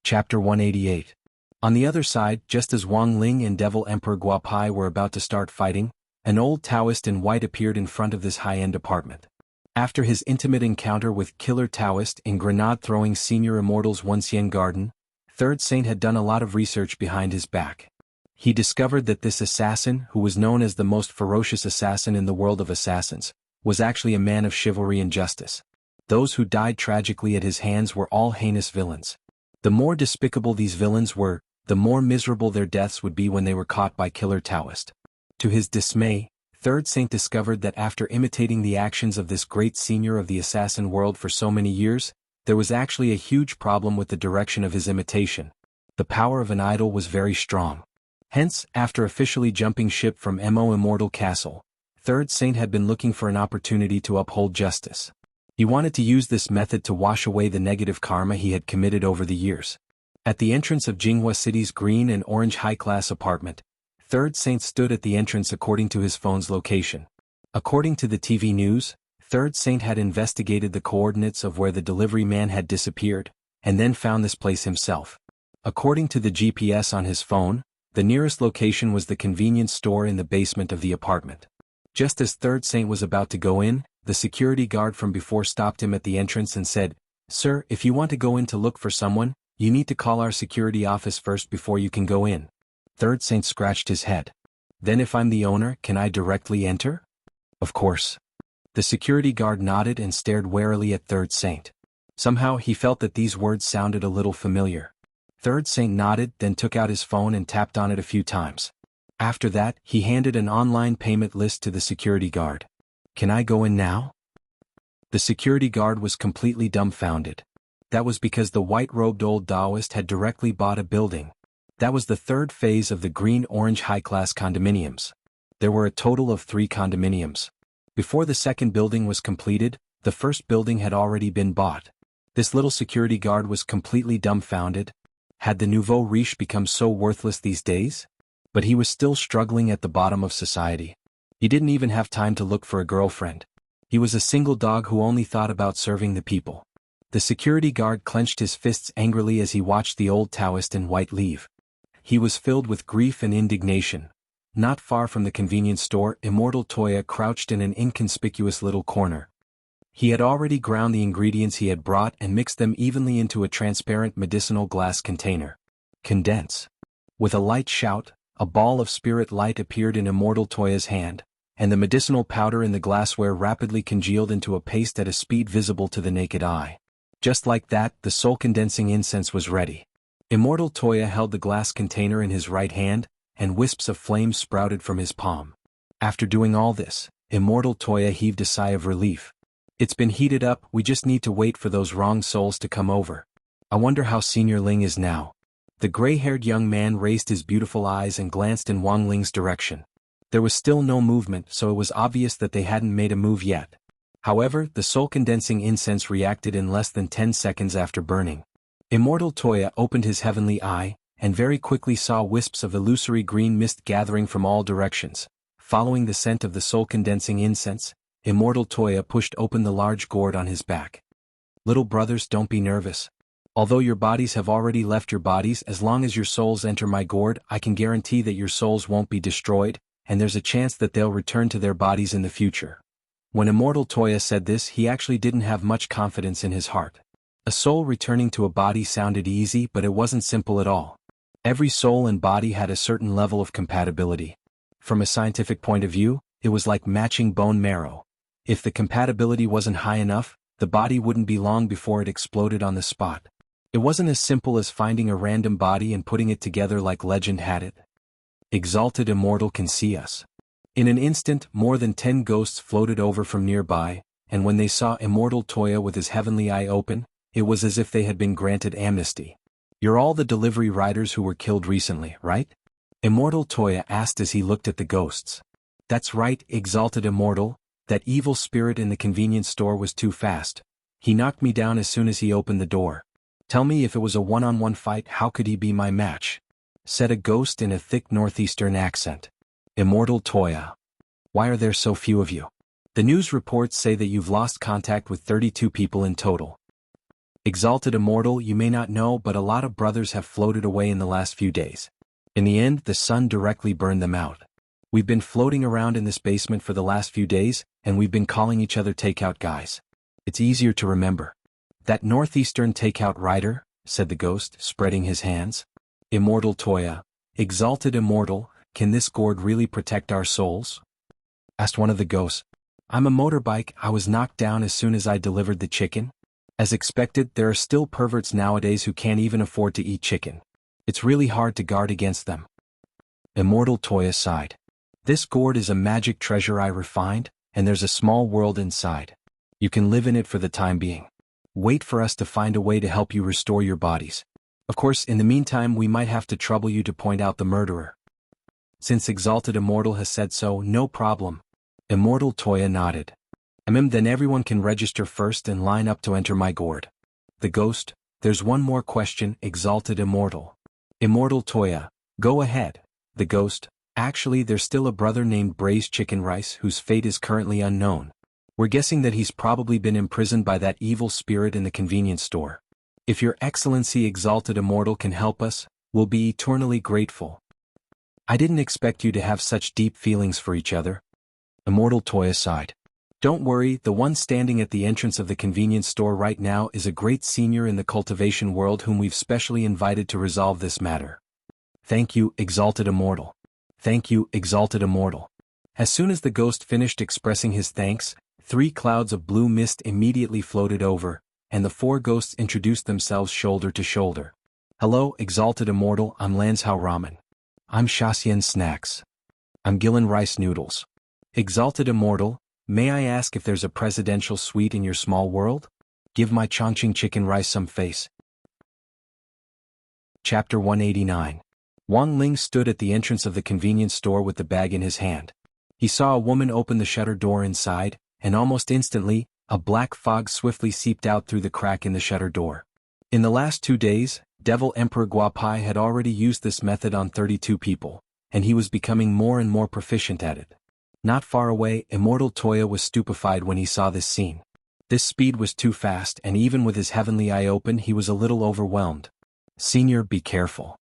Chapter 188. On the other side, just as Wang Ling and Devil Emperor Guapai were about to start fighting, an old Taoist in white appeared in front of this high-end apartment. After his intimate encounter with Killer Taoist in grenade-throwing Senior Immortal's Wuxia Garden, Third Saint had done a lot of research behind his back. He discovered that this assassin, who was known as the most ferocious assassin in the world of assassins, was actually a man of chivalry and justice. Those who died tragically at his hands were all heinous villains. The more despicable these villains were, the more miserable their deaths would be when they were caught by Killer Taoist. To his dismay, Third Saint discovered that after imitating the actions of this great senior of the assassin world for so many years, there was actually a huge problem with the direction of his imitation. The power of an idol was very strong. Hence, after officially jumping ship from Mo Immortal Castle, Third Saint had been looking for an opportunity to uphold justice. He wanted to use this method to wash away the negative karma he had committed over the years. At the entrance of Jinghua City's green and orange high-class apartment, Third Saint stood at the entrance according to his phone's location. According to the TV news, Third Saint had investigated the coordinates of where the delivery man had disappeared, and then found this place himself. According to the GPS on his phone, the nearest location was the convenience store in the basement of the apartment. Just as Third Saint was about to go in, the security guard from before stopped him at the entrance and said, "Sir, if you want to go in to look for someone, you need to call our security office first before you can go in." Third Saint scratched his head. "Then if I'm the owner, can I directly enter?" "Of course." The security guard nodded and stared warily at Third Saint. Somehow he felt that these words sounded a little familiar. Third Saint nodded, then took out his phone and tapped on it a few times. After that, he handed an online payment list to the security guard. "Can I go in now?" The security guard was completely dumbfounded. That was because the white-robed old Taoist had directly bought a building. That was the third phase of the green-orange high-class condominiums. There were a total of 3 condominiums. Before the second building was completed, the first building had already been bought. This little security guard was completely dumbfounded. Had the nouveau riche become so worthless these days? But he was still struggling at the bottom of society. He didn't even have time to look for a girlfriend. He was a single dog who only thought about serving the people. The security guard clenched his fists angrily as he watched the old Taoist in white leave. He was filled with grief and indignation. Not far from the convenience store, Immortal Toya crouched in an inconspicuous little corner. He had already ground the ingredients he had brought and mixed them evenly into a transparent medicinal glass container. "Condense." With a light shout, a ball of spirit light appeared in Immortal Toya's hand, and the medicinal powder in the glassware rapidly congealed into a paste at a speed visible to the naked eye. Just like that, the soul-condensing incense was ready. Immortal Toya held the glass container in his right hand, and wisps of flame sprouted from his palm. After doing all this, Immortal Toya heaved a sigh of relief. "It's been heated up, we just need to wait for those wrong souls to come over. I wonder how Senior Ling is now." The gray-haired young man raised his beautiful eyes and glanced in Wang Ling's direction. There was still no movement, so it was obvious that they hadn't made a move yet. However, the soul-condensing incense reacted in less than 10 seconds after burning. Immortal Toya opened his heavenly eye, and very quickly saw wisps of illusory green mist gathering from all directions. Following the scent of the soul-condensing incense, Immortal Toya pushed open the large gourd on his back. "Little brothers, don't be nervous. Although your bodies have already left your bodies, as long as your souls enter my gourd, I can guarantee that your souls won't be destroyed, and there's a chance that they'll return to their bodies in the future." When Immortal Toya said this, he actually didn't have much confidence in his heart. A soul returning to a body sounded easy, but it wasn't simple at all. Every soul and body had a certain level of compatibility. From a scientific point of view, it was like matching bone marrow. If the compatibility wasn't high enough, the body wouldn't be long before it exploded on the spot. It wasn't as simple as finding a random body and putting it together like legend had it. "Exalted Immortal can see us." In an instant, more than 10 ghosts floated over from nearby, and when they saw Immortal Toya with his heavenly eye open, it was as if they had been granted amnesty. "You're all the delivery riders who were killed recently, right?" Immortal Toya asked as he looked at the ghosts. "That's right, Exalted Immortal. That evil spirit in the convenience store was too fast. He knocked me down as soon as he opened the door. Tell me, if it was a one-on-one fight, how could he be my match?" said a ghost in a thick northeastern accent. "Immortal Toya. Why are there so few of you? The news reports say that you've lost contact with 32 people in total." Exalted Immortal, you may not know, but a lot of brothers have floated away in the last few days. In the end, the sun directly burned them out. We've been floating around in this basement for the last few days, and we've been calling each other takeout guys. It's easier to remember. That northeastern takeout rider, said the ghost, spreading his hands. Immortal Toya, Exalted Immortal, can this gourd really protect our souls? Asked one of the ghosts. I'm a motorbike, I was knocked down as soon as I delivered the chicken. As expected, there are still perverts nowadays who can't even afford to eat chicken. It's really hard to guard against them. Immortal Toya sighed. This gourd is a magic treasure I refined, and there's a small world inside. You can live in it for the time being. Wait for us to find a way to help you restore your bodies. Of course, in the meantime we might have to trouble you to point out the murderer. Since Exalted Immortal has said so, no problem. Immortal Toya nodded. Then everyone can register first and line up to enter my gourd. The ghost, there's one more question, Exalted Immortal. Immortal Toya, go ahead. The ghost, actually there's still a brother named Braised Chicken Rice whose fate is currently unknown. We're guessing that he's probably been imprisoned by that evil spirit in the convenience store. If your Excellency Exalted Immortal can help us, we'll be eternally grateful. I didn't expect you to have such deep feelings for each other. Immortal Toya sighed. Don't worry, the one standing at the entrance of the convenience store right now is a great senior in the cultivation world whom we've specially invited to resolve this matter. Thank you, Exalted Immortal. Thank you, Exalted Immortal. As soon as the ghost finished expressing his thanks, 3 clouds of blue mist immediately floated over, and the 4 ghosts introduced themselves shoulder to shoulder. Hello, Exalted Immortal, I'm Lanzhao Ramen. I'm Shasian Snacks. I'm Gillen Rice Noodles. Exalted Immortal, may I ask if there's a presidential suite in your small world? Give my Chongqing chicken rice some face. Chapter 189. Wang Ling stood at the entrance of the convenience store with the bag in his hand. He saw a woman open the shutter door inside, and almost instantly, a black fog swiftly seeped out through the crack in the shutter door. In the last 2 days, Devil Emperor Guapai had already used this method on 32 people, and he was becoming more and more proficient at it. Not far away, Immortal Toya was stupefied when he saw this scene. This speed was too fast, and even with his heavenly eye open he was a little overwhelmed. Senior, be careful.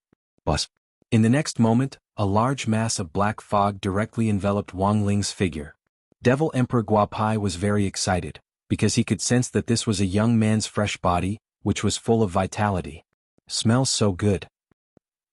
Bus. In the next moment, a large mass of black fog directly enveloped Wang Ling's figure. Devil Emperor Guapai was very excited, because he could sense that this was a young man's fresh body, which was full of vitality. Smells so good.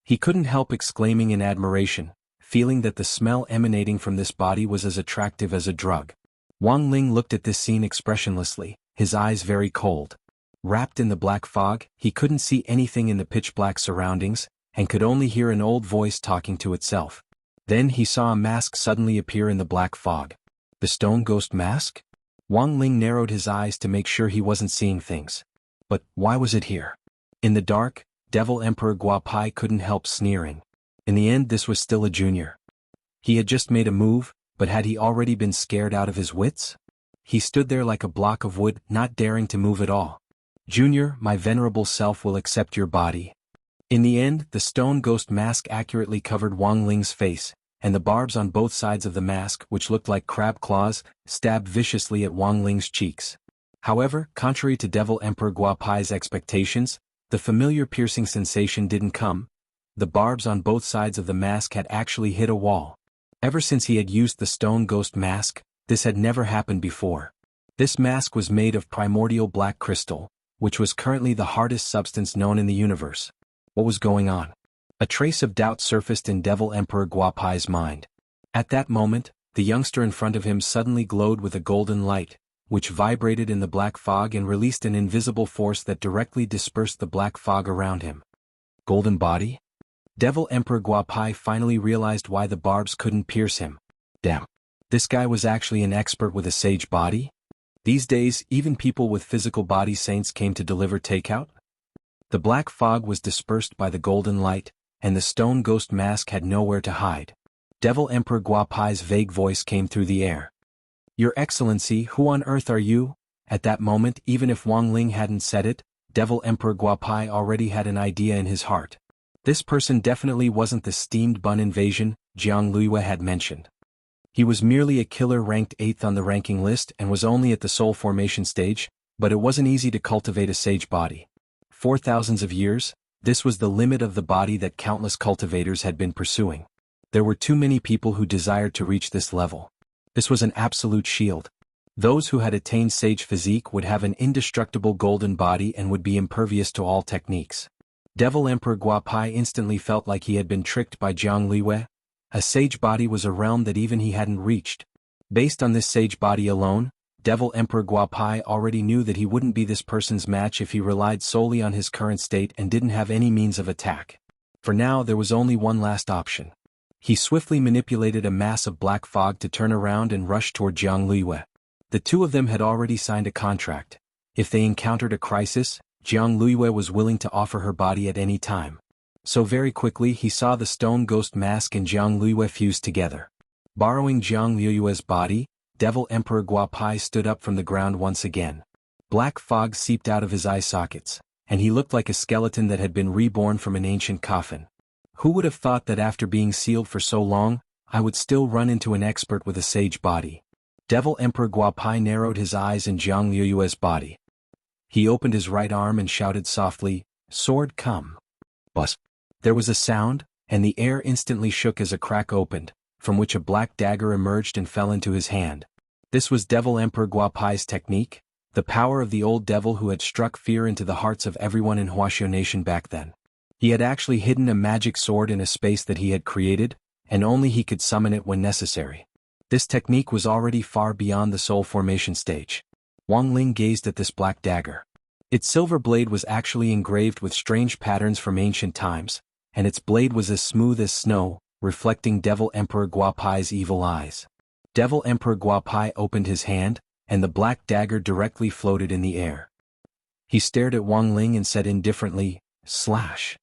He couldn't help exclaiming in admiration, feeling that the smell emanating from this body was as attractive as a drug. Wang Ling looked at this scene expressionlessly, his eyes very cold. Wrapped in the black fog, he couldn't see anything in the pitch-black surroundings, and could only hear an old voice talking to itself. Then he saw a mask suddenly appear in the black fog. The stone ghost mask? Wang Ling narrowed his eyes to make sure he wasn't seeing things. But why was it here? In the dark, Devil Emperor Guapai couldn't help sneering. In the end, this was still a junior. He had just made a move, but had he already been scared out of his wits? He stood there like a block of wood, not daring to move at all. Junior, my venerable self will accept your body. In the end, the stone ghost mask accurately covered Wang Ling's face, and the barbs on both sides of the mask, which looked like crab claws, stabbed viciously at Wang Ling's cheeks. However, contrary to Devil Emperor Guapai's expectations, the familiar piercing sensation didn't come. The barbs on both sides of the mask had actually hit a wall. Ever since he had used the stone ghost mask, this had never happened before. This mask was made of primordial black crystal, which was currently the hardest substance known in the universe. What was going on? A trace of doubt surfaced in Devil Emperor Guapai's mind. At that moment, the youngster in front of him suddenly glowed with a golden light, which vibrated in the black fog and released an invisible force that directly dispersed the black fog around him. Golden body? Devil Emperor Guapai finally realized why the barbs couldn't pierce him. Damn. This guy was actually an expert with a sage body? These days, even people with physical body saints came to deliver takeout? The black fog was dispersed by the golden light, and the stone ghost mask had nowhere to hide. Devil Emperor Guapai's vague voice came through the air. Your Excellency, who on earth are you? At that moment, even if Wang Ling hadn't said it, Devil Emperor Guapai already had an idea in his heart. This person definitely wasn't the steamed bun invasion Jiang Luiyue had mentioned. He was merely a killer ranked 8th on the ranking list and was only at the soul formation stage, But it wasn't easy to cultivate a sage body. For thousands of years, this was the limit of the body that countless cultivators had been pursuing. There were too many people who desired to reach this level. This was an absolute shield. Those who had attained sage physique would have an indestructible golden body and would be impervious to all techniques. Devil Emperor Guapai instantly felt like he had been tricked by Jiang Liwei. A sage body was a realm that even he hadn't reached. Based on this sage body alone, Devil Emperor Guapai already knew that he wouldn't be this person's match if he relied solely on his current state and didn't have any means of attack. For now there was only one last option. He swiftly manipulated a mass of black fog to turn around and rush toward Jiang Liwei. The two of them had already signed a contract. If they encountered a crisis, Jiang Liwei was willing to offer her body at any time. So very quickly he saw the stone ghost mask and Jiang Liwei fuse together. Borrowing Jiang Liuei's body, Devil Emperor Guapai stood up from the ground once again. Black fog seeped out of his eye sockets, and he looked like a skeleton that had been reborn from an ancient coffin. Who would have thought that after being sealed for so long, I would still run into an expert with a sage body? Devil Emperor Guapai narrowed his eyes in Jiang Liuei's body. He opened his right arm and shouted softly, "Sword, come." Buzz. There was a sound, and the air instantly shook as a crack opened, from which a black dagger emerged and fell into his hand. This was Devil Emperor Guapai's technique, the power of the old devil who had struck fear into the hearts of everyone in Huaxiao Nation back then. He had actually hidden a magic sword in a space that he had created, and only he could summon it when necessary. This technique was already far beyond the soul formation stage. Wang Ling gazed at this black dagger. Its silver blade was actually engraved with strange patterns from ancient times, and its blade was as smooth as snow, reflecting Devil Emperor Guapai's evil eyes. Devil Emperor Guapai opened his hand, and the black dagger directly floated in the air. He stared at Wang Ling and said indifferently, "Slash."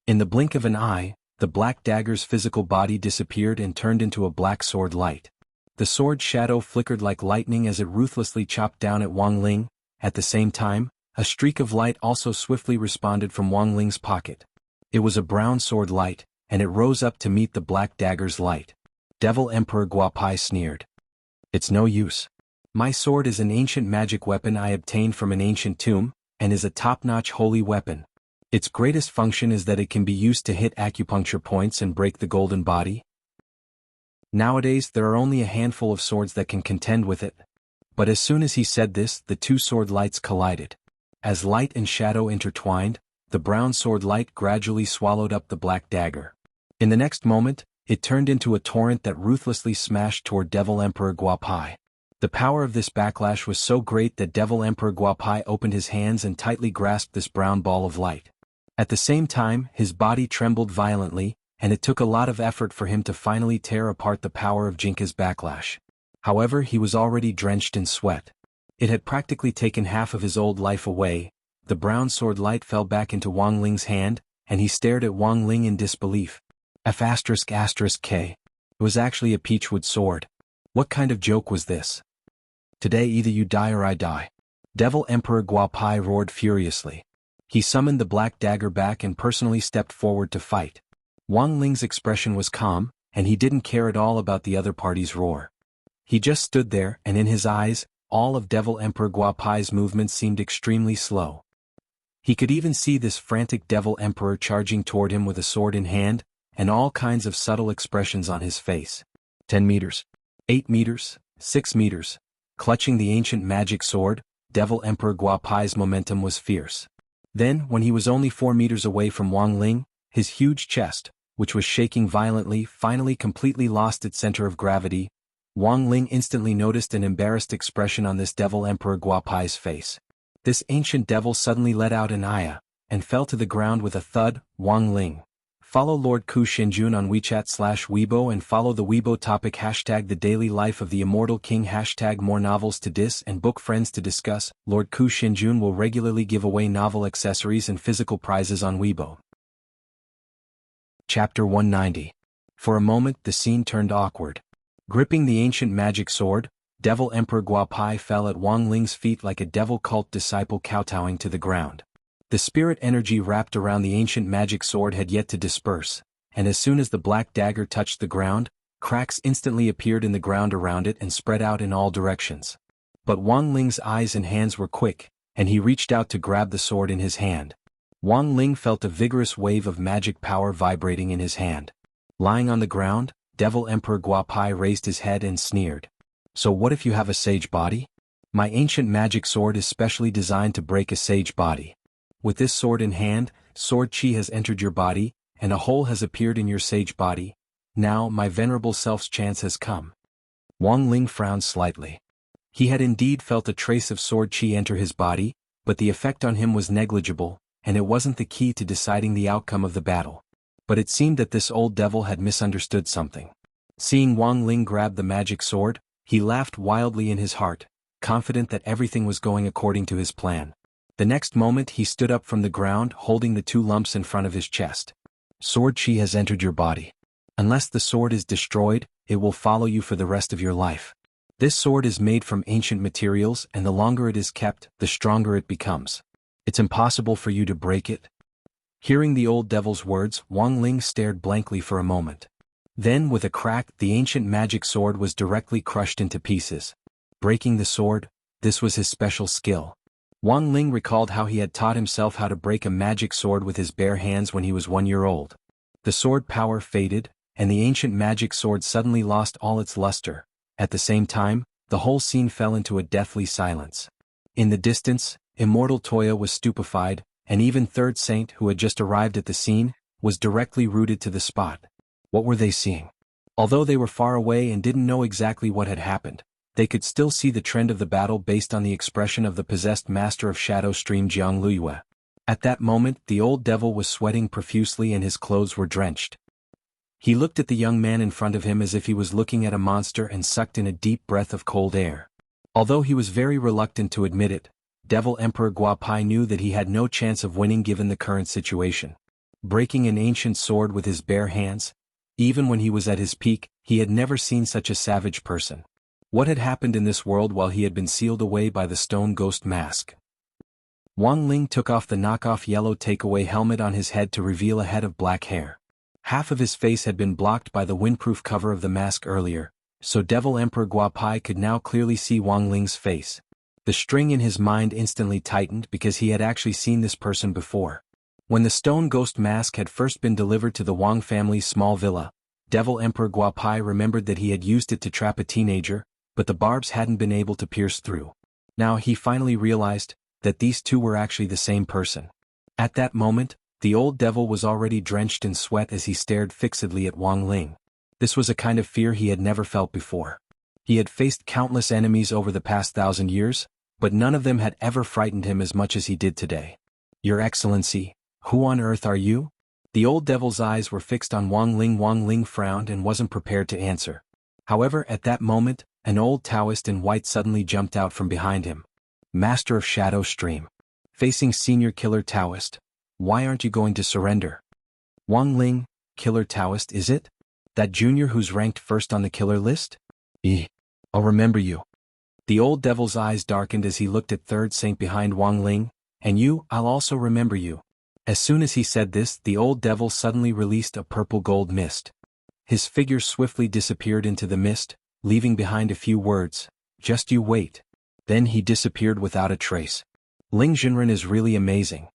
In the blink of an eye, the black dagger's physical body disappeared and turned into a black sword light. The sword shadow flickered like lightning as it ruthlessly chopped down at Wang Ling. At the same time, a streak of light also swiftly responded from Wang Ling's pocket. It was a brown sword light, and it rose up to meet the black dagger's light. Devil Emperor Guapai sneered. "It's no use. My sword is an ancient magic weapon I obtained from an ancient tomb, and is a top-notch holy weapon. Its greatest function is that it can be used to hit acupuncture points and break the golden body. Nowadays there are only a handful of swords that can contend with it." But as soon as he said this, the two sword lights collided. As light and shadow intertwined, the brown sword light gradually swallowed up the black dagger. In the next moment, it turned into a torrent that ruthlessly smashed toward Devil Emperor Guapai. The power of this backlash was so great that Devil Emperor Guapai opened his hands and tightly grasped this brown ball of light. At the same time, his body trembled violently, and it took a lot of effort for him to finally tear apart the power of Jinka's backlash. However, he was already drenched in sweat. It had practically taken half of his old life away. The brown sword light fell back into Wang Ling's hand, and he stared at Wang Ling in disbelief. F***K. It was actually a peachwood sword. What kind of joke was this? Today either you die or I die. Devil Emperor Guapai roared furiously. He summoned the black dagger back and personally stepped forward to fight. Wang Ling's expression was calm, and he didn't care at all about the other party's roar. He just stood there, and in his eyes, all of Devil Emperor Guapai's movements seemed extremely slow. He could even see this frantic Devil Emperor charging toward him with a sword in hand, and all kinds of subtle expressions on his face. 10 meters. 8 meters. 6 meters. Clutching the ancient magic sword, Devil Emperor Guapai's momentum was fierce. Then, when he was only 4 meters away from Wang Ling, his huge chest, which was shaking violently, finally completely lost its center of gravity. Wang Ling instantly noticed an embarrassed expression on this Devil Emperor Guapai's face. This ancient devil suddenly let out an ayah, and fell to the ground with a thud. Wang Ling. Follow Lord Ku Shenjun on WeChat/Weibo and follow the Weibo topic #The Daily Life of the Immortal King #More Novels to Dis and Book Friends to Discuss. Lord Ku Shenjun will regularly give away novel accessories and physical prizes on Weibo. Chapter 190. For a moment the scene turned awkward. Gripping the ancient magic sword, Devil Emperor Guapai fell at Wang Ling's feet like a devil cult disciple kowtowing to the ground. The spirit energy wrapped around the ancient magic sword had yet to disperse, and as soon as the black dagger touched the ground, cracks instantly appeared in the ground around it and spread out in all directions. But Wang Ling's eyes and hands were quick, and he reached out to grab the sword in his hand. Wang Ling felt a vigorous wave of magic power vibrating in his hand. Lying on the ground, Devil Emperor Guapai raised his head and sneered. So what if you have a sage body? My ancient magic sword is specially designed to break a sage body. With this sword in hand, sword chi has entered your body, and a hole has appeared in your sage body. Now my venerable self's chance has come. Wang Ling frowned slightly. He had indeed felt a trace of sword chi enter his body, but the effect on him was negligible, and it wasn't the key to deciding the outcome of the battle. But it seemed that this old devil had misunderstood something. Seeing Wang Ling grab the magic sword, he laughed wildly in his heart, confident that everything was going according to his plan. The next moment he stood up from the ground holding the two lumps in front of his chest. Sword chi has entered your body. Unless the sword is destroyed, it will follow you for the rest of your life. This sword is made from ancient materials, and the longer it is kept, the stronger it becomes. It's impossible for you to break it. Hearing the old devil's words, Wang Ling stared blankly for a moment. Then, with a crack, the ancient magic sword was directly crushed into pieces. Breaking the sword, this was his special skill. Wang Ling recalled how he had taught himself how to break a magic sword with his bare hands when he was 1 year old. The sword power faded, and the ancient magic sword suddenly lost all its luster. At the same time, the whole scene fell into a deathly silence. In the distance, Immortal Toya was stupefied, and even Third Saint, who had just arrived at the scene, was directly rooted to the spot. What were they seeing? Although they were far away and didn't know exactly what had happened, they could still see the trend of the battle based on the expression of the possessed master of Shadow Stream Jiang Luyue. At that moment, the old devil was sweating profusely and his clothes were drenched. He looked at the young man in front of him as if he was looking at a monster and sucked in a deep breath of cold air. Although he was very reluctant to admit it, Devil Emperor Guapai knew that he had no chance of winning given the current situation. Breaking an ancient sword with his bare hands, even when he was at his peak, he had never seen such a savage person. What had happened in this world while he had been sealed away by the stone ghost mask? Wang Ling took off the knockoff yellow takeaway helmet on his head to reveal a head of black hair. Half of his face had been blocked by the windproof cover of the mask earlier, so Devil Emperor Guapai could now clearly see Wang Ling's face. The string in his mind instantly tightened because he had actually seen this person before. When the stone ghost mask had first been delivered to the Wang family's small villa, Devil Emperor Guapai remembered that he had used it to trap a teenager, but the barbs hadn't been able to pierce through. Now he finally realized that these two were actually the same person. At that moment, the old devil was already drenched in sweat as he stared fixedly at Wang Ling. This was a kind of fear he had never felt before. He had faced countless enemies over the past 1,000 years, but none of them had ever frightened him as much as he did today. Your Excellency, who on earth are you? The old devil's eyes were fixed on Wang Ling. Wang Ling frowned and wasn't prepared to answer. However, at that moment, an old Taoist in white suddenly jumped out from behind him. Master of Shadow Stream. Facing Senior Killer Taoist. Why aren't you going to surrender? Wang Ling, Killer Taoist is it? That junior who's ranked first on the killer list? I'll remember you. The old devil's eyes darkened as he looked at Third Saint behind Wang Ling. And you, I'll also remember you. As soon as he said this, the old devil suddenly released a purple gold mist. His figure swiftly disappeared into the mist, leaving behind a few words, just you wait. Then he disappeared without a trace. Ling Jinren is really amazing.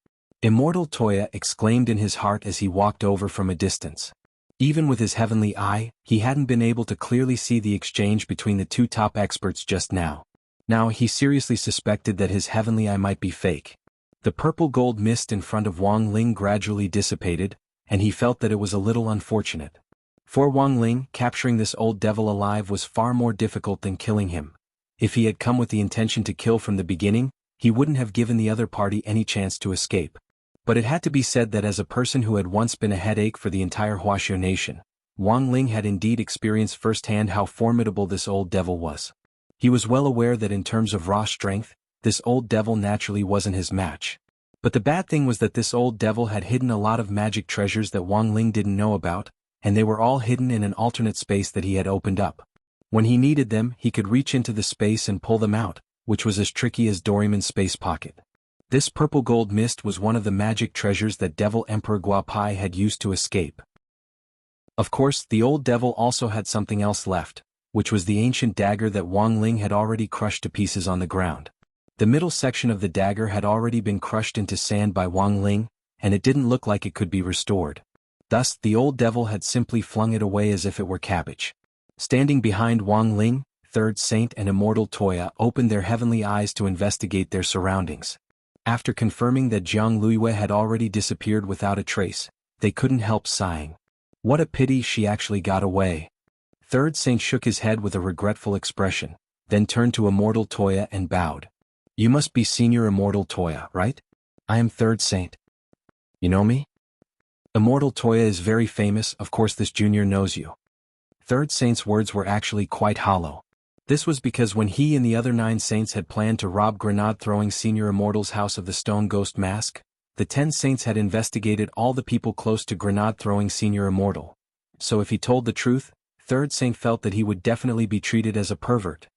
Immortal Toya exclaimed in his heart as he walked over from a distance. Even with his heavenly eye, he hadn't been able to clearly see the exchange between the two top experts just now. Now he seriously suspected that his heavenly eye might be fake. The purple gold mist in front of Wang Ling gradually dissipated, and he felt that it was a little unfortunate. For Wang Ling, capturing this old devil alive was far more difficult than killing him. If he had come with the intention to kill from the beginning, he wouldn't have given the other party any chance to escape. But it had to be said that as a person who had once been a headache for the entire Huaxiao nation, Wang Ling had indeed experienced firsthand how formidable this old devil was. He was well aware that in terms of raw strength, this old devil naturally wasn't his match. But the bad thing was that this old devil had hidden a lot of magic treasures that Wang Ling didn't know about, and they were all hidden in an alternate space that he had opened up. When he needed them, he could reach into the space and pull them out, which was as tricky as Doraemon's space pocket. This purple gold mist was one of the magic treasures that Devil Emperor Guapai had used to escape. Of course, the old devil also had something else left, which was the ancient dagger that Wang Ling had already crushed to pieces on the ground. The middle section of the dagger had already been crushed into sand by Wang Ling, and it didn't look like it could be restored. Thus, the old devil had simply flung it away as if it were cabbage. Standing behind Wang Ling, Third Saint and Immortal Toya opened their heavenly eyes to investigate their surroundings. After confirming that Jiang Luiyue had already disappeared without a trace, they couldn't help sighing. What a pity she actually got away. Third Saint shook his head with a regretful expression, then turned to Immortal Toya and bowed. You must be Senior Immortal Toya, right? I am Third Saint. You know me? Immortal Toya is very famous, of course this junior knows you. Third Saint's words were actually quite hollow. This was because when he and the other 9 saints had planned to rob grenade-throwing Senior Immortal's house of the stone ghost mask, the 10 saints had investigated all the people close to grenade-throwing Senior Immortal. So if he told the truth, Third Saint felt that he would definitely be treated as a pervert.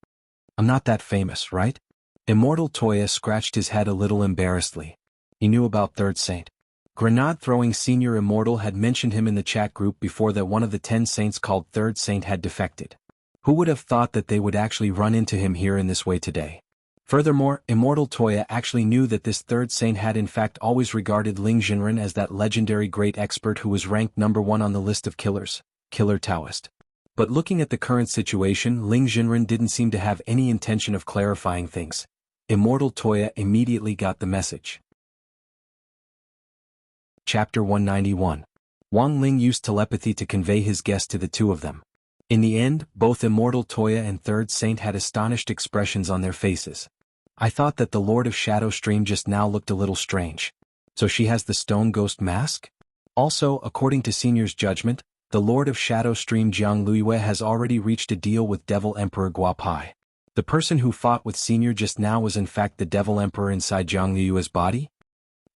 I'm not that famous, right? Immortal Toya scratched his head a little embarrassedly. He knew about Third Saint. Grenade-throwing Senior Immortal had mentioned him in the chat group before that one of the 10 saints called Third Saint had defected. Who would have thought that they would actually run into him here in this way today? Furthermore, Immortal Toya actually knew that this Third Saint had in fact always regarded Ling Jinren as that legendary great expert who was ranked number 1 on the list of killers, Killer Taoist. But looking at the current situation, Ling Jinren didn't seem to have any intention of clarifying things. Immortal Toya immediately got the message. Chapter 191. Wang Ling used telepathy to convey his guess to the two of them. In the end, both Immortal Toya and Third Saint had astonished expressions on their faces. I thought that the Lord of Shadow Stream just now looked a little strange. So she has the stone ghost mask? Also, according to Senior's judgment, the Lord of Shadow Stream Jiang Luiyue has already reached a deal with Devil Emperor Guapai. The person who fought with Senior just now was in fact the Devil Emperor inside Jiang Luiyue's body?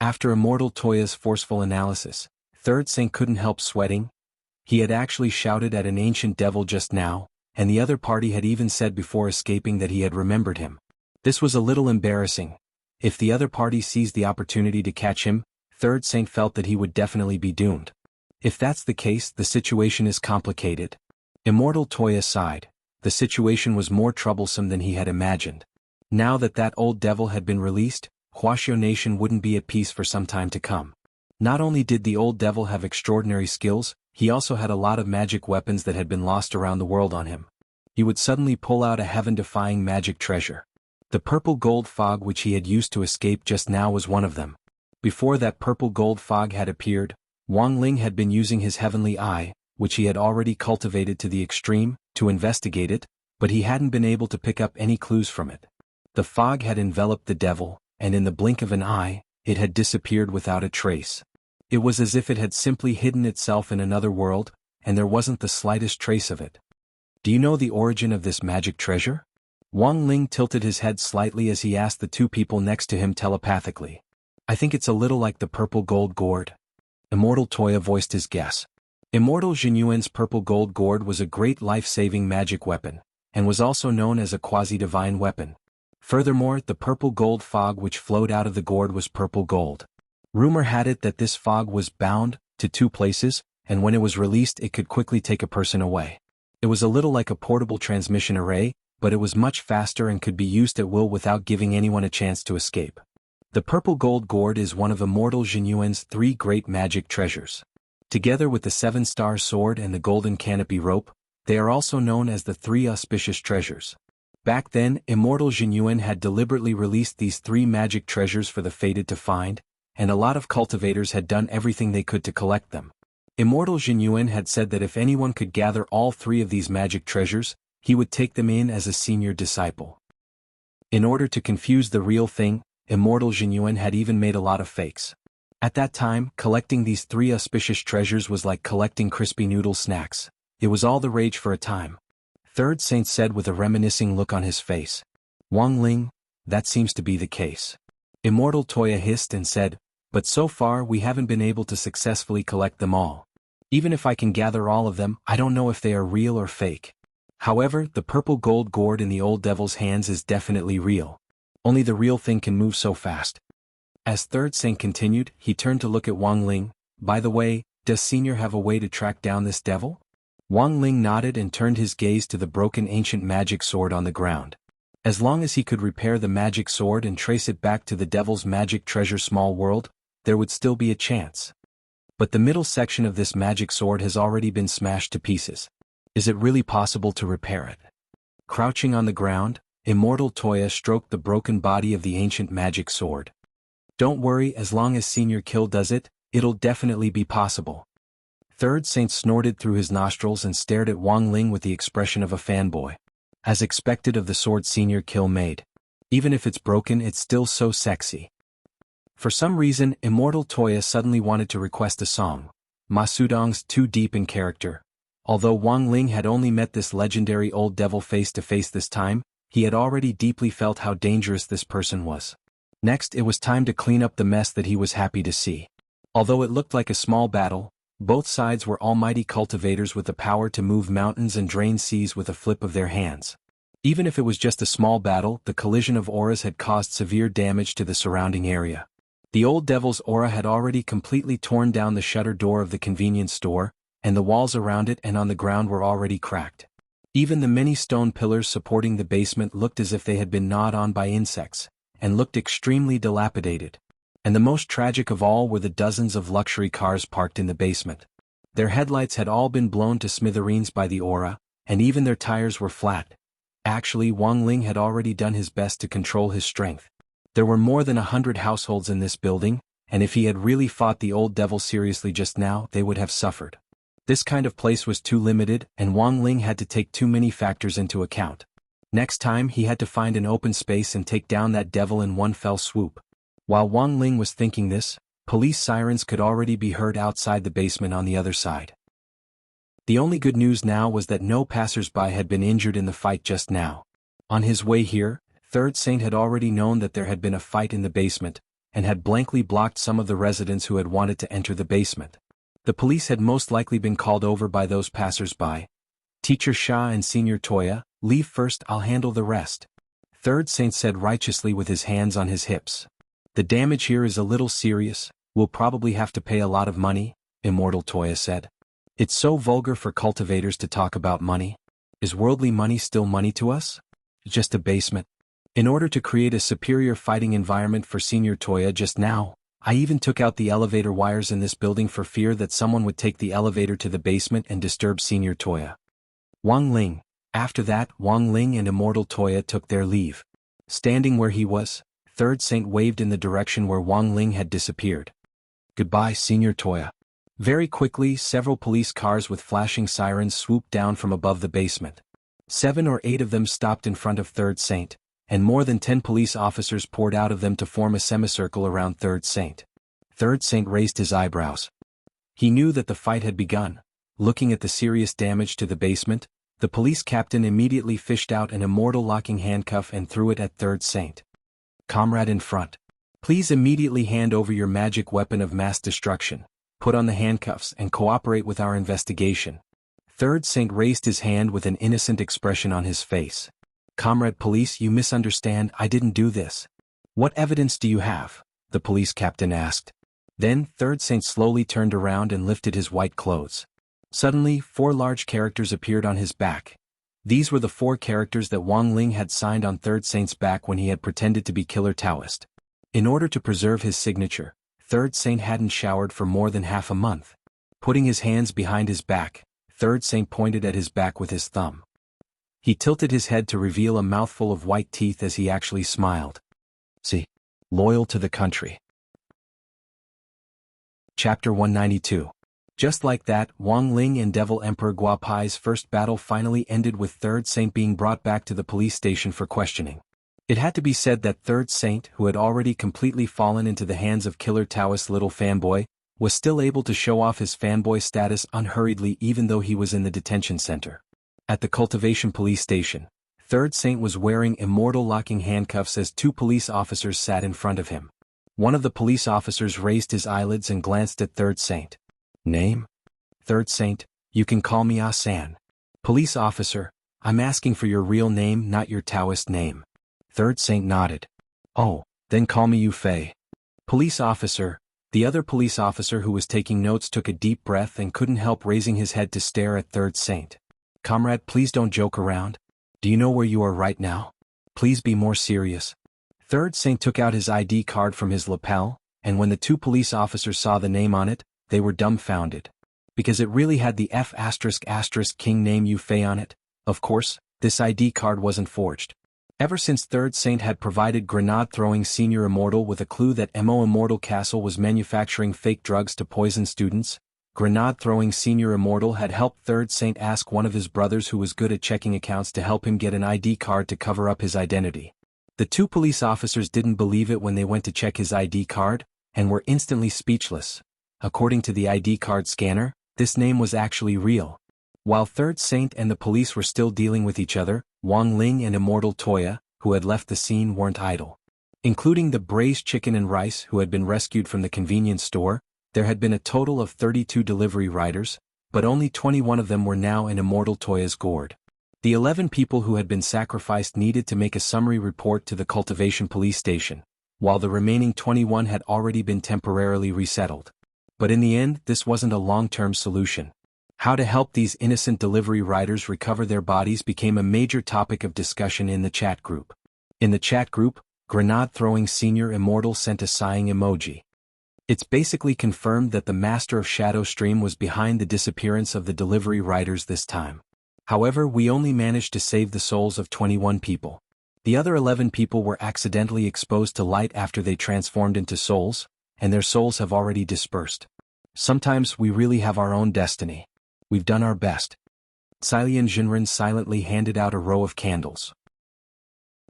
After Immortal Toya's forceful analysis, Third Saint couldn't help sweating. He had actually shouted at an ancient devil just now, and the other party had even said before escaping that he had remembered him. This was a little embarrassing. If the other party seized the opportunity to catch him, Third Saint felt that he would definitely be doomed. If that's the case, the situation is complicated. Immortal Toya sighed. The situation was more troublesome than he had imagined. Now that that old devil had been released, Huaxiao Nation wouldn't be at peace for some time to come. Not only did the old devil have extraordinary skills, he also had a lot of magic weapons that had been lost around the world on him. He would suddenly pull out a heaven-defying magic treasure. The purple gold fog which he had used to escape just now was one of them. Before that purple gold fog had appeared, Wang Ling had been using his heavenly eye, which he had already cultivated to the extreme, to investigate it, but he hadn't been able to pick up any clues from it. The fog had enveloped the devil, and in the blink of an eye, it had disappeared without a trace. It was as if it had simply hidden itself in another world, and there wasn't the slightest trace of it. Do you know the origin of this magic treasure? Wang Ling tilted his head slightly as he asked the two people next to him telepathically. I think it's a little like the purple gold gourd. Immortal Toya voiced his guess. Immortal Jinyuan's purple gold gourd was a great life-saving magic weapon, and was also known as a quasi-divine weapon. Furthermore, the purple gold fog which flowed out of the gourd was purple gold. Rumor had it that this fog was bound to 2 places, and when it was released it could quickly take a person away. It was a little like a portable transmission array, but it was much faster and could be used at will without giving anyone a chance to escape. The purple gold gourd is one of Immortal Jinyuan's 3 great magic treasures. Together with the 7-star sword and the golden canopy rope, they are also known as the 3 auspicious treasures. Back then, Immortal Jinyuan had deliberately released these 3 magic treasures for the fated to find, and a lot of cultivators had done everything they could to collect them. Immortal Jinyuan had said that if anyone could gather all 3 of these magic treasures, he would take them in as a senior disciple. In order to confuse the real thing, Immortal Jinyuan had even made a lot of fakes. At that time, collecting these 3 auspicious treasures was like collecting crispy noodle snacks. It was all the rage for a time. Third Saint said with a reminiscing look on his face. Wang Ling, that seems to be the case. Immortal Toya hissed and said, but so far we haven't been able to successfully collect them all. Even if I can gather all of them, I don't know if they are real or fake. However, the purple gold gourd in the old devil's hands is definitely real. Only the real thing can move so fast. As Third Saint continued, he turned to look at Wang Ling. By the way, does Senior have a way to track down this devil? Wang Ling nodded and turned his gaze to the broken ancient magic sword on the ground. As long as he could repair the magic sword and trace it back to the devil's magic treasure small world, there would still be a chance. But the middle section of this magic sword has already been smashed to pieces. Is it really possible to repair it? Crouching on the ground, Immortal Toya stroked the broken body of the ancient magic sword. Don't worry, as long as Senior Kill does it, it'll definitely be possible. Third Saint snorted through his nostrils and stared at Wang Ling with the expression of a fanboy. As expected of the sword Senior Kill made. Even if it's broken, it's still so sexy. For some reason, Immortal Toya suddenly wanted to request a song. Ma Sudong's too deep in character. Although Wang Ling had only met this legendary old devil face to face this time, he had already deeply felt how dangerous this person was. Next, it was time to clean up the mess that he was happy to see. Although it looked like a small battle, both sides were almighty cultivators with the power to move mountains and drain seas with a flip of their hands. Even if it was just a small battle, the collision of auras had caused severe damage to the surrounding area. The old devil's aura had already completely torn down the shutter door of the convenience store, and the walls around it and on the ground were already cracked. Even the many stone pillars supporting the basement looked as if they had been gnawed on by insects, and looked extremely dilapidated. And the most tragic of all were the dozens of luxury cars parked in the basement. Their headlights had all been blown to smithereens by the aura, and even their tires were flat. Actually, Wang Ling had already done his best to control his strength. There were more than 100 households in this building, and if he had really fought the old devil seriously just now, they would have suffered. This kind of place was too limited, and Wang Ling had to take too many factors into account. Next time he had to find an open space and take down that devil in one fell swoop. While Wang Ling was thinking this, police sirens could already be heard outside the basement on the other side. The only good news now was that no passers-by had been injured in the fight just now. On his way here, Third Saint had already known that there had been a fight in the basement, and had blankly blocked some of the residents who had wanted to enter the basement. The police had most likely been called over by those passers-by. Teacher Sha and Senior Toya, leave first, I'll handle the rest. Third Saint said righteously with his hands on his hips. The damage here is a little serious, we'll probably have to pay a lot of money, Immortal Toya said. It's so vulgar for cultivators to talk about money. Is worldly money still money to us? Just a basement. In order to create a superior fighting environment for Senior Toya just now, I even took out the elevator wires in this building for fear that someone would take the elevator to the basement and disturb Senior Toya. Wang Ling. After that, Wang Ling and Immortal Toya took their leave. Standing where he was, Third Saint waved in the direction where Wang Ling had disappeared. Goodbye, Senior Toya. Very quickly, several police cars with flashing sirens swooped down from above the basement. 7 or 8 of them stopped in front of Third Saint, and more than 10 police officers poured out of them to form a semicircle around Third Saint. Third Saint raised his eyebrows. He knew that the fight had begun. Looking at the serious damage to the basement, the police captain immediately fished out an immortal locking handcuff and threw it at Third Saint. Comrade in front. Please immediately hand over your magic weapon of mass destruction, put on the handcuffs and cooperate with our investigation. Third Saint raised his hand with an innocent expression on his face. Comrade police, you misunderstand, I didn't do this. What evidence do you have? The police captain asked. Then, Third Saint slowly turned around and lifted his white clothes. Suddenly, 4 large characters appeared on his back. These were the 4 characters that Wang Ling had signed on Third Saint's back when he had pretended to be Killer Taoist. In order to preserve his signature, Third Saint hadn't showered for more than half a month. Putting his hands behind his back, Third Saint pointed at his back with his thumb. He tilted his head to reveal a mouthful of white teeth as he actually smiled. See? Loyal to the country. Chapter 192. Just like that, Wang Ling and Devil Emperor Guapai's first battle finally ended with Third Saint being brought back to the police station for questioning. It had to be said that Third Saint, who had already completely fallen into the hands of Killer Taoist's little fanboy, was still able to show off his fanboy status unhurriedly even though he was in the detention center. At the Cultivation Police Station, Third Saint was wearing immortal locking handcuffs as 2 police officers sat in front of him. One of the police officers raised his eyelids and glanced at Third Saint. Name? Third Saint, you can call me Ah-san. Police officer, I'm asking for your real name, not your Taoist name. Third Saint nodded. Oh, then call me Yu Fei. Police officer. The other police officer who was taking notes took a deep breath and couldn't help raising his head to stare at Third Saint. Comrade, please don't joke around. Do you know where you are right now? Please be more serious. Third Saint took out his ID card from his lapel, and when the two police officers saw the name on it, they were dumbfounded. Because it really had the F*** king name Yu Fei on it. Of course, this ID card wasn't forged. Ever since Third Saint had provided grenade-throwing Senior Immortal with a clue that Mo Immortal Castle was manufacturing fake drugs to poison students, grenade-throwing Senior Immortal had helped Third Saint ask one of his brothers who was good at checking accounts to help him get an ID card to cover up his identity. The two police officers didn't believe it when they went to check his ID card, and were instantly speechless. According to the ID card scanner, this name was actually real. While Third Saint and the police were still dealing with each other, Wang Ling and Immortal Toya, who had left the scene, weren't idle. Including the braised chicken and rice who had been rescued from the convenience store, there had been a total of 32 delivery riders, but only 21 of them were now in Immortal Toya's gourd. The 11 people who had been sacrificed needed to make a summary report to the cultivation police station, while the remaining 21 had already been temporarily resettled. But in the end, this wasn't a long-term solution. How to help these innocent delivery riders recover their bodies became a major topic of discussion in the chat group. In the chat group, grenade-throwing Senior Immortal sent a sighing emoji. It's basically confirmed that the Master of Shadow Stream was behind the disappearance of the delivery riders this time. However, we only managed to save the souls of 21 people. The other 11 people were accidentally exposed to light after they transformed into souls, and their souls have already dispersed. Sometimes we really have our own destiny. We've done our best. Silian Jinren silently handed out a row of candles.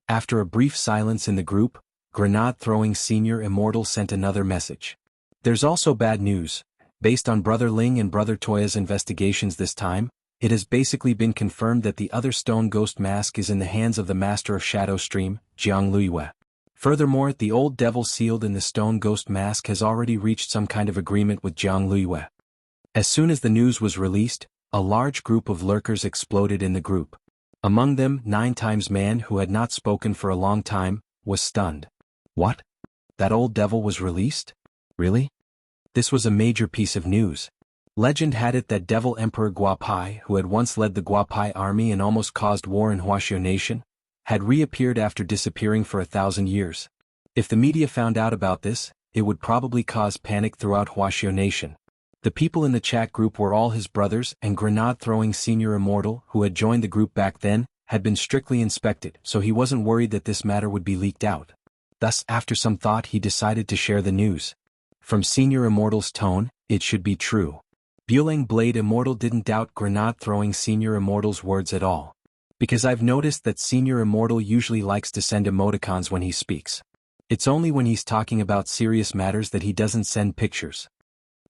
After a brief silence in the group, grenade-throwing Senior Immortal sent another message. There's also bad news. Based on Brother Ling and Brother Toya's investigations this time, it has basically been confirmed that the other stone ghost mask is in the hands of the Master of Shadow Stream, Jiang Luiyue. Furthermore, the old devil sealed in the stone ghost mask has already reached some kind of agreement with Jiang Luiyue. As soon as the news was released, a large group of lurkers exploded in the group. Among them, 9x Man, who had not spoken for a long time, was stunned. What? That old devil was released? Really? This was a major piece of news. Legend had it that Devil Emperor Guapai, who had once led the Guapai army and almost caused war in Huaxiao Nation, had reappeared after disappearing for 1,000 years. If the media found out about this, it would probably cause panic throughout Huaxiao Nation. The people in the chat group were all his brothers, and grenade-throwing Senior Immortal, who had joined the group back then, had been strictly inspected, so he wasn't worried that this matter would be leaked out. Thus, after some thought, he decided to share the news. From Senior Immortal's tone, it should be true. Buelang Blade Immortal didn't doubt grenade-throwing Senior Immortal's words at all. Because I've noticed that Senior Immortal usually likes to send emoticons when he speaks. It's only when he's talking about serious matters that he doesn't send pictures.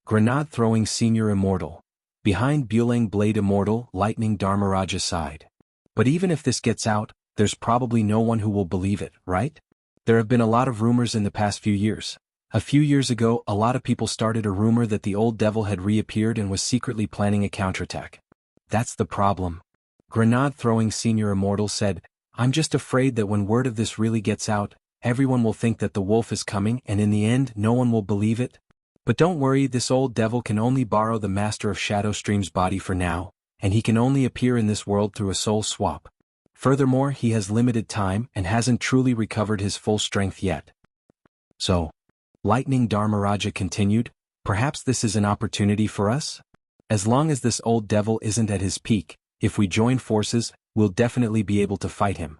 Grenade-throwing Senior Immortal. Behind Buelang Blade Immortal, Lightning Dharmaraja sighed. But even if this gets out, there's probably no one who will believe it, right? There have been a lot of rumors in the past few years. A few years ago, a lot of people started a rumor that the old devil had reappeared and was secretly planning a counterattack. That's the problem. Grenade-throwing Senior Immortal said, I'm just afraid that when word of this really gets out, everyone will think that the wolf is coming and in the end no one will believe it. But don't worry, this old devil can only borrow the Master of Shadow Stream's body for now, and he can only appear in this world through a soul swap. Furthermore, he has limited time and hasn't truly recovered his full strength yet. So, Lightning Dharmaraja continued, perhaps this is an opportunity for us? As long as this old devil isn't at his peak, if we join forces, we'll definitely be able to fight him.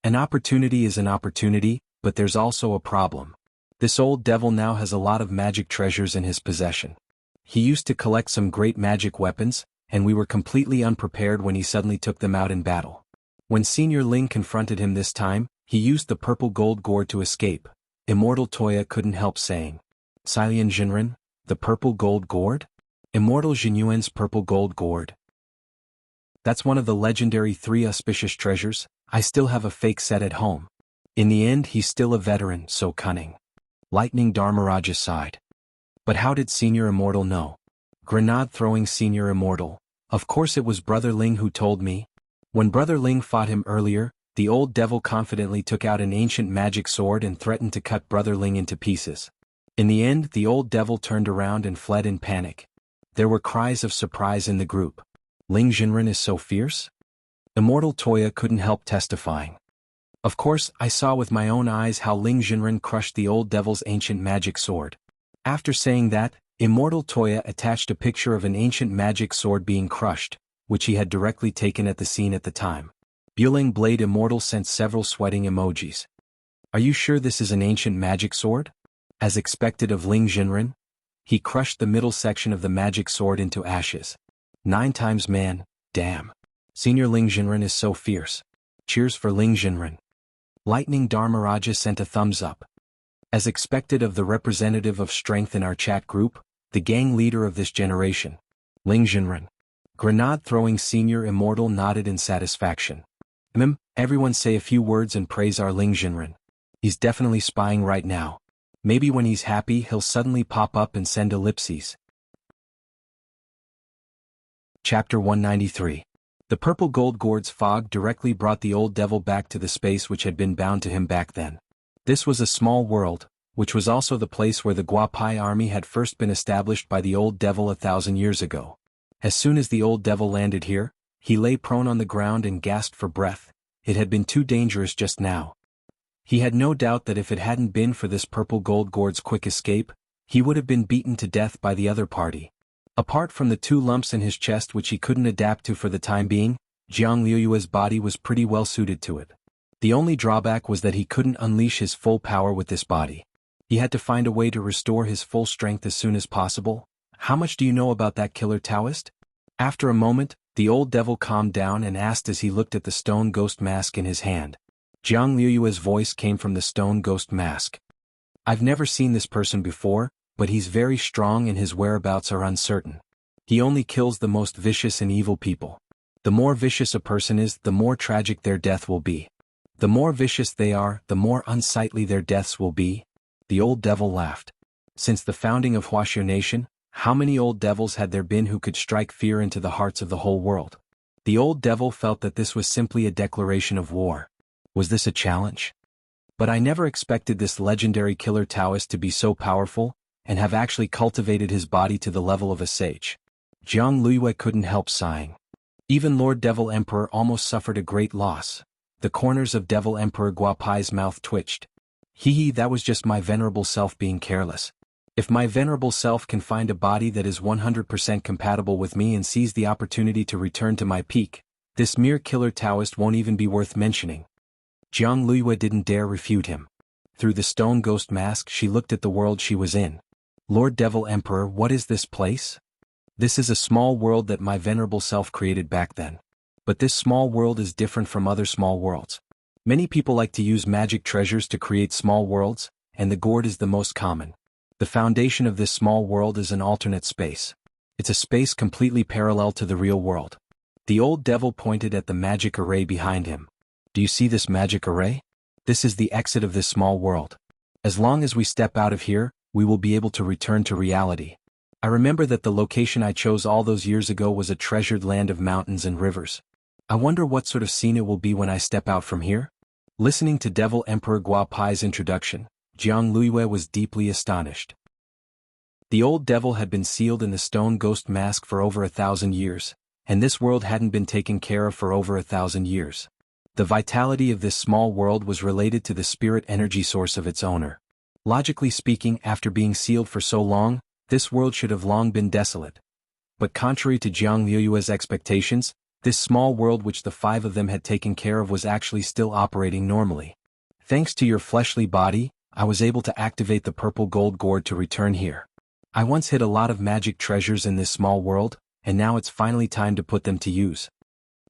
An opportunity is an opportunity, but there's also a problem. This old devil now has a lot of magic treasures in his possession. He used to collect some great magic weapons, and we were completely unprepared when he suddenly took them out in battle. When Senior Ling confronted him this time, he used the purple gold gourd to escape. Immortal Toya couldn't help saying, Silian Jinren, the purple gold gourd? Immortal Jinyuan's purple gold gourd. That's one of the legendary 3 auspicious treasures. I still have a fake set at home. In the end, he's still a veteran, so cunning. Lightning Dharmaraja sighed. But how did Senior Immortal know? Grenade-throwing Senior Immortal. Of course it was Brother Ling who told me. When Brother Ling fought him earlier, the old devil confidently took out an ancient magic sword and threatened to cut Brother Ling into pieces. In the end, the old devil turned around and fled in panic. There were cries of surprise in the group. Ling Jinren is so fierce? Immortal Toya couldn't help testifying. Of course, I saw with my own eyes how Ling Jinren crushed the old devil's ancient magic sword. After saying that, Immortal Toya attached a picture of an ancient magic sword being crushed, which he had directly taken at the scene at the time. Bueling Blade Immortal sent several sweating emojis. Are you sure this is an ancient magic sword? As expected of Ling Jinren, he crushed the middle section of the magic sword into ashes. 9 times man, damn. Senior Ling Jinren is so fierce. Cheers for Ling Jinren. Lightning Dharmaraja sent a thumbs up. As expected of the representative of strength in our chat group, the gang leader of this generation, Ling Jinren. Grenade-throwing Senior Immortal nodded in satisfaction. Everyone say a few words and praise our Ling Jinren. He's definitely spying right now. Maybe when he's happy he'll suddenly pop up and send ellipses. Chapter 193. The purple gold gourd's fog directly brought the old devil back to the space which had been bound to him back then. This was a small world, which was also the place where the Guapai army had first been established by the old devil 1,000 years ago. As soon as the old devil landed here, he lay prone on the ground and gasped for breath. It had been too dangerous just now. He had no doubt that if it hadn't been for this purple gold gourd's quick escape, he would have been beaten to death by the other party. Apart from the 2 lumps in his chest which he couldn't adapt to for the time being, Jiang Liuyue's body was pretty well suited to it. The only drawback was that he couldn't unleash his full power with this body. He had to find a way to restore his full strength as soon as possible. How much do you know about that killer Taoist? After a moment, the old devil calmed down and asked as he looked at the stone ghost mask in his hand. Jiang Liuyue's voice came from the stone ghost mask. I've never seen this person before, but he's very strong and his whereabouts are uncertain. He only kills the most vicious and evil people. The more vicious a person is, the more tragic their death will be. The more vicious they are, the more unsightly their deaths will be. The old devil laughed. Since the founding of Wuxia Nation, how many old devils had there been who could strike fear into the hearts of the whole world? The old devil felt that this was simply a declaration of war. Was this a challenge? But I never expected this legendary killer Taoist to be so powerful, and have actually cultivated his body to the level of a sage. Jiang Liyue couldn't help sighing. Even Lord Devil Emperor almost suffered a great loss. The corners of Devil Emperor Guapai's mouth twitched. Hee, that was just my venerable self being careless. If my venerable self can find a body that is 100% compatible with me and sees the opportunity to return to my peak, this mere killer Taoist won't even be worth mentioning. Jiang Liyue didn't dare refute him. Through the stone ghost mask she looked at the world she was in. Lord Devil Emperor, what is this place? This is a small world that my venerable self created back then. But this small world is different from other small worlds. Many people like to use magic treasures to create small worlds, and the gourd is the most common. The foundation of this small world is an alternate space. It's a space completely parallel to the real world. The old devil pointed at the magic array behind him. Do you see this magic array? This is the exit of this small world. As long as we step out of here, we will be able to return to reality. I remember that the location I chose all those years ago was a treasured land of mountains and rivers. I wonder what sort of scene it will be when I step out from here? Listening to Devil Emperor Guapai's introduction, Jiang Liyue was deeply astonished. The old devil had been sealed in the stone ghost mask for over 1,000 years, and this world hadn't been taken care of for over 1,000 years. The vitality of this small world was related to the spirit energy source of its owner. Logically speaking, after being sealed for so long, this world should have long been desolate. But contrary to Jiang Liyue's expectations, this small world which the 5 of them had taken care of was actually still operating normally. Thanks to your fleshly body, I was able to activate the purple gold gourd to return here. I once hid a lot of magic treasures in this small world, and now it's finally time to put them to use.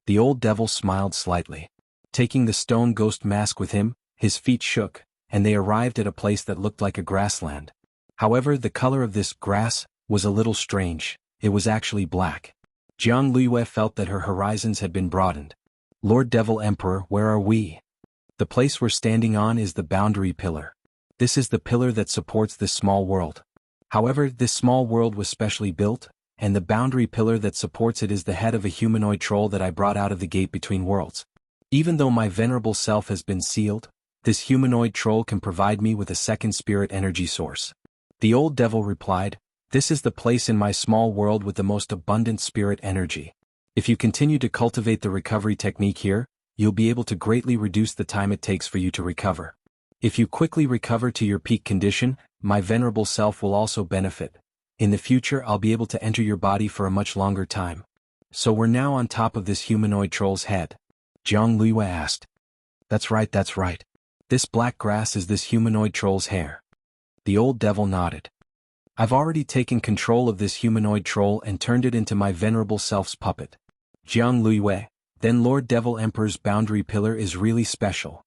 The old devil smiled slightly. Taking the stone ghost mask with him, his feet shook, and they arrived at a place that looked like a grassland. However, the color of this grass was a little strange. It was actually black. Jiang Liyue felt that her horizons had been broadened. Lord Devil Emperor, where are we? The place we're standing on is the boundary pillar. This is the pillar that supports this small world. However, this small world was specially built, and the boundary pillar that supports it is the head of a humanoid troll that I brought out of the gate between worlds. Even though my venerable self has been sealed, this humanoid troll can provide me with a second spirit energy source. The old devil replied, this is the place in my small world with the most abundant spirit energy. If you continue to cultivate the recovery technique here, you'll be able to greatly reduce the time it takes for you to recover. If you quickly recover to your peak condition, my venerable self will also benefit. In the future I'll be able to enter your body for a much longer time. So we're now on top of this humanoid troll's head? Jiang Luiyue asked. That's right, that's right. This black grass is this humanoid troll's hair. The old devil nodded. I've already taken control of this humanoid troll and turned it into my venerable self's puppet. Jiang Luiyue, then Lord Devil Emperor's boundary pillar is really special.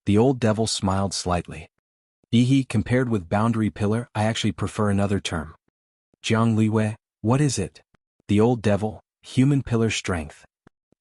The old devil smiled slightly. Compared with boundary pillar, I actually prefer another term. Jiang Luiyue, what is it? The old devil, human pillar strength.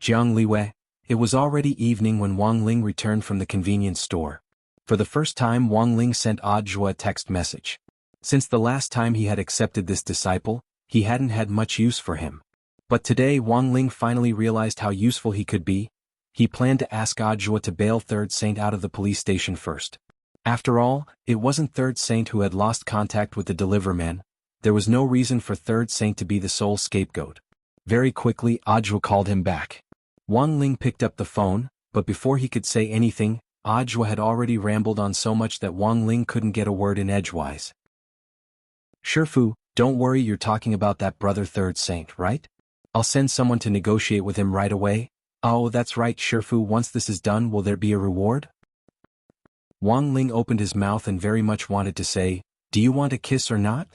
Jiang Luiyue, it was already evening when Wang Ling returned from the convenience store. For the first time Wang Ling sent Audiobook a text message. Since the last time he had accepted this disciple, he hadn't had much use for him. But today Wang Ling finally realized how useful he could be. He planned to ask Audiobook to bail Third Saint out of the police station first. After all, it wasn't Third Saint who had lost contact with the Deliverman. There was no reason for Third Saint to be the sole scapegoat. Very quickly Audiobook called him back. Wang Ling picked up the phone, but before he could say anything, Audiobook had already rambled on so much that Wang Ling couldn't get a word in edgewise. Shifu, don't worry, you're talking about that brother Third Saint, right? I'll send someone to negotiate with him right away. Oh, that's right, Shifu, once this is done will there be a reward? Wang Ling opened his mouth and very much wanted to say, do you want a kiss or not?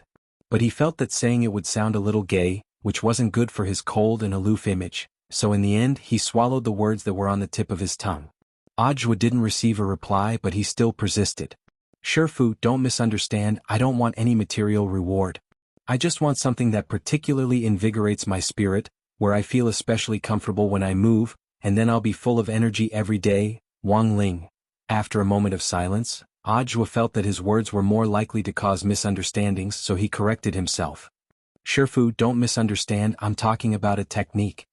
But he felt that saying it would sound a little gay, which wasn't good for his cold and aloof image, so in the end he swallowed the words that were on the tip of his tongue. Audiobook didn't receive a reply but he still persisted. Shifu, don't misunderstand, I don't want any material reward. I just want something that particularly invigorates my spirit, where I feel especially comfortable when I move, and then I'll be full of energy every day. Wang Ling. After a moment of silence, Audiobook felt that his words were more likely to cause misunderstandings, so he corrected himself. Shifu, don't misunderstand, I'm talking about a technique.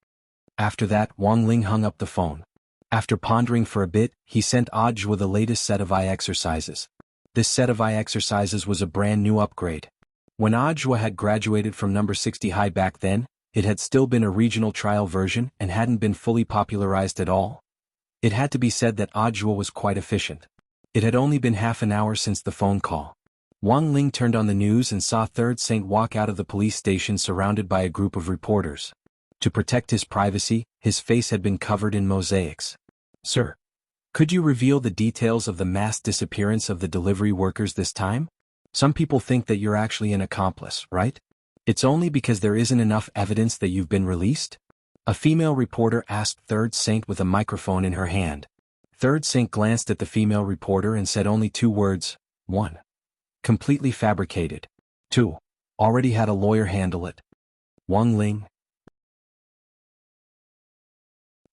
After that, Wang Ling hung up the phone. After pondering for a bit, he sent Audiobook the latest set of eye exercises. This set of eye exercises was a brand new upgrade. When Audiobook had graduated from number 60 high back then, it had still been a regional trial version and hadn't been fully popularized at all. It had to be said that Audiobook was quite efficient. It had only been half an hour since the phone call. Wang Ling turned on the news and saw Third Saint walk out of the police station surrounded by a group of reporters. To protect his privacy, his face had been covered in mosaics. Sir, could you reveal the details of the mass disappearance of the delivery workers this time? Some people think that you're actually an accomplice, right? It's only because there isn't enough evidence that you've been released? A female reporter asked Third Saint with a microphone in her hand. Third Saint glanced at the female reporter and said only 2 words. 1. Completely fabricated. 2. Already had a lawyer handle it. Wang Ling.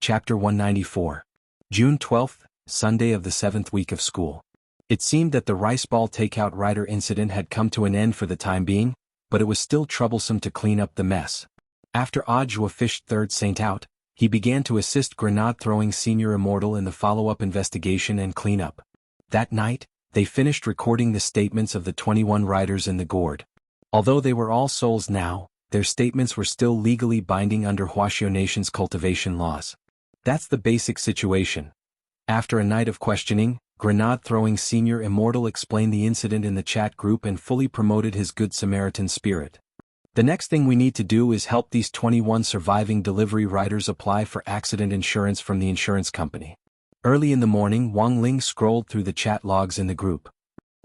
Chapter 194. June 12th, Sunday of the 7th week of school. It seemed that the rice ball takeout rider incident had come to an end for the time being, but it was still troublesome to clean up the mess. After Audiobook fished Third Saint out, he began to assist grenade-throwing Senior Immortal in the follow-up investigation and cleanup. That night, they finished recording the statements of the 21 riders in the gourd. Although they were all souls now, their statements were still legally binding under Wuxia Nation's cultivation laws. That's the basic situation. After a night of questioning, grenade-throwing Senior Immortal explained the incident in the chat group and fully promoted his Good Samaritan spirit. The next thing we need to do is help these 21 surviving delivery riders apply for accident insurance from the insurance company. Early in the morning, Wang Ling scrolled through the chat logs in the group.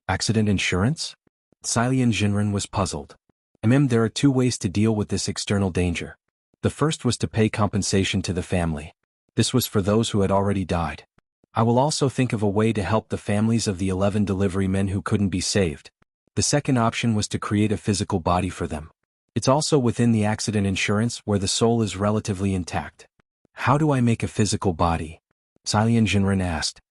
Accident insurance? Xilian Jinren was puzzled. There are 2 ways to deal with this external danger. The first was to pay compensation to the family. This was for those who had already died. I will also think of a way to help the families of the 11 delivery men who couldn't be saved. The second option was to create a physical body for them. It's also within the accident insurance where the soul is relatively intact. How do I make a physical body? Xilian Jinren asked.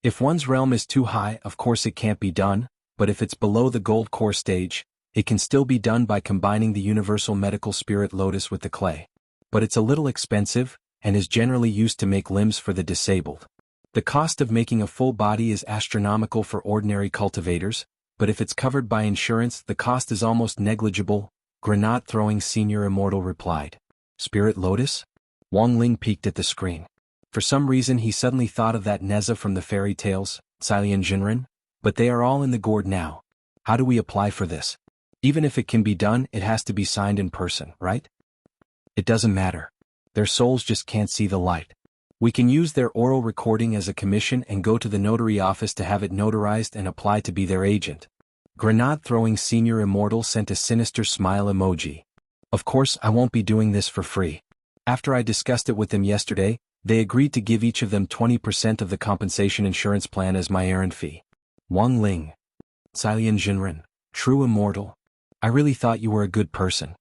If one's realm is too high, of course it can't be done, but if it's below the gold core stage, it can still be done by combining the universal medical spirit lotus with the clay. But it's a little expensive, and is generally used to make limbs for the disabled. The cost of making a full body is astronomical for ordinary cultivators, but if it's covered by insurance the cost is almost negligible, grenade-throwing Senior Immortal replied. Spirit Lotus? Wang Ling peeked at the screen. For some reason he suddenly thought of that Neza from the fairy tales, Silian Jinren, but they are all in the gourd now. How do we apply for this? Even if it can be done, it has to be signed in person, right? It doesn't matter. Their souls just can't see the light. We can use their oral recording as a commission and go to the notary office to have it notarized and apply to be their agent. Grenade-throwing senior immortal sent a sinister smile emoji. Of course I won't be doing this for free. After I discussed it with them yesterday, they agreed to give each of them 20% of the compensation insurance plan as my errand fee. Wang Ling. Silian Jinren. True immortal. I really thought you were a good person.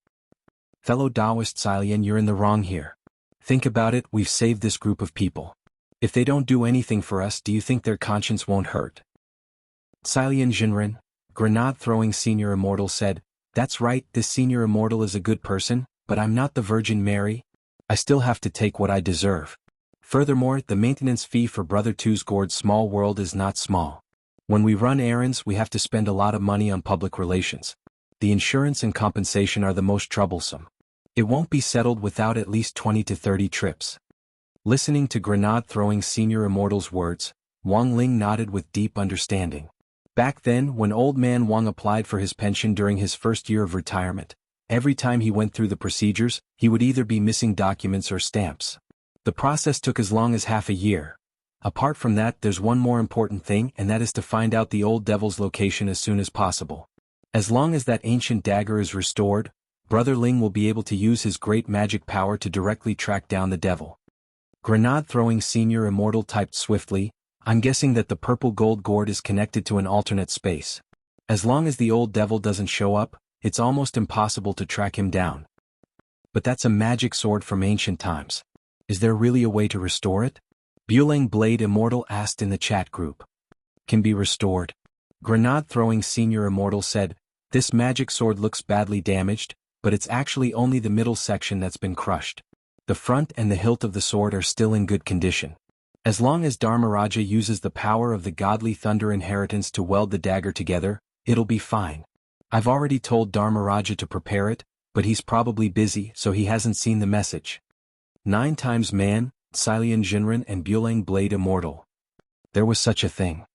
Fellow Taoist Silian, you're in the wrong here. Think about it, we've saved this group of people. If they don't do anything for us, do you think their conscience won't hurt? Silian Jinren, grenade-throwing senior immortal said, that's right, this senior immortal is a good person, but I'm not the Virgin Mary. I still have to take what I deserve. Furthermore, the maintenance fee for Brother Two's gourd small world is not small. When we run errands, we have to spend a lot of money on public relations. The insurance and compensation are the most troublesome. It won't be settled without at least 20 to 30 trips. Listening to grenade-throwing senior immortal's words, Wang Ling nodded with deep understanding. Back then, when old man Wang applied for his pension during his first year of retirement, every time he went through the procedures, he would either be missing documents or stamps. The process took as long as half a year. Apart from that, there's one more important thing, and that is to find out the old devil's location as soon as possible. As long as that ancient dagger is restored, Brother Ling will be able to use his great magic power to directly track down the devil. Grenade-throwing senior immortal typed swiftly, I'm guessing that the purple gold gourd is connected to an alternate space. As long as the old devil doesn't show up, it's almost impossible to track him down. But that's a magic sword from ancient times. Is there really a way to restore it? Buelang Blade Immortal asked in the chat group. Can be restored. Grenade-throwing senior immortal said, this magic sword looks badly damaged, but it's actually only the middle section that's been crushed. The front and the hilt of the sword are still in good condition. As long as Dharmaraja uses the power of the godly thunder inheritance to weld the dagger together, it'll be fine. I've already told Dharmaraja to prepare it, but he's probably busy, so he hasn't seen the message. 9 times man, Silian Jinren and Buelang Blade Immortal. There was such a thing.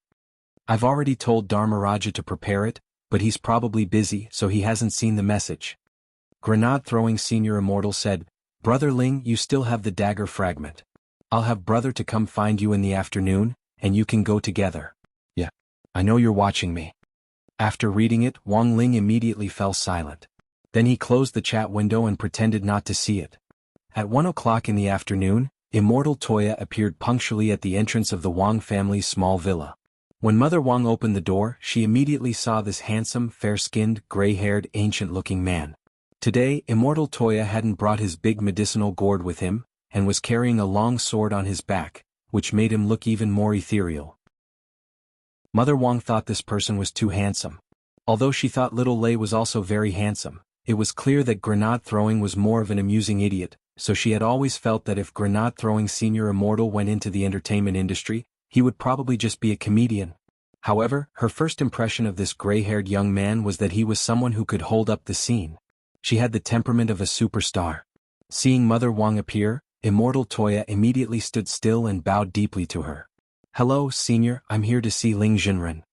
I've already told Dharmaraja to prepare it, but he's probably busy, so he hasn't seen the message. Grenade-throwing senior immortal said, Brother Ling, you still have the dagger fragment. I'll have brother to come find you in the afternoon, and you can go together. Yeah. I know you're watching me. After reading it, Wang Ling immediately fell silent. Then he closed the chat window and pretended not to see it. At 1 o'clock in the afternoon, Immortal Toya appeared punctually at the entrance of the Wang family's small villa. When Mother Wang opened the door, she immediately saw this handsome, fair-skinned, gray-haired, ancient-looking man. Today, Immortal Toya hadn't brought his big medicinal gourd with him, and was carrying a long sword on his back, which made him look even more ethereal. Mother Wang thought this person was too handsome. Although she thought little Lei was also very handsome, it was clear that grenade-throwing was more of an amusing idiot, so she had always felt that if grenade-throwing senior immortal went into the entertainment industry, he would probably just be a comedian. However, her first impression of this gray-haired young man was that he was someone who could hold up the scene. She had the temperament of a superstar. Seeing Mother Wang appear, Immortal Toya immediately stood still and bowed deeply to her. Hello, Senior, I'm here to see Ling Jinren.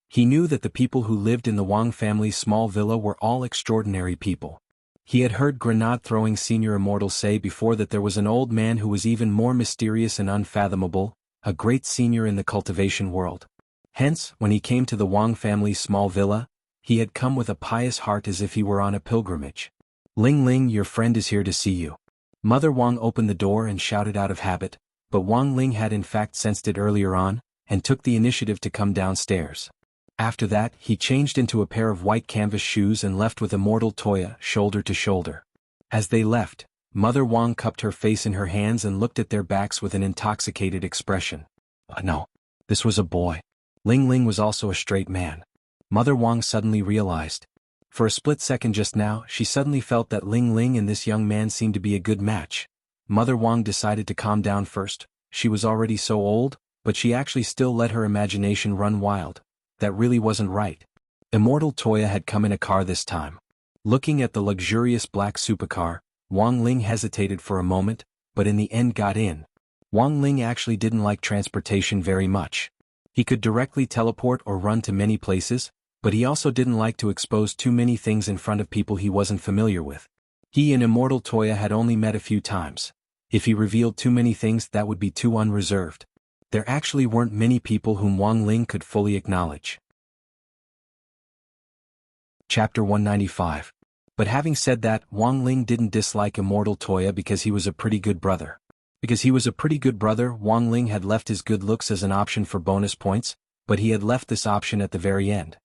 He knew that the people who lived in the Wang family's small villa were all extraordinary people. He had heard grenade-throwing senior immortal say before that there was an old man who was even more mysterious and unfathomable, a great senior in the cultivation world. Hence, when he came to the Wang family's small villa, he had come with a pious heart as if he were on a pilgrimage. Ling Ling, your friend is here to see you. Mother Wang opened the door and shouted out of habit, but Wang Ling had in fact sensed it earlier on, and took the initiative to come downstairs. After that, he changed into a pair of white canvas shoes and left with Immortal Toya, shoulder to shoulder. As they left, Mother Wang cupped her face in her hands and looked at their backs with an intoxicated expression. No. This was a boy. Ling Ling was also a straight man. Mother Wang suddenly realized. For a split second just now, she suddenly felt that Ling Ling and this young man seemed to be a good match. Mother Wang decided to calm down first. She was already so old, but she actually still let her imagination run wild. That really wasn't right. Immortal Toya had come in a car this time. Looking at the luxurious black supercar, Wang Ling hesitated for a moment, but in the end got in. Wang Ling actually didn't like transportation very much. He could directly teleport or run to many places, but he also didn't like to expose too many things in front of people he wasn't familiar with. He and Immortal Toya had only met a few times. If he revealed too many things, that would be too unreserved. There actually weren't many people whom Wang Ling could fully acknowledge. Chapter 195. But having said that, Wang Ling didn't dislike Immortal Toya because he was a pretty good brother. Because he was a pretty good brother, Wang Ling had left his good looks as an option for bonus points, but he had left this option at the very end.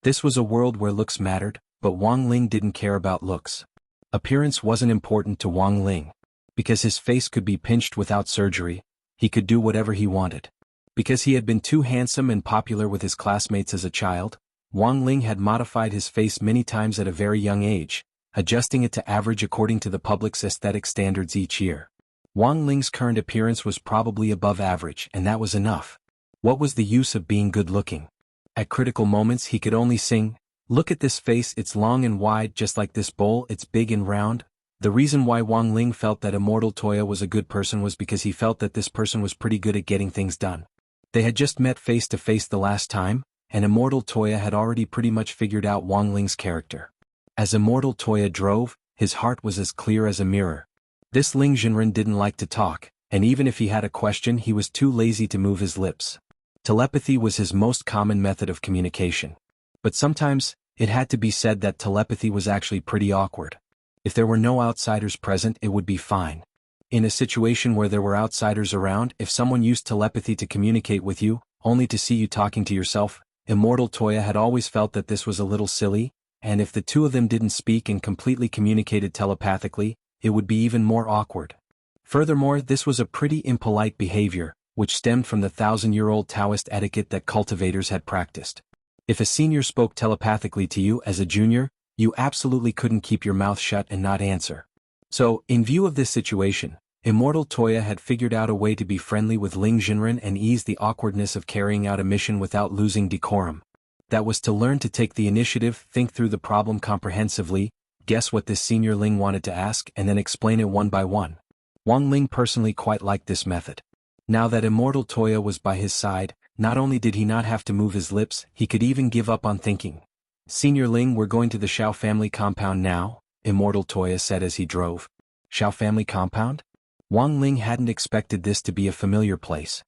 This was a world where looks mattered, but Wang Ling didn't care about looks. Appearance wasn't important to Wang Ling. Because his face could be pinched without surgery, he could do whatever he wanted. Because he had been too handsome and popular with his classmates as a child, Wang Ling had modified his face many times at a very young age, adjusting it to average according to the public's aesthetic standards each year. Wang Ling's current appearance was probably above average, and that was enough. What was the use of being good-looking? At critical moments he could only sing, "Look at this face, it's long and wide just like this bowl, it's big and round." The reason why Wang Ling felt that Immortal Toya was a good person was because he felt that this person was pretty good at getting things done. They had just met face to face the last time, and Immortal Toya had already pretty much figured out Wang Ling's character. As Immortal Toya drove, his heart was as clear as a mirror. This Ling Jinren didn't like to talk, and even if he had a question he was too lazy to move his lips. Telepathy was his most common method of communication. But sometimes, it had to be said that telepathy was actually pretty awkward. If there were no outsiders present, it would be fine. In a situation where there were outsiders around, if someone used telepathy to communicate with you, only to see you talking to yourself, Immortal Toya had always felt that this was a little silly, and if the two of them didn't speak and completely communicated telepathically, it would be even more awkward. Furthermore, this was a pretty impolite behavior, which stemmed from the 1,000-year-old Taoist etiquette that cultivators had practiced. If a senior spoke telepathically to you as a junior, you absolutely couldn't keep your mouth shut and not answer. So, in view of this situation, Immortal Toya had figured out a way to be friendly with Ling Jinren and ease the awkwardness of carrying out a mission without losing decorum. That was to learn to take the initiative, think through the problem comprehensively, guess what this senior Ling wanted to ask, and then explain it one by one. Wang Ling personally quite liked this method. Now that Immortal Toya was by his side, not only did he not have to move his lips, he could even give up on thinking. "Senior Ling, we're going to the Xiao family compound now," Immortal Toya said as he drove. Xiao family compound? Wang Ling hadn't expected this to be a familiar place.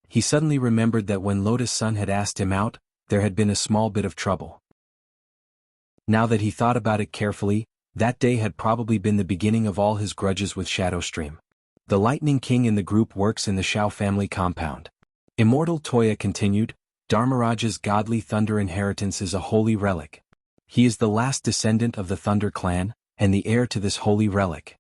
He suddenly remembered that when Lotus Sun had asked him out, there had been a small bit of trouble. Now that he thought about it carefully, that day had probably been the beginning of all his grudges with Shadowstream. The Lightning King in the group works in the Xiao family compound. Immortal Toya continued, "Dharmaraja's godly thunder inheritance is a holy relic. He is the last descendant of the Thunder clan, and the heir to this holy relic."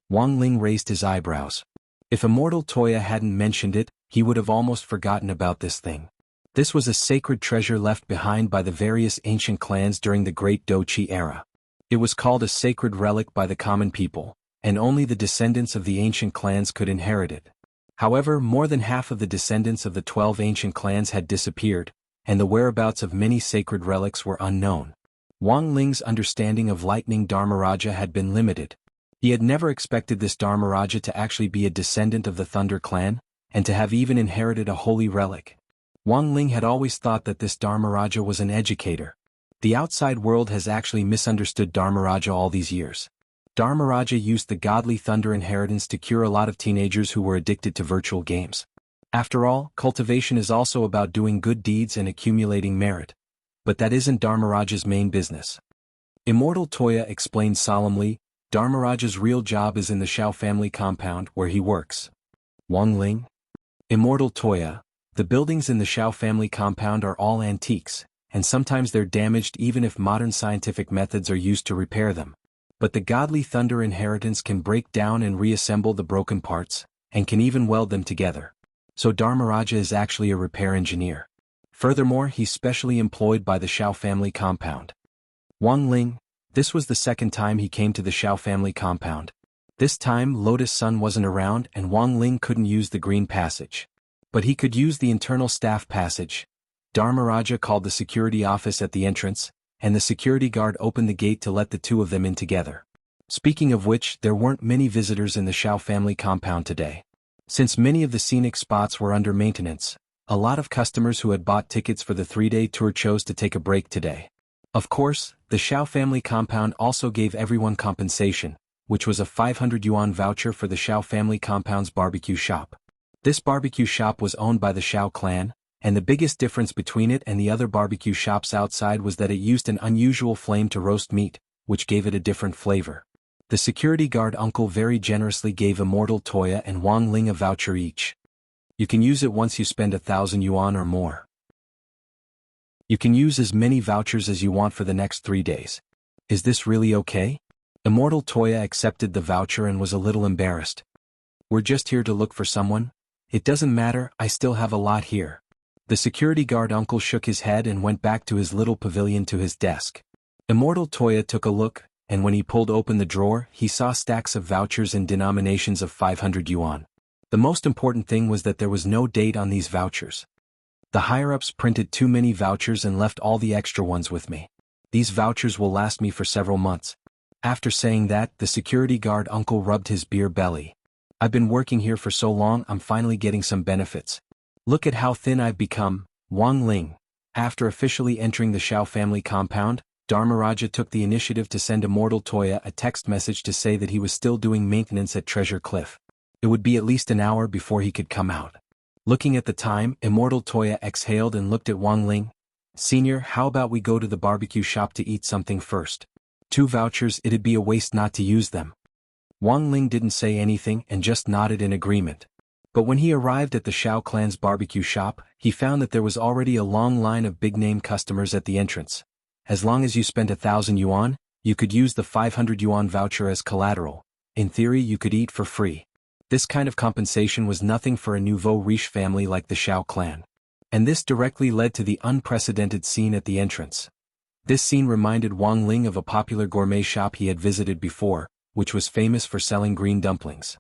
Wang Ling raised his eyebrows. If Immortal Toya hadn't mentioned it, he would have almost forgotten about this thing. This was a sacred treasure left behind by the various ancient clans during the Great Dochi era. It was called a sacred relic by the common people, and only the descendants of the ancient clans could inherit it. However, more than half of the descendants of the 12 ancient clans had disappeared, and the whereabouts of many sacred relics were unknown. Wang Ling's understanding of Lightning Dharmaraja had been limited. He had never expected this Dharmaraja to actually be a descendant of the Thunder clan, and to have even inherited a holy relic. Wang Ling had always thought that this Dharmaraja was an educator. The outside world has actually misunderstood Dharmaraja all these years. Dharmaraja used the godly thunder inheritance to cure a lot of teenagers who were addicted to virtual games. After all, cultivation is also about doing good deeds and accumulating merit. But that isn't Dharmaraja's main business. Immortal Toya explained solemnly, "Dharmaraja's real job is in the Xiao family compound where he works." Wang Ling? Immortal Toya, the buildings in the Xiao family compound are all antiques, and sometimes they're damaged even if modern scientific methods are used to repair them. But the godly thunder inheritance can break down and reassemble the broken parts, and can even weld them together. So Dharmaraja is actually a repair engineer. Furthermore, he's specially employed by the Xiao family compound. Wang Ling, this was the second time he came to the Xiao family compound. This time Lotus Sun wasn't around and Wang Ling couldn't use the green passage. But he could use the internal staff passage. Dharmaraja called the security office at the entrance, and the security guard opened the gate to let the two of them in together. Speaking of which, there weren't many visitors in the Xiao family compound today. Since many of the scenic spots were under maintenance, a lot of customers who had bought tickets for the 3-day tour chose to take a break today. Of course, the Xiao family compound also gave everyone compensation, which was a 500 yuan voucher for the Xiao family compound's barbecue shop. This barbecue shop was owned by the Xiao clan, and the biggest difference between it and the other barbecue shops outside was that it used an unusual flame to roast meat, which gave it a different flavor. The security guard uncle very generously gave Immortal Toya and Wang Ling a voucher each. You can use it once you spend 1,000 yuan or more. You can use as many vouchers as you want for the next 3 days. Is this really okay? Immortal Toya accepted the voucher and was a little embarrassed. We're just here to look for someone. It doesn't matter, I still have a lot here. The security guard uncle shook his head and went back to his little pavilion to his desk. Immortal Toya took a look, and when he pulled open the drawer, he saw stacks of vouchers in denominations of 500 yuan. The most important thing was that there was no date on these vouchers. The higher-ups printed too many vouchers and left all the extra ones with me. These vouchers will last me for several months. After saying that, the security guard uncle rubbed his beer belly. I've been working here for so long, I'm finally getting some benefits. Look at how thin I've become, Wang Ling. After officially entering the Xiao family compound, Dharmaraja took the initiative to send Immortal Toya a text message to say that he was still doing maintenance at Treasure Cliff. It would be at least an hour before he could come out. Looking at the time, Immortal Toya exhaled and looked at Wang Ling. Senior, how about we go to the barbecue shop to eat something first? 2 vouchers, it'd be a waste not to use them. Wang Ling didn't say anything and just nodded in agreement. But when he arrived at the Xiao clan's barbecue shop, he found that there was already a long line of big-name customers at the entrance. As long as you spent 1,000 yuan, you could use the 500 yuan voucher as collateral. In theory, you could eat for free. This kind of compensation was nothing for a nouveau riche family like the Xiao clan. And this directly led to the unprecedented scene at the entrance. This scene reminded Wang Ling of a popular gourmet shop he had visited before, which was famous for selling green dumplings.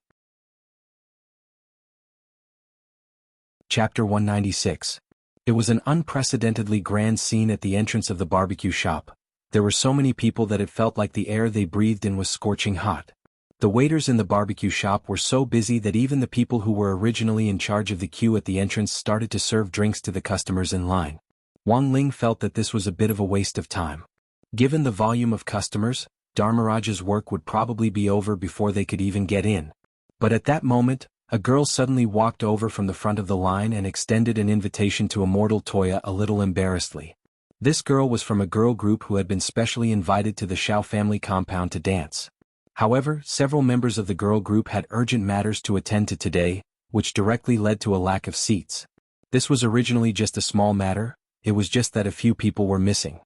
Chapter 196. It was an unprecedentedly grand scene at the entrance of the barbecue shop. There were so many people that it felt like the air they breathed in was scorching hot. The waiters in the barbecue shop were so busy that even the people who were originally in charge of the queue at the entrance started to serve drinks to the customers in line. Wang Ling felt that this was a bit of a waste of time. Given the volume of customers, Dharmaraja's work would probably be over before they could even get in. But at that moment, a girl suddenly walked over from the front of the line and extended an invitation to Immortal Toya a little embarrassedly. This girl was from a girl group who had been specially invited to the Xiao family compound to dance. However, several members of the girl group had urgent matters to attend to today, which directly led to a lack of seats. This was originally just a small matter, it was just that a few people were missing.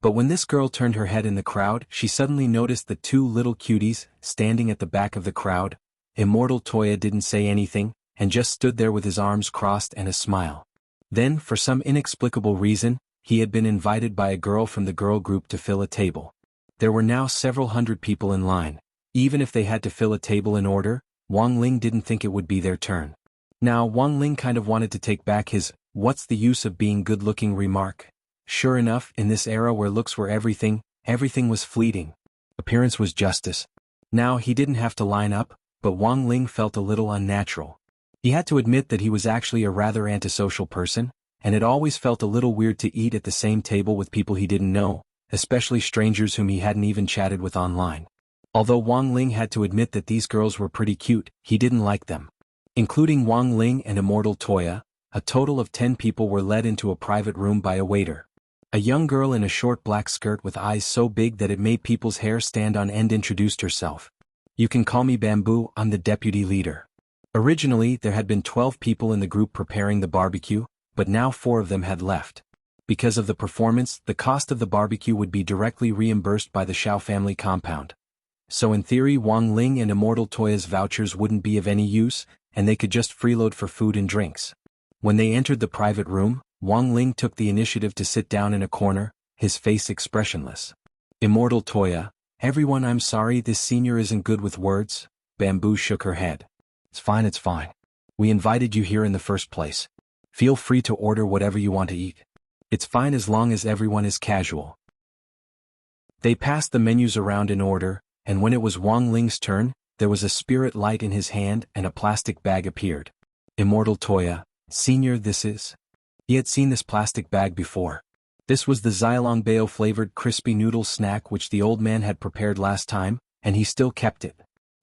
But when this girl turned her head in the crowd, she suddenly noticed the 2 little cuties standing at the back of the crowd. Immortal Toya didn't say anything, and just stood there with his arms crossed and a smile. Then, for some inexplicable reason, he had been invited by a girl from the girl group to fill a table. There were now several hundred people in line. Even if they had to fill a table in order, Wang Ling didn't think it would be their turn. Now Wang Ling kind of wanted to take back his, "What's the use of being good-looking" remark. Sure enough, in this era where looks were everything, everything was fleeting. Appearance was justice. Now he didn't have to line up, but Wang Ling felt a little unnatural. He had to admit that he was actually a rather antisocial person, and it always felt a little weird to eat at the same table with people he didn't know, especially strangers whom he hadn't even chatted with online. Although Wang Ling had to admit that these girls were pretty cute, he didn't like them. Including Wang Ling and Immortal Toya, a total of 10 people were led into a private room by a waiter. A young girl in a short black skirt with eyes so big that it made people's hair stand on end introduced herself. "You can call me Bamboo, I'm the deputy leader." Originally, there had been 12 people in the group preparing the barbecue, but now 4 of them had left. Because of the performance, the cost of the barbecue would be directly reimbursed by the Xiao family compound. So in theory, Wang Ling and Immortal Toya's vouchers wouldn't be of any use, and they could just freeload for food and drinks. When they entered the private room, Wang Ling took the initiative to sit down in a corner, his face expressionless. "Immortal Toya, everyone, I'm sorry this senior isn't good with words." Bamboo shook her head. It's fine. We invited you here in the first place. Feel free to order whatever you want to eat. It's fine as long as everyone is casual." They passed the menus around in order, and when it was Wang Ling's turn, there was a spirit light in his hand and a plastic bag appeared. Immortal Toya, Senior, this is? He had seen this plastic bag before. This was the Xylongbeo flavored crispy noodle snack which the old man had prepared last time, and he still kept it.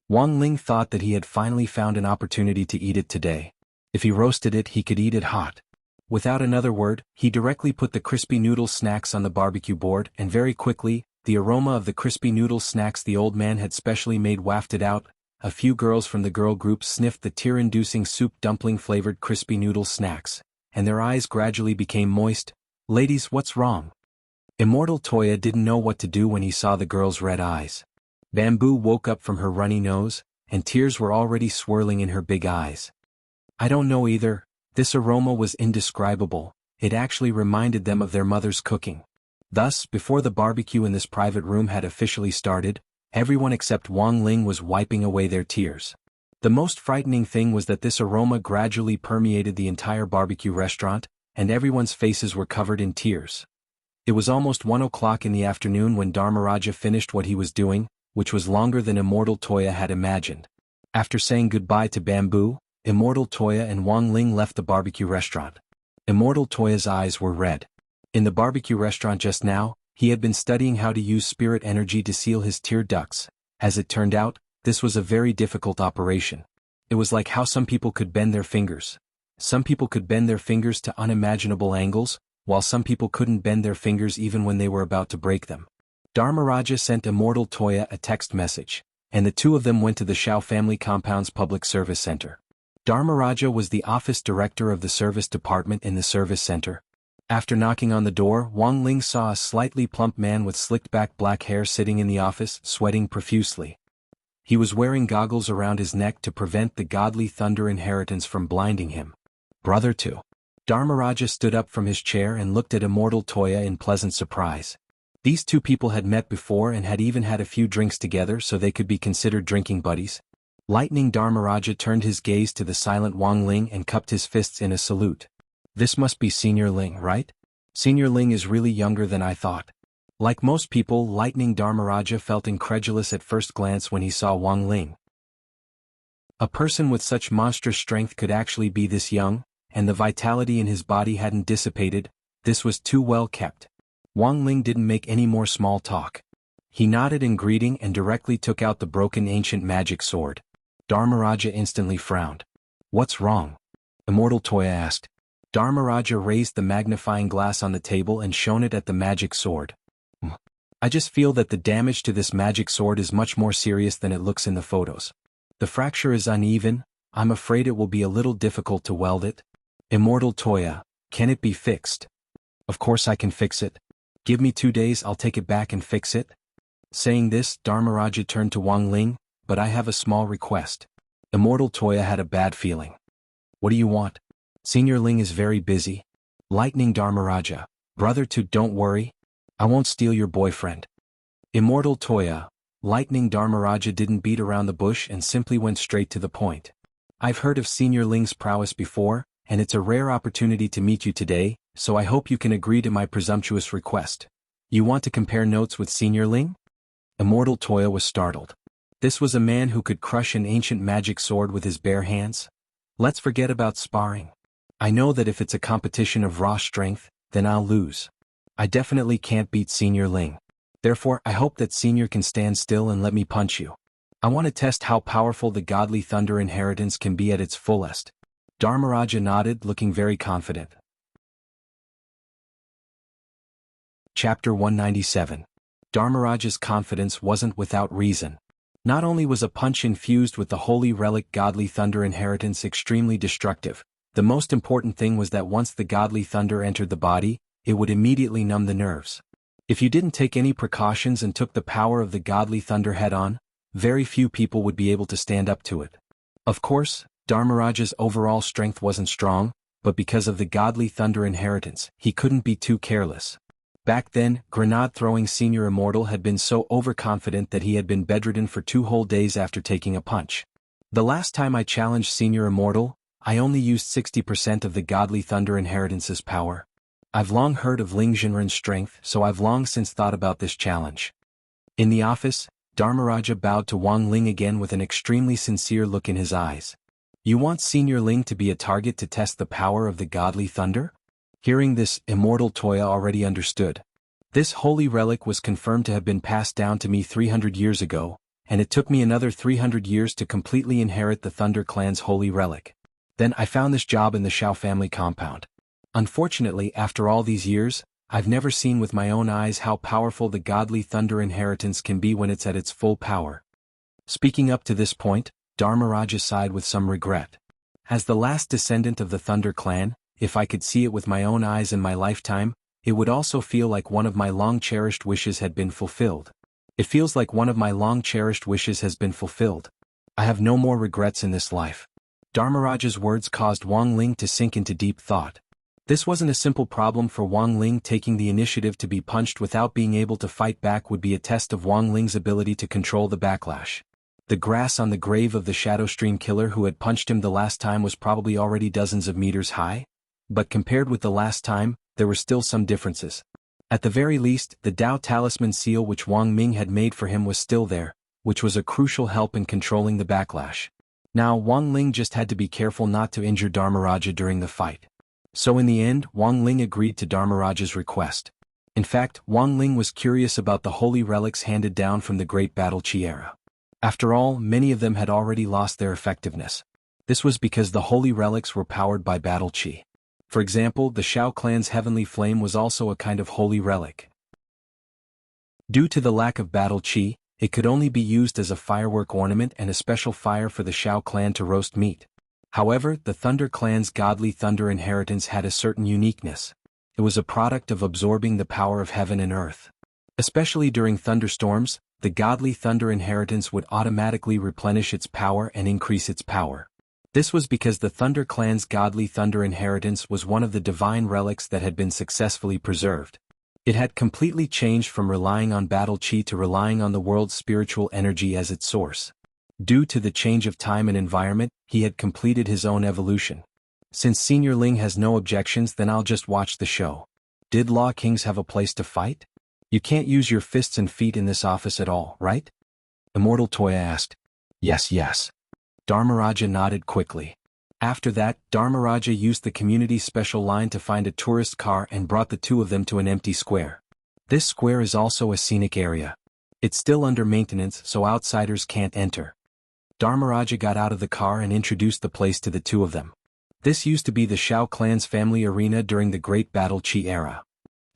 Wang Ling thought that he had finally found an opportunity to eat it today. If he roasted it, he could eat it hot. Without another word, he directly put the crispy noodle snacks on the barbecue board, and very quickly, the aroma of the crispy noodle snacks the old man had specially made wafted out. A few girls from the girl group sniffed the tear-inducing soup dumpling-flavored crispy noodle snacks, and their eyes gradually became moist. Ladies, what's wrong? Immortal Toya didn't know what to do when he saw the girls' red eyes. Bamboo woke up from her runny nose, and tears were already swirling in her big eyes. I don't know either. This aroma was indescribable. It actually reminded them of their mother's cooking. Thus, before the barbecue in this private room had officially started, everyone except Wang Ling was wiping away their tears. The most frightening thing was that this aroma gradually permeated the entire barbecue restaurant, and everyone's faces were covered in tears. It was almost 1 o'clock in the afternoon when Dharmaraja finished what he was doing, which was longer than Immortal Toya had imagined. After saying goodbye to Bamboo, Immortal Toya and Wang Ling left the barbecue restaurant. Immortal Toya's eyes were red. In the barbecue restaurant just now, he had been studying how to use spirit energy to seal his tear ducts. As it turned out, this was a very difficult operation. It was like how some people could bend their fingers. Some people could bend their fingers to unimaginable angles, while some people couldn't bend their fingers even when they were about to break them. Dharmaraja sent Immortal Toya a text message, and the two of them went to the Shao family compound's public service center. Dharmaraja was the office director of the service department in the service center. After knocking on the door, Wang Ling saw a slightly plump man with slicked-back black hair sitting in the office, sweating profusely. He was wearing goggles around his neck to prevent the godly thunder inheritance from blinding him. Brother too. Dharmaraja stood up from his chair and looked at Immortal Toya in pleasant surprise. These two people had met before and had even had a few drinks together, so they could be considered drinking buddies. Lightning Dharmaraja turned his gaze to the silent Wang Ling and cupped his fists in a salute. This must be Senior Ling, right? Senior Ling is really younger than I thought. Like most people, Lightning Dharmaraja felt incredulous at first glance when he saw Wang Ling. A person with such monstrous strength could actually be this young, and the vitality in his body hadn't dissipated. This was too well kept. Wang Ling didn't make any more small talk. He nodded in greeting and directly took out the broken ancient magic sword. Dharmaraja instantly frowned. What's wrong? Immortal Toya asked. Dharmaraja raised the magnifying glass on the table and shone it at the magic sword. I just feel that the damage to this magic sword is much more serious than it looks in the photos. The fracture is uneven. I'm afraid it will be a little difficult to weld it. Immortal Toya, can it be fixed? Of course I can fix it. Give me 2 days, I'll take it back and fix it. Saying this, Dharmaraja turned to Wang Ling, but I have a small request. Immortal Toya had a bad feeling. What do you want? Senior Ling is very busy. Lightning Dharmaraja, brother to don't worry. I won't steal your boyfriend. Immortal Toya, Lightning Dharmaraja didn't beat around the bush and simply went straight to the point. I've heard of Senior Ling's prowess before, and it's a rare opportunity to meet you today, so I hope you can agree to my presumptuous request. You want to compare notes with Senior Ling? Immortal Toya was startled. This was a man who could crush an ancient magic sword with his bare hands? Let's forget about sparring. I know that if it's a competition of raw strength, then I'll lose. I definitely can't beat Senior Ling. Therefore, I hope that Senior can stand still and let me punch you. I want to test how powerful the godly thunder inheritance can be at its fullest. Dharmaraja nodded, looking very confident. Chapter 197. Dharmaraja's confidence wasn't without reason. Not only was a punch infused with the holy relic godly thunder inheritance extremely destructive, the most important thing was that once the godly thunder entered the body, it would immediately numb the nerves. If you didn't take any precautions and took the power of the godly thunder head-on, very few people would be able to stand up to it. Of course, Dharmaraja's overall strength wasn't strong, but because of the godly thunder inheritance, he couldn't be too careless. Back then, grenade-throwing Senior Immortal had been so overconfident that he had been bedridden for 2 whole days after taking a punch. The last time I challenged Senior Immortal, I only used 60% of the godly thunder inheritance's power. I've long heard of Ling Jinren's strength, so I've long since thought about this challenge. In the office, Dharmaraja bowed to Wang Ling again with an extremely sincere look in his eyes. You want Senior Ling to be a target to test the power of the godly thunder? Hearing this, Immortal Toya already understood. This holy relic was confirmed to have been passed down to me 300 years ago, and it took me another 300 years to completely inherit the Thunder Clan's holy relic. Then I found this job in the Shao family compound. Unfortunately, after all these years, I've never seen with my own eyes how powerful the godly thunder inheritance can be when it's at its full power. Speaking up to this point, Dharmaraja sighed with some regret. As the last descendant of the Thunder Clan, if I could see it with my own eyes in my lifetime, it would also feel like one of my long-cherished wishes had been fulfilled. It feels like one of my long-cherished wishes has been fulfilled. I have no more regrets in this life. Dharmaraja's words caused Wang Ling to sink into deep thought. This wasn't a simple problem for Wang Ling. Taking the initiative to be punched without being able to fight back would be a test of Wang Ling's ability to control the backlash. The grass on the grave of the Shadow Stream killer who had punched him the last time was probably already dozens of meters high, but compared with the last time, there were still some differences. At the very least, the Dao Talisman seal which Wang Ming had made for him was still there, which was a crucial help in controlling the backlash. Now Wang Ling just had to be careful not to injure Dharmaraja during the fight. So in the end, Wang Ling agreed to Dharmaraja's request. In fact, Wang Ling was curious about the holy relics handed down from the Great Battle Chi era. After all, many of them had already lost their effectiveness. This was because the holy relics were powered by battle chi. For example, the Shao clan's heavenly flame was also a kind of holy relic. Due to the lack of battle chi, it could only be used as a firework ornament and a special fire for the Shao clan to roast meat. However, the Thunder clan's godly thunder inheritance had a certain uniqueness. It was a product of absorbing the power of heaven and earth. Especially during thunderstorms, the godly thunder inheritance would automatically replenish its power and increase its power. This was because the Thunder clan's godly thunder inheritance was one of the divine relics that had been successfully preserved. It had completely changed from relying on battle chi to relying on the world's spiritual energy as its source. Due to the change of time and environment, he had completed his own evolution. Since Senior Ling has no objections, then I'll just watch the show. Did Law Kings have a place to fight? You can't use your fists and feet in this office at all, right? Immortal Toya asked. Yes. Dharmaraja nodded quickly. After that, Dharmaraja used the community special line to find a tourist car and brought the two of them to an empty square. This square is also a scenic area. It's still under maintenance, so outsiders can't enter. Dharmaraja got out of the car and introduced the place to the two of them. This used to be the Shao clan's family arena during the Great Battle Chi era.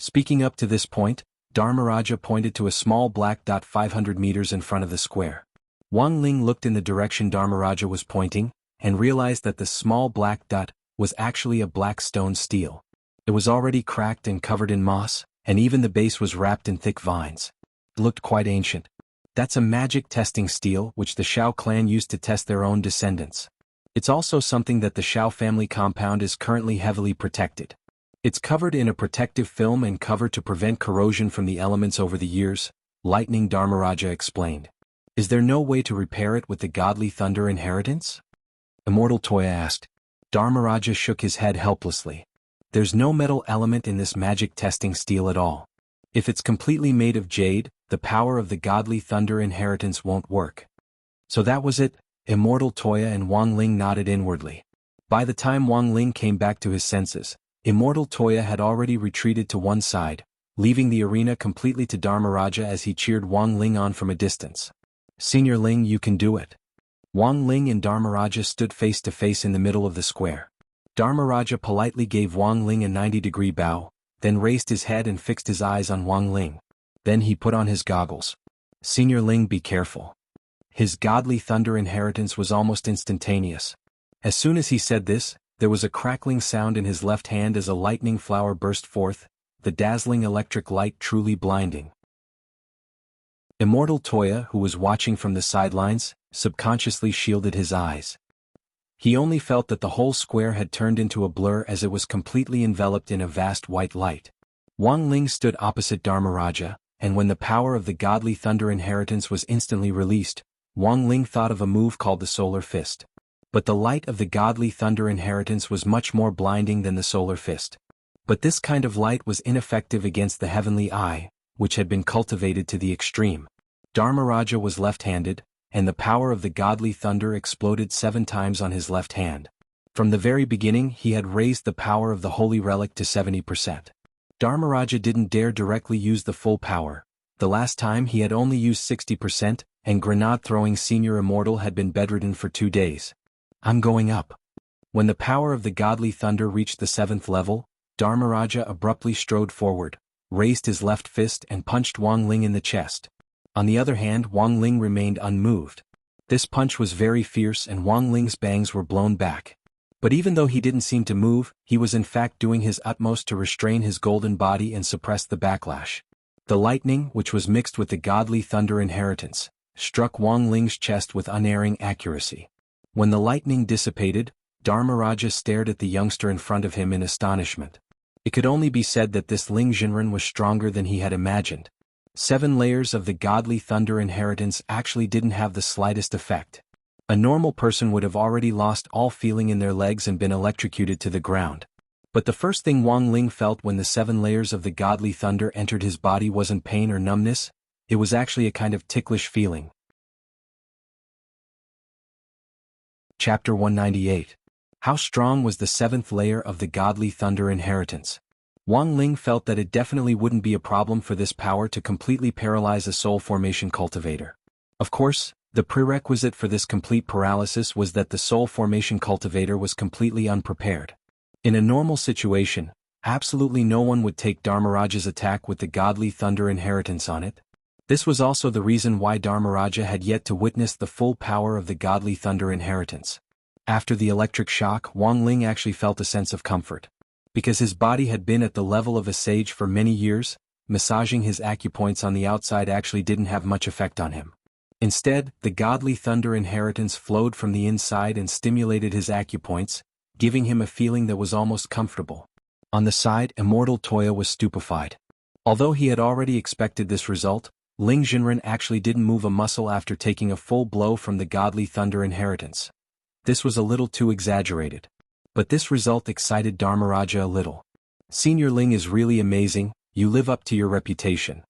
Speaking up to this point, Dharmaraja pointed to a small black dot 500 meters in front of the square. Wang Ling looked in the direction Dharmaraja was pointing, and realized that the small black dot was actually a black stone stele. It was already cracked and covered in moss, and even the base was wrapped in thick vines. It looked quite ancient. That's a magic testing stele which the Shao clan used to test their own descendants. It's also something that the Shao family compound is currently heavily protected. It's covered in a protective film and covered to prevent corrosion from the elements over the years, Lightning Dharmaraja explained. Is there no way to repair it with the godly thunder inheritance? Immortal Toya asked. Dharmaraja shook his head helplessly. There's no metal element in this magic testing stele at all. If it's completely made of jade, the power of the godly thunder inheritance won't work. So that was it. Immortal Toya and Wang Ling nodded inwardly. By the time Wang Ling came back to his senses, Immortal Toya had already retreated to one side, leaving the arena completely to Dharmaraja as he cheered Wang Ling on from a distance. Senior Ling, you can do it. Wang Ling and Dharmaraja stood face to face in the middle of the square. Dharmaraja politely gave Wang Ling a 90-degree bow, then raised his head and fixed his eyes on Wang Ling. Then he put on his goggles. Senior Ling, be careful. His godly thunder inheritance was almost instantaneous. As soon as he said this, there was a crackling sound in his left hand as a lightning flower burst forth, the dazzling electric light truly blinding. Immortal Toya, who was watching from the sidelines, subconsciously shielded his eyes. He only felt that the whole square had turned into a blur as it was completely enveloped in a vast white light. Wang Ling stood opposite Dharmaraja, and when the power of the godly thunder inheritance was instantly released, Wang Ling thought of a move called the Solar Fist. But the light of the godly thunder inheritance was much more blinding than the Solar Fist. But this kind of light was ineffective against the heavenly eye, which had been cultivated to the extreme. Dharmaraja was left-handed, and the power of the godly thunder exploded 7 times on his left hand. From the very beginning he had raised the power of the holy relic to 70%. Dharmaraja didn't dare directly use the full power. The last time he had only used 60%, and grenade-throwing senior immortal had been bedridden for 2 days. I'm going up. When the power of the godly thunder reached the 7th level, Dharmaraja abruptly strode forward, raised his left fist and punched Wang Ling in the chest. On the other hand, Wang Ling remained unmoved. This punch was very fierce and Wang Ling's bangs were blown back. But even though he didn't seem to move, he was in fact doing his utmost to restrain his golden body and suppress the backlash. The lightning, which was mixed with the godly thunder inheritance, struck Wang Ling's chest with unerring accuracy. When the lightning dissipated, Dharmaraja stared at the youngster in front of him in astonishment. It could only be said that this Ling Jinren was stronger than he had imagined. 7 layers of the godly thunder inheritance actually didn't have the slightest effect. A normal person would have already lost all feeling in their legs and been electrocuted to the ground. But the first thing Wang Ling felt when the 7 layers of the godly thunder entered his body wasn't pain or numbness, it was actually a kind of ticklish feeling. Chapter 198. How strong was the 7th layer of the godly thunder inheritance? Wang Ling felt that it definitely wouldn't be a problem for this power to completely paralyze a soul formation cultivator. Of course, the prerequisite for this complete paralysis was that the soul formation cultivator was completely unprepared. In a normal situation, absolutely no one would take Dharmaraja's attack with the godly thunder inheritance on it. This was also the reason why Dharmaraja had yet to witness the full power of the godly thunder inheritance. After the electric shock, Wang Ling actually felt a sense of comfort. Because his body had been at the level of a sage for many years, massaging his acupoints on the outside actually didn't have much effect on him. Instead, the godly thunder inheritance flowed from the inside and stimulated his acupoints, giving him a feeling that was almost comfortable. On the side, Immortal Toya was stupefied. Although he had already expected this result, Ling Jinren actually didn't move a muscle after taking a full blow from the godly thunder inheritance. This was a little too exaggerated. But this result excited Dharmaraja a little. Senior Ling is really amazing, you live up to your reputation.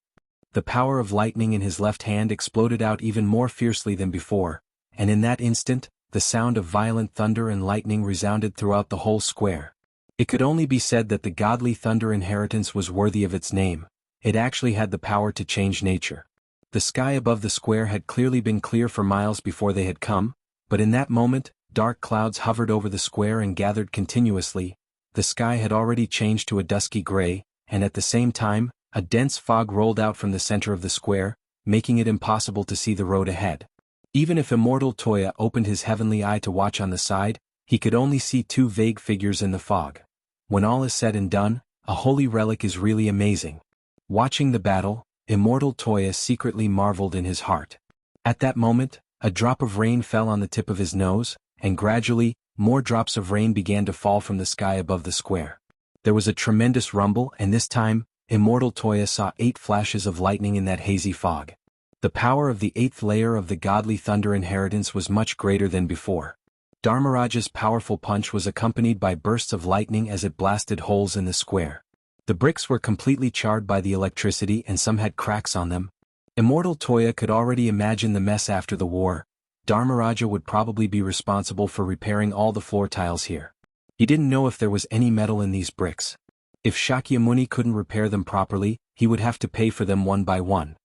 The power of lightning in his left hand exploded out even more fiercely than before, and in that instant, the sound of violent thunder and lightning resounded throughout the whole square. It could only be said that the godly thunder inheritance was worthy of its name. It actually had the power to change nature. The sky above the square had clearly been clear for miles before they had come, but in that moment, dark clouds hovered over the square and gathered continuously. The sky had already changed to a dusky gray, and at the same time, a dense fog rolled out from the center of the square, making it impossible to see the road ahead. Even if Immortal Toya opened his heavenly eye to watch on the side, he could only see 2 vague figures in the fog. When all is said and done, a holy relic is really amazing. Watching the battle, Immortal Toya secretly marveled in his heart. At that moment, a drop of rain fell on the tip of his nose, and gradually, more drops of rain began to fall from the sky above the square. There was a tremendous rumble, and this time, Immortal Toya saw 8 flashes of lightning in that hazy fog. The power of the 8th layer of the godly thunder inheritance was much greater than before. Dharmaraja's powerful punch was accompanied by bursts of lightning as it blasted holes in the square. The bricks were completely charred by the electricity and some had cracks on them. Immortal Toya could already imagine the mess after the war. Dharmaraja would probably be responsible for repairing all the floor tiles here. He didn't know if there was any metal in these bricks. If Shakyamuni couldn't repair them properly, he would have to pay for them one by one.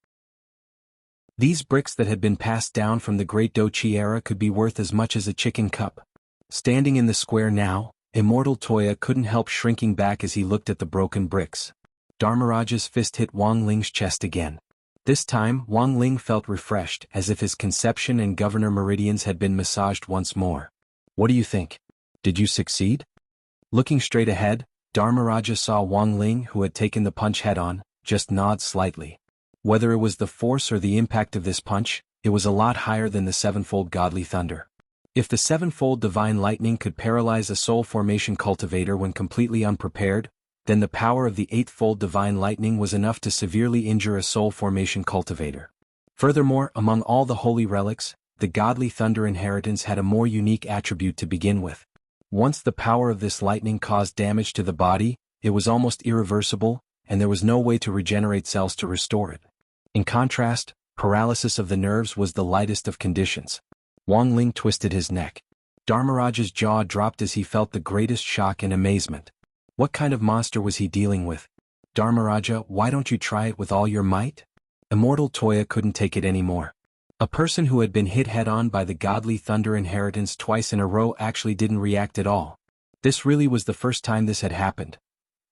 These bricks that had been passed down from the Great Dochi era could be worth as much as a chicken cup. Standing in the square now, Immortal Toya couldn't help shrinking back as he looked at the broken bricks. Dharmaraja's fist hit Wang Ling's chest again. This time, Wang Ling felt refreshed, as if his conception and governor meridians had been massaged once more. What do you think? Did you succeed? Looking straight ahead, Dharmaraja saw Wang Ling, who had taken the punch head-on, just nod slightly. Whether it was the force or the impact of this punch, it was a lot higher than the 7-fold godly thunder. If the 7-fold divine lightning could paralyze a soul formation cultivator when completely unprepared, then the power of the 8-fold divine lightning was enough to severely injure a soul formation cultivator. Furthermore, among all the holy relics, the godly thunder inheritance had a more unique attribute to begin with. Once the power of this lightning caused damage to the body, it was almost irreversible, and there was no way to regenerate cells to restore it. In contrast, Paralysis of the nerves was the lightest of conditions. Wang Ling twisted his neck. Dharmaraja's jaw dropped as he felt the greatest shock and amazement. What kind of monster was he dealing with? Dharmaraja, why don't you try it with all your might? Immortal Toya couldn't take it anymore. A person who had been hit head-on by the godly thunder inheritance twice in a row actually didn't react at all. This really was the first time this had happened.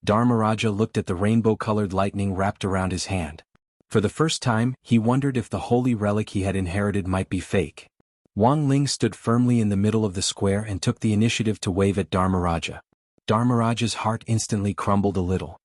Dharmaraja looked at the rainbow-colored lightning wrapped around his hand. For the first time, he wondered if the holy relic he had inherited might be fake. Wang Ling stood firmly in the middle of the square and took the initiative to wave at Dharmaraja. Dharmaraja's heart instantly crumbled a little.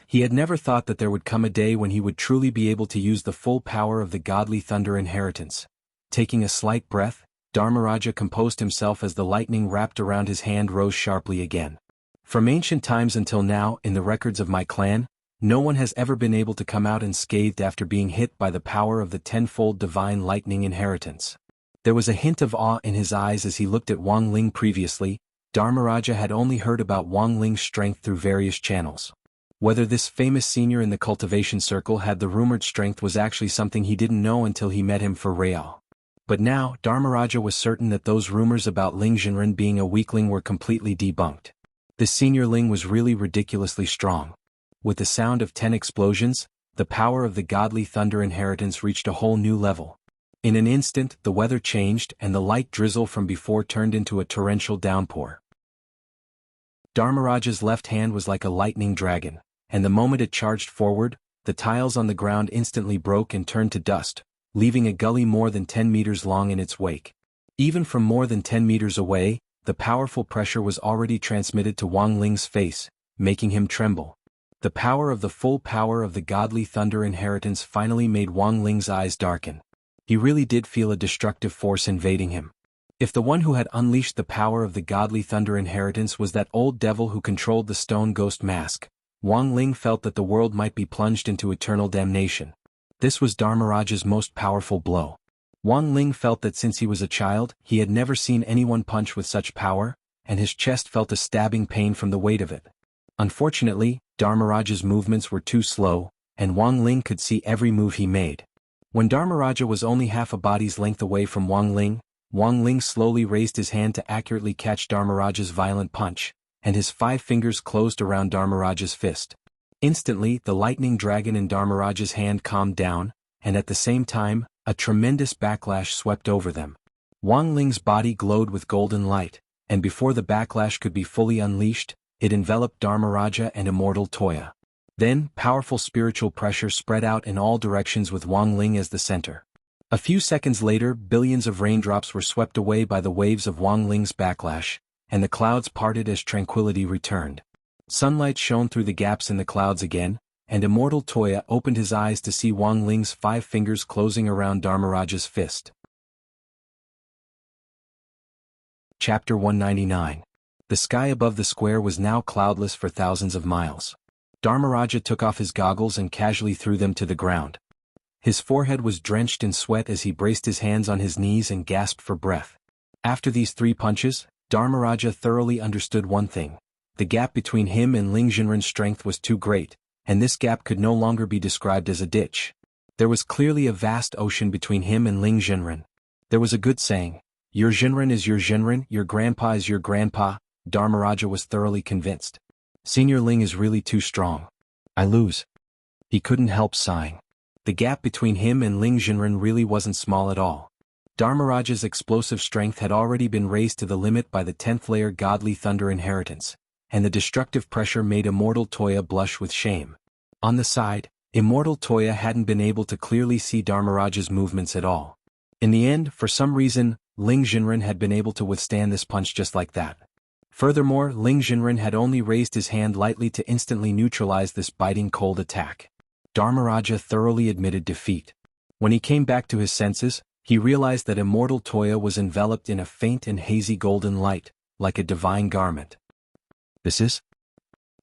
He had never thought that there would come a day when he would truly be able to use the full power of the godly thunder inheritance. Taking a slight breath, Dharmaraja composed himself as the lightning wrapped around his hand rose sharply again. From ancient times until now, in the records of my clan, no one has ever been able to come out unscathed after being hit by the power of the tenfold divine lightning inheritance. There was a hint of awe in his eyes as he looked at Wang Ling previously. Dharmaraja had only heard about Wang Ling's strength through various channels. Whether this famous senior in the cultivation circle had the rumored strength was actually something he didn't know until he met him for real. But now, Dharmaraja was certain that those rumors about Ling Jinren being a weakling were completely debunked. This senior Ling was really ridiculously strong. With the sound of 10 explosions, the power of the godly thunder inheritance reached a whole new level. In an instant, the weather changed and the light drizzle from before turned into a torrential downpour. Dharmaraja's left hand was like a lightning dragon, and the moment it charged forward, the tiles on the ground instantly broke and turned to dust, leaving a gully more than 10 meters long in its wake. Even from more than 10 meters away, the powerful pressure was already transmitted to Wang Ling's face, making him tremble. The power of the full power of the godly thunder inheritance finally made Wang Ling's eyes darken. He really did feel a destructive force invading him. If the one who had unleashed the power of the godly thunder inheritance was that old devil who controlled the stone ghost mask, Wang Ling felt that the world might be plunged into eternal damnation. This was Dharmaraja's most powerful blow. Wang Ling felt that since he was a child, he had never seen anyone punch with such power, and his chest felt a stabbing pain from the weight of it. Unfortunately, Dharmaraja's movements were too slow, and Wang Ling could see every move he made. When Dharmaraja was only half a body's length away from Wang Ling slowly raised his hand to accurately catch Dharmaraja's violent punch, and his 5 fingers closed around Dharmaraja's fist. Instantly, the lightning dragon in Dharmaraja's hand calmed down, and at the same time, a tremendous backlash swept over them. Wang Ling's body glowed with golden light, and before the backlash could be fully unleashed, it enveloped Dharmaraja and Immortal Toya. Then, powerful spiritual pressure spread out in all directions with Wang Ling as the center. A few seconds later, billions of raindrops were swept away by the waves of Wang Ling's backlash, and the clouds parted as tranquility returned. Sunlight shone through the gaps in the clouds again, and Immortal Toya opened his eyes to see Wang Ling's 5 fingers closing around Dharmaraja's fist. Chapter 199. The sky above the square was now cloudless for thousands of miles. Dharmaraja took off his goggles and casually threw them to the ground. His forehead was drenched in sweat as he braced his hands on his knees and gasped for breath. After these 3 punches, Dharmaraja thoroughly understood one thing. The gap between him and Ling Jinren's strength was too great, and this gap could no longer be described as a ditch. There was clearly a vast ocean between him and Ling Jinren. There was a good saying, "Your Jinren is your Jinren, your grandpa is your grandpa." Dharmaraja was thoroughly convinced. Senior Ling is really too strong. I lose. He couldn't help sighing. The gap between him and Ling Jinren really wasn't small at all. Dharmaraja's explosive strength had already been raised to the limit by the 10th layer godly thunder inheritance, and the destructive pressure made Immortal Toya blush with shame. On the side, Immortal Toya hadn't been able to clearly see Dharmaraja's movements at all. In the end, for some reason, Ling Jinren had been able to withstand this punch just like that. Furthermore, Ling Jinren had only raised his hand lightly to instantly neutralize this biting cold attack. Dharmaraja thoroughly admitted defeat. When he came back to his senses, he realized that Immortal Toya was enveloped in a faint and hazy golden light, like a divine garment. This is?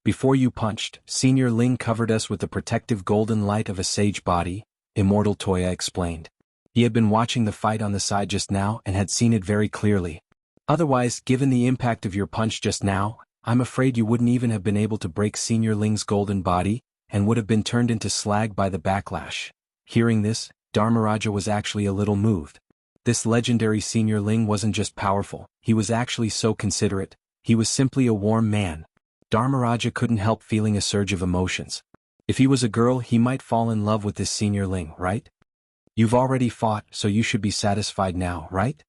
Before you punched, Senior Ling covered us with the protective golden light of a sage body, Immortal Toya explained. He had been watching the fight on the side just now and had seen it very clearly. Otherwise, given the impact of your punch just now, I'm afraid you wouldn't even have been able to break Senior Ling's golden body, and would have been turned into slag by the backlash. Hearing this, Dharmaraja was actually a little moved. This legendary senior Ling wasn't just powerful, he was actually so considerate, he was simply a warm man. Dharmaraja couldn't help feeling a surge of emotions. If he was a girl, he might fall in love with this senior Ling, right? You've already fought, so you should be satisfied now, right?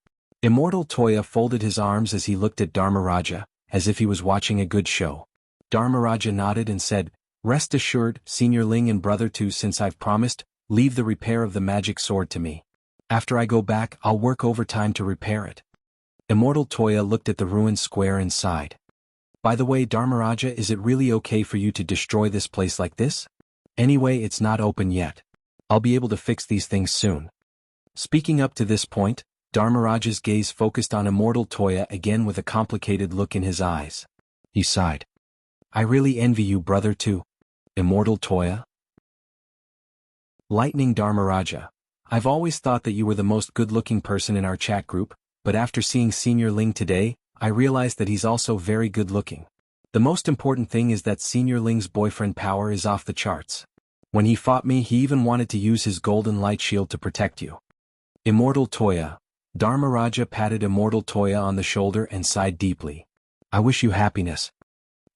Immortal Toya folded his arms as he looked at Dharmaraja, as if he was watching a good show. Dharmaraja nodded and said, "Rest assured, Senior Ling and Brother Tu, since I've promised, leave the repair of the magic sword to me. After I go back, I'll work overtime to repair it." Immortal Toya looked at the ruined square and sighed. "By the way, Dharmaraja, is it really okay for you to destroy this place like this? Anyway, it's not open yet. I'll be able to fix these things soon." Speaking up to this point, Dharmaraja's gaze focused on Immortal Toya again with a complicated look in his eyes. He sighed. "I really envy you, Brother Tu. Immortal Toya." Lightning Dharmaraja. "I've always thought that you were the most good-looking person in our chat group, but after seeing Senior Ling today, I realized that he's also very good-looking. The most important thing is that Senior Ling's boyfriend power is off the charts. When he fought me, he even wanted to use his golden light shield to protect you." Immortal Toya. Dharmaraja patted Immortal Toya on the shoulder and sighed deeply. "I wish you happiness."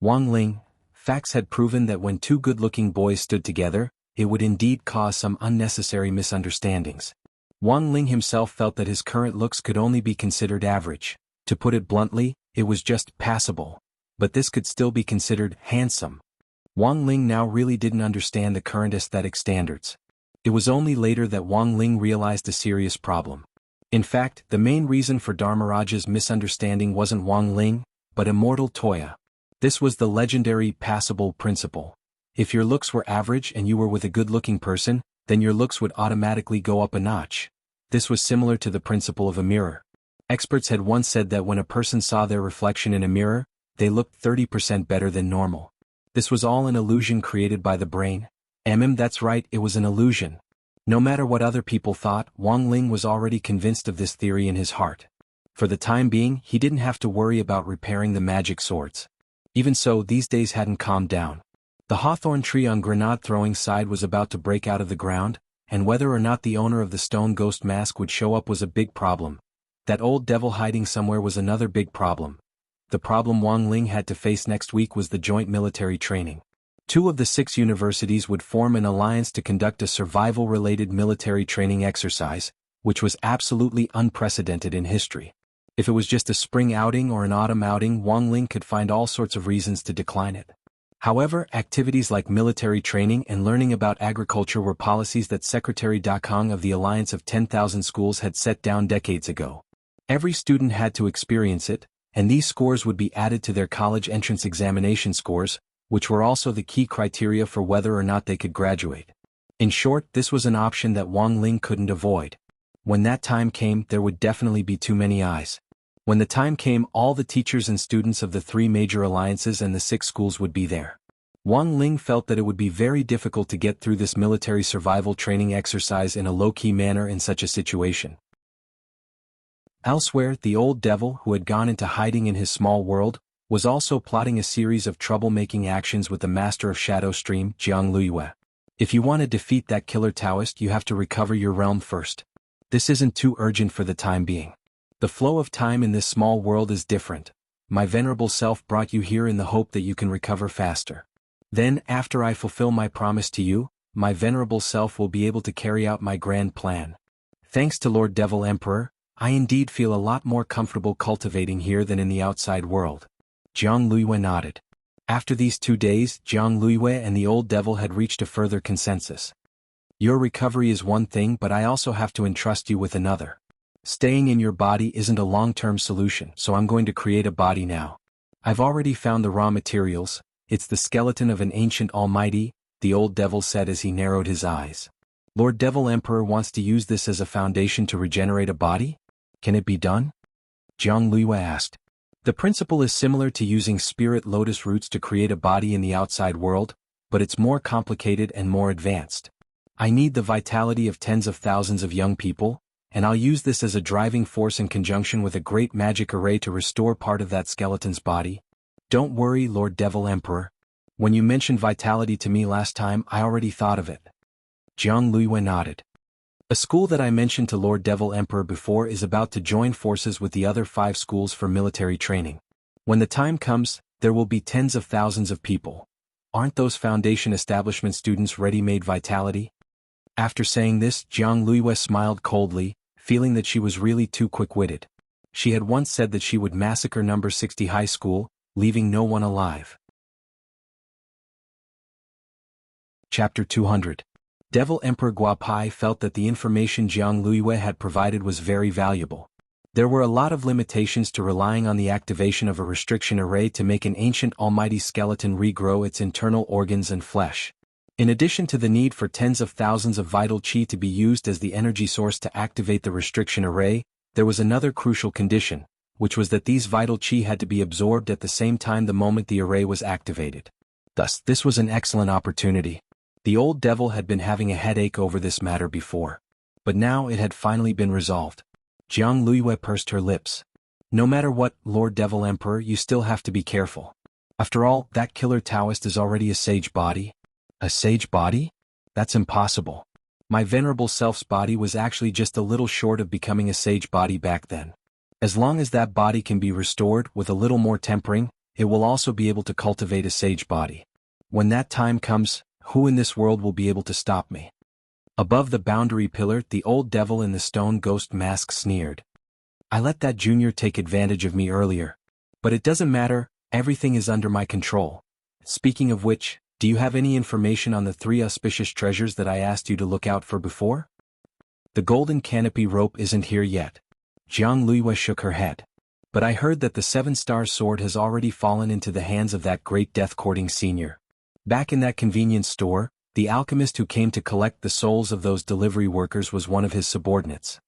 Wang Ling. Facts had proven that when two good-looking boys stood together, it would indeed cause some unnecessary misunderstandings. Wang Ling himself felt that his current looks could only be considered average. To put it bluntly, it was just passable. But this could still be considered handsome. Wang Ling now really didn't understand the current aesthetic standards. It was only later that Wang Ling realized a serious problem. In fact, the main reason for Dharmaraja's misunderstanding wasn't Wang Ling, but Immortal Toya. This was the legendary passable principle. If your looks were average and you were with a good-looking person, then your looks would automatically go up a notch. This was similar to the principle of a mirror. Experts had once said that when a person saw their reflection in a mirror, they looked 30% better than normal. This was all an illusion created by the brain. That's right, it was an illusion. No matter what other people thought, Wang Ling was already convinced of this theory in his heart. For the time being, he didn't have to worry about repairing the magic swords. Even so, these days hadn't calmed down. The hawthorn tree on grenade-throwing side was about to break out of the ground, and whether or not the owner of the stone ghost mask would show up was a big problem. That old devil hiding somewhere was another big problem. The problem Wang Ling had to face next week was the joint military training. 2 of the 6 universities would form an alliance to conduct a survival-related military training exercise, which was absolutely unprecedented in history. If it was just a spring outing or an autumn outing, Wang Ling could find all sorts of reasons to decline it. However, activities like military training and learning about agriculture were policies that Secretary Dakong of the Alliance of 10,000 Schools had set down decades ago. Every student had to experience it, and these scores would be added to their college entrance examination scores, which were also the key criteria for whether or not they could graduate. In short, this was an option that Wang Ling couldn't avoid. When that time came, there would definitely be too many eyes. When the time came, all the teachers and students of the 3 major alliances and the 6 schools would be there. Wang Ling felt that it would be very difficult to get through this military survival training exercise in a low-key manner in such a situation. Elsewhere, the old devil, who had gone into hiding in his small world, was also plotting a series of troublemaking actions with the master of Shadow Stream, Jiang Luiyue. If you want to defeat that killer Taoist, you have to recover your realm first. This isn't too urgent for the time being. The flow of time in this small world is different. My venerable self brought you here in the hope that you can recover faster. Then, after I fulfill my promise to you, my venerable self will be able to carry out my grand plan. Thanks to Lord Devil Emperor, I indeed feel a lot more comfortable cultivating here than in the outside world. Jiang Luiyue nodded. After these 2 days, Jiang Luiyue and the old devil had reached a further consensus. Your recovery is one thing, but I also have to entrust you with another. Staying in your body isn't a long-term solution, so I'm going to create a body now. I've already found the raw materials. It's the skeleton of an ancient almighty, the old devil said as he narrowed his eyes. Lord Devil Emperor wants to use this as a foundation to regenerate a body? Can it be done? Jiang Luiyue asked. The principle is similar to using spirit lotus roots to create a body in the outside world, but it's more complicated and more advanced. I need the vitality of tens of thousands of young people, and I'll use this as a driving force in conjunction with a great magic array to restore part of that skeleton's body. Don't worry, Lord Devil Emperor. When you mentioned vitality to me last time, I already thought of it. Jiang Luiyue nodded. A school that I mentioned to Lord Devil Emperor before is about to join forces with the other 5 schools for military training. When the time comes, there will be tens of thousands of people. Aren't those foundation establishment students ready-made vitality? After saying this, Jiang Luiyue smiled coldly, feeling that she was really too quick-witted. She had once said that she would massacre number 60 high school, leaving no one alive. Chapter 200. Devil Emperor Guapai felt that the information Jiang Luiyue had provided was very valuable. There were a lot of limitations to relying on the activation of a restriction array to make an ancient almighty skeleton regrow its internal organs and flesh. In addition to the need for tens of thousands of vital qi to be used as the energy source to activate the restriction array, there was another crucial condition, which was that these vital qi had to be absorbed at the same time the moment the array was activated. Thus, this was an excellent opportunity. The old devil had been having a headache over this matter before. But now it had finally been resolved. Jiang Luiyue pursed her lips. No matter what, Lord Devil Emperor, you still have to be careful. After all, that killer Taoist is already a sage body. A sage body? That's impossible. My venerable self's body was actually just a little short of becoming a sage body back then. As long as that body can be restored with a little more tempering, it will also be able to cultivate a sage body. When that time comes, who in this world will be able to stop me? Above the boundary pillar, the old devil in the stone ghost mask sneered. I let that junior take advantage of me earlier. But it doesn't matter, everything is under my control. Speaking of which, do you have any information on the 3 auspicious treasures that I asked you to look out for before? The golden canopy rope isn't here yet. Jiang Luiyue shook her head. But I heard that the 7-star sword has already fallen into the hands of that great death-courting senior. Back in that convenience store, the alchemist who came to collect the souls of those delivery workers was one of his subordinates.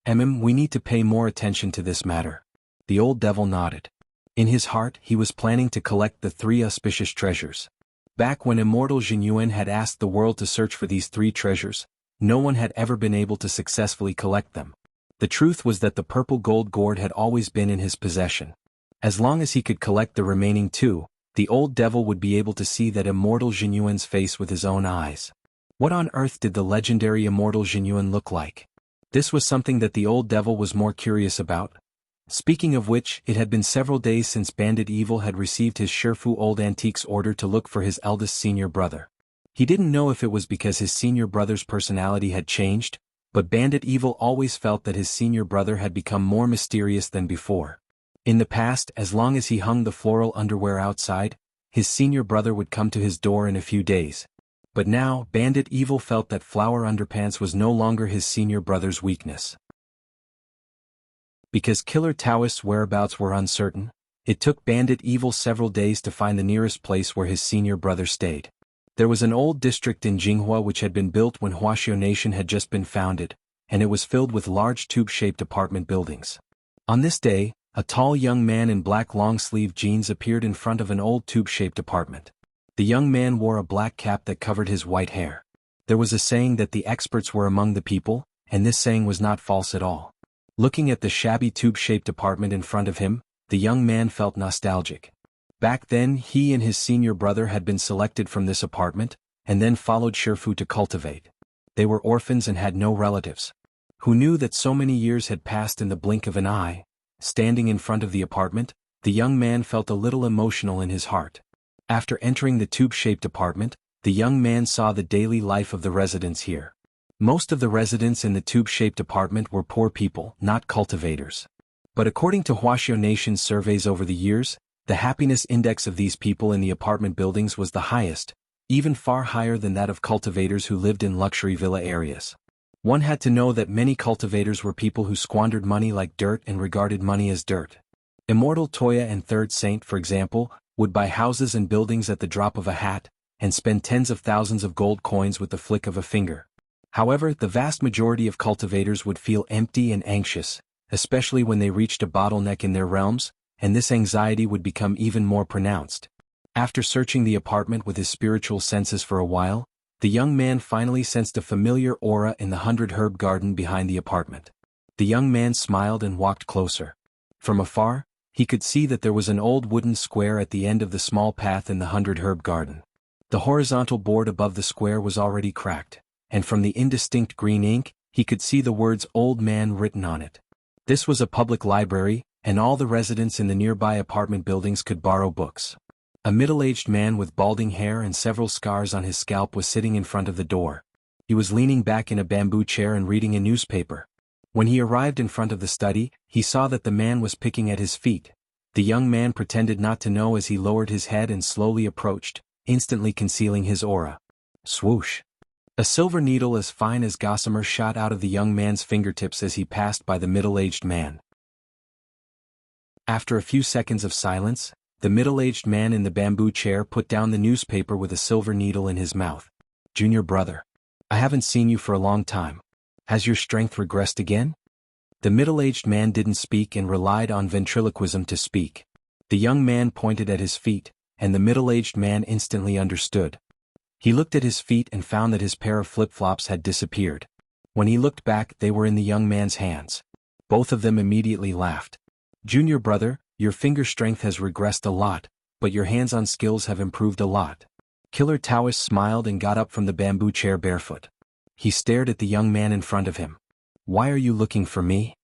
We need to pay more attention to this matter. The old devil nodded. In his heart, he was planning to collect the 3 auspicious treasures. Back when immortal Jinyuan had asked the world to search for these 3 treasures, no one had ever been able to successfully collect them. The truth was that the purple gold gourd had always been in his possession. As long as he could collect the remaining 2, the old devil would be able to see that immortal Jinyuan's face with his own eyes. What on earth did the legendary immortal Jinyuan look like? This was something that the old devil was more curious about. Speaking of which, it had been several days since Bandit Evil had received his Shifu Old Antique's order to look for his eldest senior brother. He didn't know if it was because his senior brother's personality had changed, but Bandit Evil always felt that his senior brother had become more mysterious than before. In the past, as long as he hung the floral underwear outside, his senior brother would come to his door in a few days. But now, Bandit Evil felt that flower underpants was no longer his senior brother's weakness. Because Killer Taoist's whereabouts were uncertain, it took Bandit Evil several days to find the nearest place where his senior brother stayed. There was an old district in Jinghua which had been built when Huaxiao Nation had just been founded, and it was filled with large tube-shaped apartment buildings. On this day, a tall young man in black long-sleeved jeans appeared in front of an old tube-shaped apartment. The young man wore a black cap that covered his white hair. There was a saying that the experts were among the people, and this saying was not false at all. Looking at the shabby tube-shaped apartment in front of him, the young man felt nostalgic. Back then, he and his senior brother had been selected from this apartment, and then followed Shifu to cultivate. They were orphans and had no relatives. Who knew that so many years had passed in the blink of an eye? Standing in front of the apartment, the young man felt a little emotional in his heart. After entering the tube-shaped apartment, the young man saw the daily life of the residents here. Most of the residents in the tube-shaped apartment were poor people, not cultivators. But according to Huaxiao Nation's surveys over the years, the happiness index of these people in the apartment buildings was the highest, even far higher than that of cultivators who lived in luxury villa areas. One had to know that many cultivators were people who squandered money like dirt and regarded money as dirt. Immortal Toya and Third Saint, for example, would buy houses and buildings at the drop of a hat, and spend tens of thousands of gold coins with the flick of a finger. However, the vast majority of cultivators would feel empty and anxious, especially when they reached a bottleneck in their realms, and this anxiety would become even more pronounced. After searching the apartment with his spiritual senses for a while, the young man finally sensed a familiar aura in the 100-herb garden behind the apartment. The young man smiled and walked closer. From afar, he could see that there was an old wooden square at the end of the small path in the 100-herb garden. The horizontal board above the square was already cracked, and from the indistinct green ink, He could see the words "Old Man" written on it. This was a public library, and all the residents in the nearby apartment buildings could borrow books. A middle-aged man with balding hair and several scars on his scalp was sitting in front of the door. He was leaning back in a bamboo chair and reading a newspaper. When he arrived in front of the study, he saw that the man was picking at his feet. The young man pretended not to know as he lowered his head and slowly approached, instantly concealing his aura. Swoosh! A silver needle as fine as gossamer shot out of the young man's fingertips as he passed by the middle-aged man. After a few seconds of silence, the middle-aged man in the bamboo chair put down the newspaper with a silver needle in his mouth. Junior brother. I haven't seen you for a long time. Has your strength regressed again? The middle-aged man didn't speak and relied on ventriloquism to speak. The young man pointed at his feet, and the middle-aged man instantly understood. He looked at his feet and found that his pair of flip-flops had disappeared. When he looked back, they were in the young man's hands. Both of them immediately laughed. Junior brother, your finger strength has regressed a lot, but your hands-on skills have improved a lot. Killer Taoist smiled and got up from the bamboo chair barefoot. He stared at the young man in front of him. Why are you looking for me?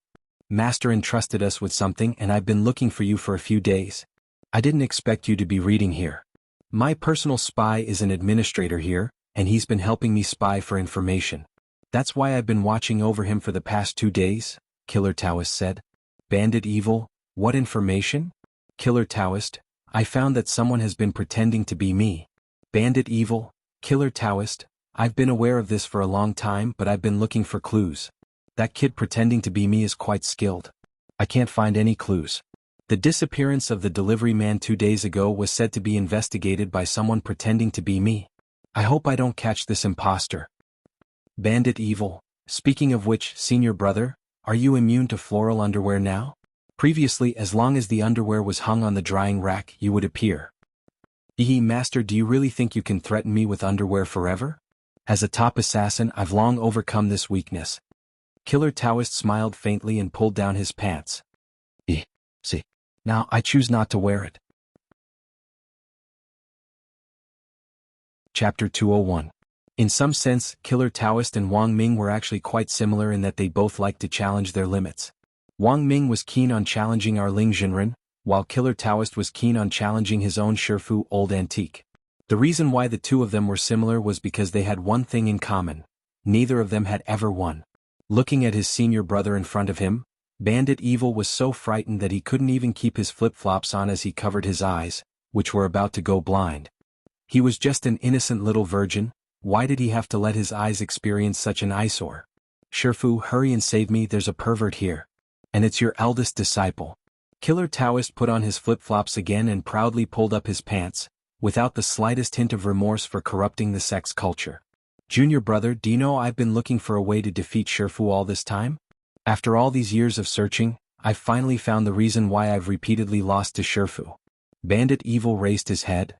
Master entrusted us with something and I've been looking for you for a few days. I didn't expect you to be reading here. My personal spy is an administrator here, and he's been helping me spy for information. That's why I've been watching over him for the past 2 days, Killer Taoist said. Bandit evil, what information? Killer Taoist, I found that someone has been pretending to be me. Bandit evil, Killer Taoist, I've been aware of this for a long time but I've been looking for clues. That kid pretending to be me is quite skilled. I can't find any clues. The disappearance of the delivery man 2 days ago was said to be investigated by someone pretending to be me. I hope I don't catch this imposter. Bandit evil, speaking of which, senior brother, are you immune to floral underwear now? Previously, as long as the underwear was hung on the drying rack, you would appear. Master, do you really think you can threaten me with underwear forever? As a top assassin, I've long overcome this weakness. Killer Taoist smiled faintly and pulled down his pants. See. Now I choose not to wear it. Chapter 201. In some sense, Killer Taoist and Wang Ming were actually quite similar in that they both liked to challenge their limits. Wang Ming was keen on challenging our Ling Jinren, while Killer Taoist was keen on challenging his own Shifu Old Antique. The reason why the two of them were similar was because they had one thing in common. Neither of them had ever won. Looking at his senior brother in front of him, Bandit Evil was so frightened that he couldn't even keep his flip-flops on as he covered his eyes, which were about to go blind. He was just an innocent little virgin. Why did he have to let his eyes experience such an eyesore? Shifu, hurry and save me, there's a pervert here. And it's your eldest disciple. Killer Taoist put on his flip-flops again and proudly pulled up his pants, without the slightest hint of remorse for corrupting the sex culture. Junior brother, do you know I've been looking for a way to defeat Shifu all this time? After all these years of searching, I've finally found the reason why I've repeatedly lost to Shifu. Bandit Evil raised his head.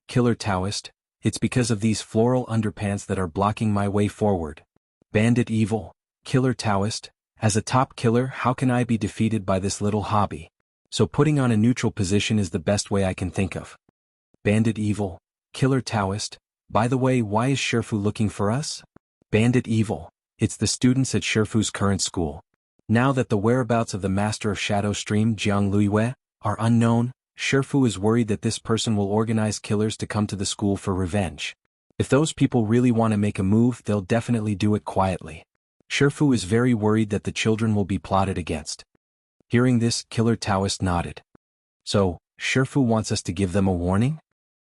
Killer Taoist, it's because of these floral underpants that are blocking my way forward. Bandit Evil, Killer Taoist, as a top killer, how can I be defeated by this little hobby? So putting on a neutral position is the best way I can think of. Bandit Evil, Killer Taoist, by the way, why is Shifu looking for us? Bandit Evil, it's the students at Shifu's current school. Now that the whereabouts of the Master of Shadow Stream, Jiang Luiyue, are unknown, Shifu is worried that this person will organize killers to come to the school for revenge. If those people really want to make a move, they'll definitely do it quietly. Shifu is very worried that the children will be plotted against. Hearing this, Killer Taoist nodded. So, Shifu wants us to give them a warning?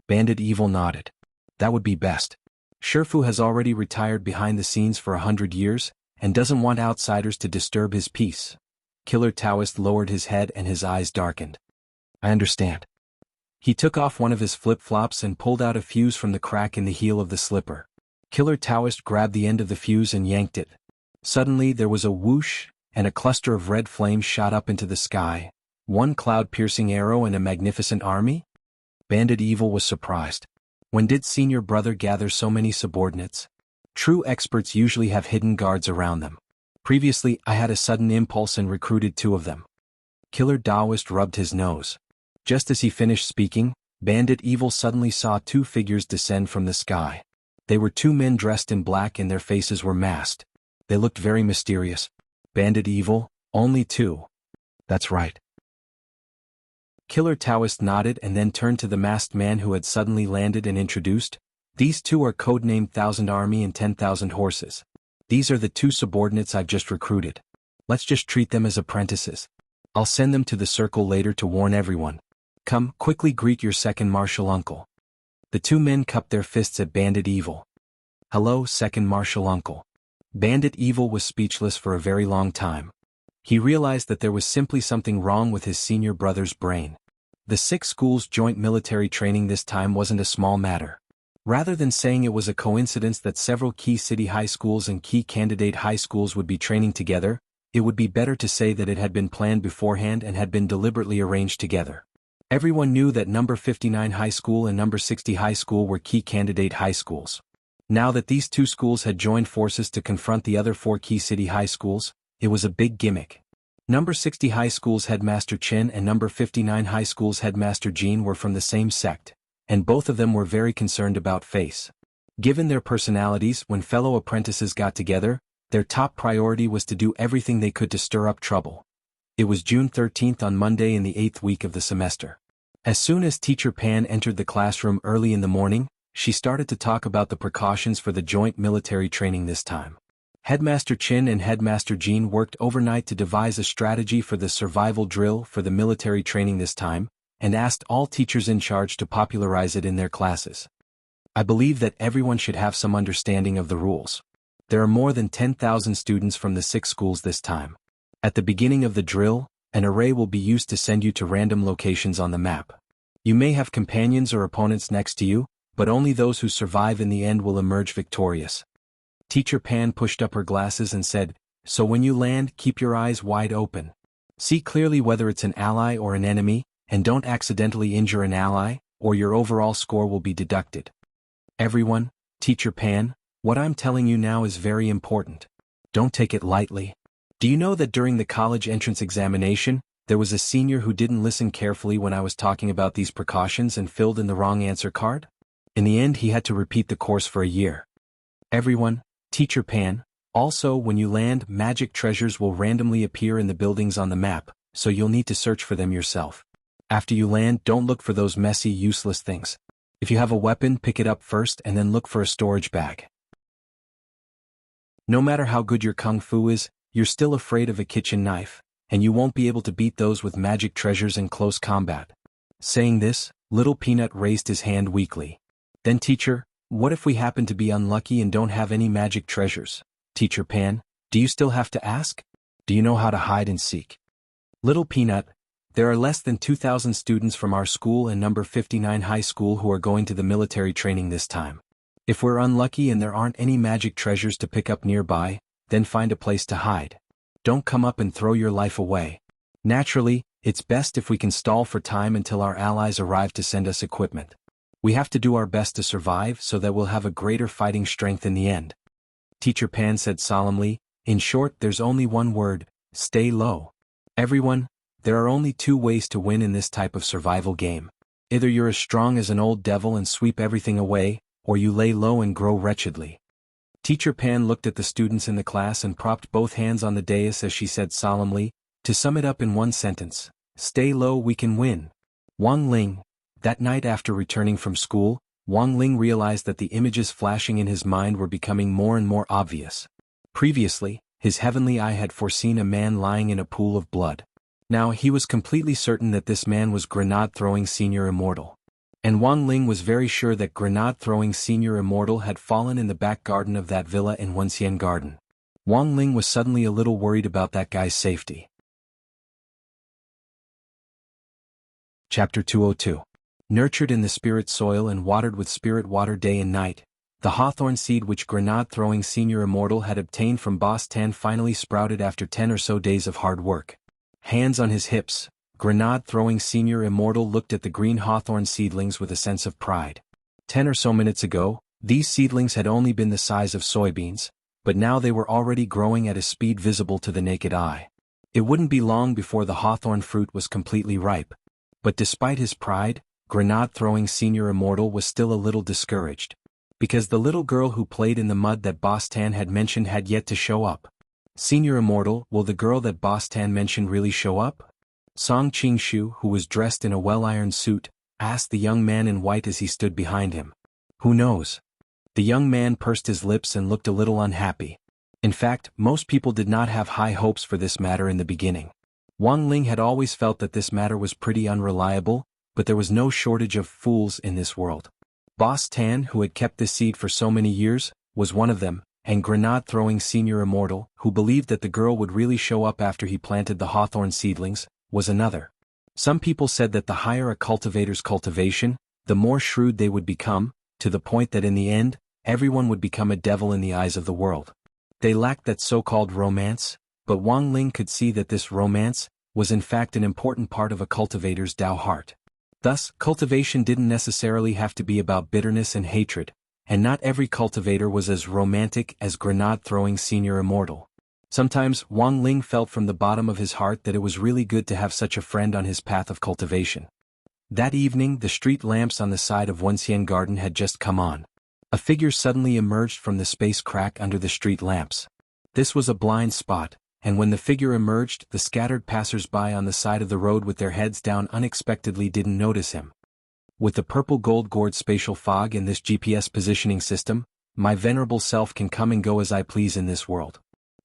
Bandit Evil nodded. That would be best. Shifu has already retired behind the scenes for 100 years, and doesn't want outsiders to disturb his peace. Killer Taoist lowered his head and his eyes darkened. I understand. He took off one of his flip-flops and pulled out a fuse from the crack in the heel of the slipper. Killer Taoist grabbed the end of the fuse and yanked it. Suddenly there was a whoosh, and a cluster of red flames shot up into the sky. One cloud-piercing arrow and a magnificent army? Bandit Evil was surprised. When did senior brother gather so many subordinates? True experts usually have hidden guards around them. Previously, I had a sudden impulse and recruited 2 of them. Killer Taoist rubbed his nose. Just as he finished speaking, Bandit Evil suddenly saw 2 figures descend from the sky. They were 2 men dressed in black and their faces were masked. They looked very mysterious. Bandit evil, only 2. That's right. Killer Taoist nodded and then turned to the masked man who had suddenly landed and introduced. These 2 are codenamed 1,000 Army and 10,000 Horses. These are the 2 subordinates I've just recruited. Let's just treat them as apprentices. I'll send them to the circle later to warn everyone. Come, quickly greet your second martial uncle. The 2 men cupped their fists at Bandit Evil. Hello, second martial uncle. Bandit Evil was speechless for a very long time. He realized that there was simply something wrong with his senior brother's brain. The 6 schools' joint military training this time wasn't a small matter. Rather than saying it was a coincidence that several key city high schools and key candidate high schools would be training together, it would be better to say that it had been planned beforehand and had been deliberately arranged together. Everyone knew that number 59 High School and number 60 High School were key candidate high schools. Now that these 2 schools had joined forces to confront the other 4 key city high schools, it was a big gimmick. Number 60 High School's headmaster Chen and number 59 High School's headmaster Jean were from the same sect, and both of them were very concerned about face. Given their personalities, when fellow apprentices got together, their top priority was to do everything they could to stir up trouble. It was June 13th on Monday in the 8th week of the semester. As soon as Teacher Pan entered the classroom early in the morning, she started to talk about the precautions for the joint military training this time. Headmaster Chin and Headmaster Jean worked overnight to devise a strategy for the survival drill for the military training this time, and asked all teachers in charge to popularize it in their classes. I believe that everyone should have some understanding of the rules. There are more than 10,000 students from the 6 schools this time. At the beginning of the drill, an array will be used to send you to random locations on the map. You may have companions or opponents next to you, but only those who survive in the end will emerge victorious. Teacher Pan pushed up her glasses and said, so when you land, keep your eyes wide open. See clearly whether it's an ally or an enemy, and don't accidentally injure an ally, or your overall score will be deducted. Everyone, Teacher Pan, what I'm telling you now is very important. Don't take it lightly. Do you know that during the college entrance examination, there was a senior who didn't listen carefully when I was talking about these precautions and filled in the wrong answer card? In the end, he had to repeat the course for a year. Everyone, Teacher Pan, also when you land, magic treasures will randomly appear in the buildings on the map, so you'll need to search for them yourself. After you land, don't look for those messy, useless things. If you have a weapon, pick it up first and then look for a storage bag. No matter how good your kung fu is, you're still afraid of a kitchen knife, and you won't be able to beat those with magic treasures in close combat. Saying this, Little Peanut raised his hand weakly. Then teacher, what if we happen to be unlucky and don't have any magic treasures? Teacher Pan, do you still have to ask? Do you know how to hide and seek? Little Peanut, there are less than 2,000 students from our school and number 59 high school who are going to the military training this time. If we're unlucky and there aren't any magic treasures to pick up nearby, then find a place to hide. Don't come up and throw your life away. Naturally, it's best if we can stall for time until our allies arrive to send us equipment. We have to do our best to survive so that we'll have a greater fighting strength in the end. Teacher Pan said solemnly, in short, there's only one word, stay low. Everyone, there are only 2 ways to win in this type of survival game. Either you're as strong as an old devil and sweep everything away, or you lay low and grow wretchedly. Teacher Pan looked at the students in the class and propped both hands on the dais as she said solemnly, to sum it up in one sentence, stay low, we can win. Wang Ling. That night after returning from school, Wang Ling realized that the images flashing in his mind were becoming more and more obvious. Previously, his heavenly eye had foreseen a man lying in a pool of blood. Now he was completely certain that this man was Grenade-throwing Senior Immortal. And Wang Ling was very sure that Grenade-throwing Senior Immortal had fallen in the back garden of that villa in Wenxian Garden. Wang Ling was suddenly a little worried about that guy's safety. Chapter 202. Nurtured in the spirit soil and watered with spirit water day and night, the hawthorn seed which Grenade-throwing Senior Immortal had obtained from Boss Tan finally sprouted after 10 or so days of hard work. Hands on his hips, Grenade-throwing Senior Immortal looked at the green hawthorn seedlings with a sense of pride. 10 or so minutes ago, these seedlings had only been the size of soybeans, but now they were already growing at a speed visible to the naked eye. It wouldn't be long before the hawthorn fruit was completely ripe. But despite his pride, Grenade-throwing Senior Immortal was still a little discouraged. Because the little girl who played in the mud that Boss Tan had mentioned had yet to show up. Senior Immortal, will the girl that Boss Tan mentioned really show up? Song Qingshu, who was dressed in a well-ironed suit, asked the young man in white as he stood behind him. Who knows? The young man pursed his lips and looked a little unhappy. In fact, most people did not have high hopes for this matter in the beginning. Wang Ling had always felt that this matter was pretty unreliable, but there was no shortage of fools in this world. Boss Tan, who had kept this seed for so many years, was one of them, and grenade-throwing Senior Immortal, who believed that the girl would really show up after he planted the hawthorn seedlings, was another. Some people said that the higher a cultivator's cultivation, the more shrewd they would become, to the point that in the end, everyone would become a devil in the eyes of the world. They lacked that so-called romance, but Wang Ling could see that this romance was in fact an important part of a cultivator's Tao heart. Thus, cultivation didn't necessarily have to be about bitterness and hatred, and not every cultivator was as romantic as grenade-throwing Senior Immortal. Sometimes, Wang Ling felt from the bottom of his heart that it was really good to have such a friend on his path of cultivation. That evening, the street lamps on the side of Wuxia Garden had just come on. A figure suddenly emerged from the space crack under the street lamps. This was a blind spot, and when the figure emerged, the scattered passers-by on the side of the road with their heads down unexpectedly didn't notice him. With the purple gold-gourd spatial fog in this GPS positioning system, my venerable self can come and go as I please in this world.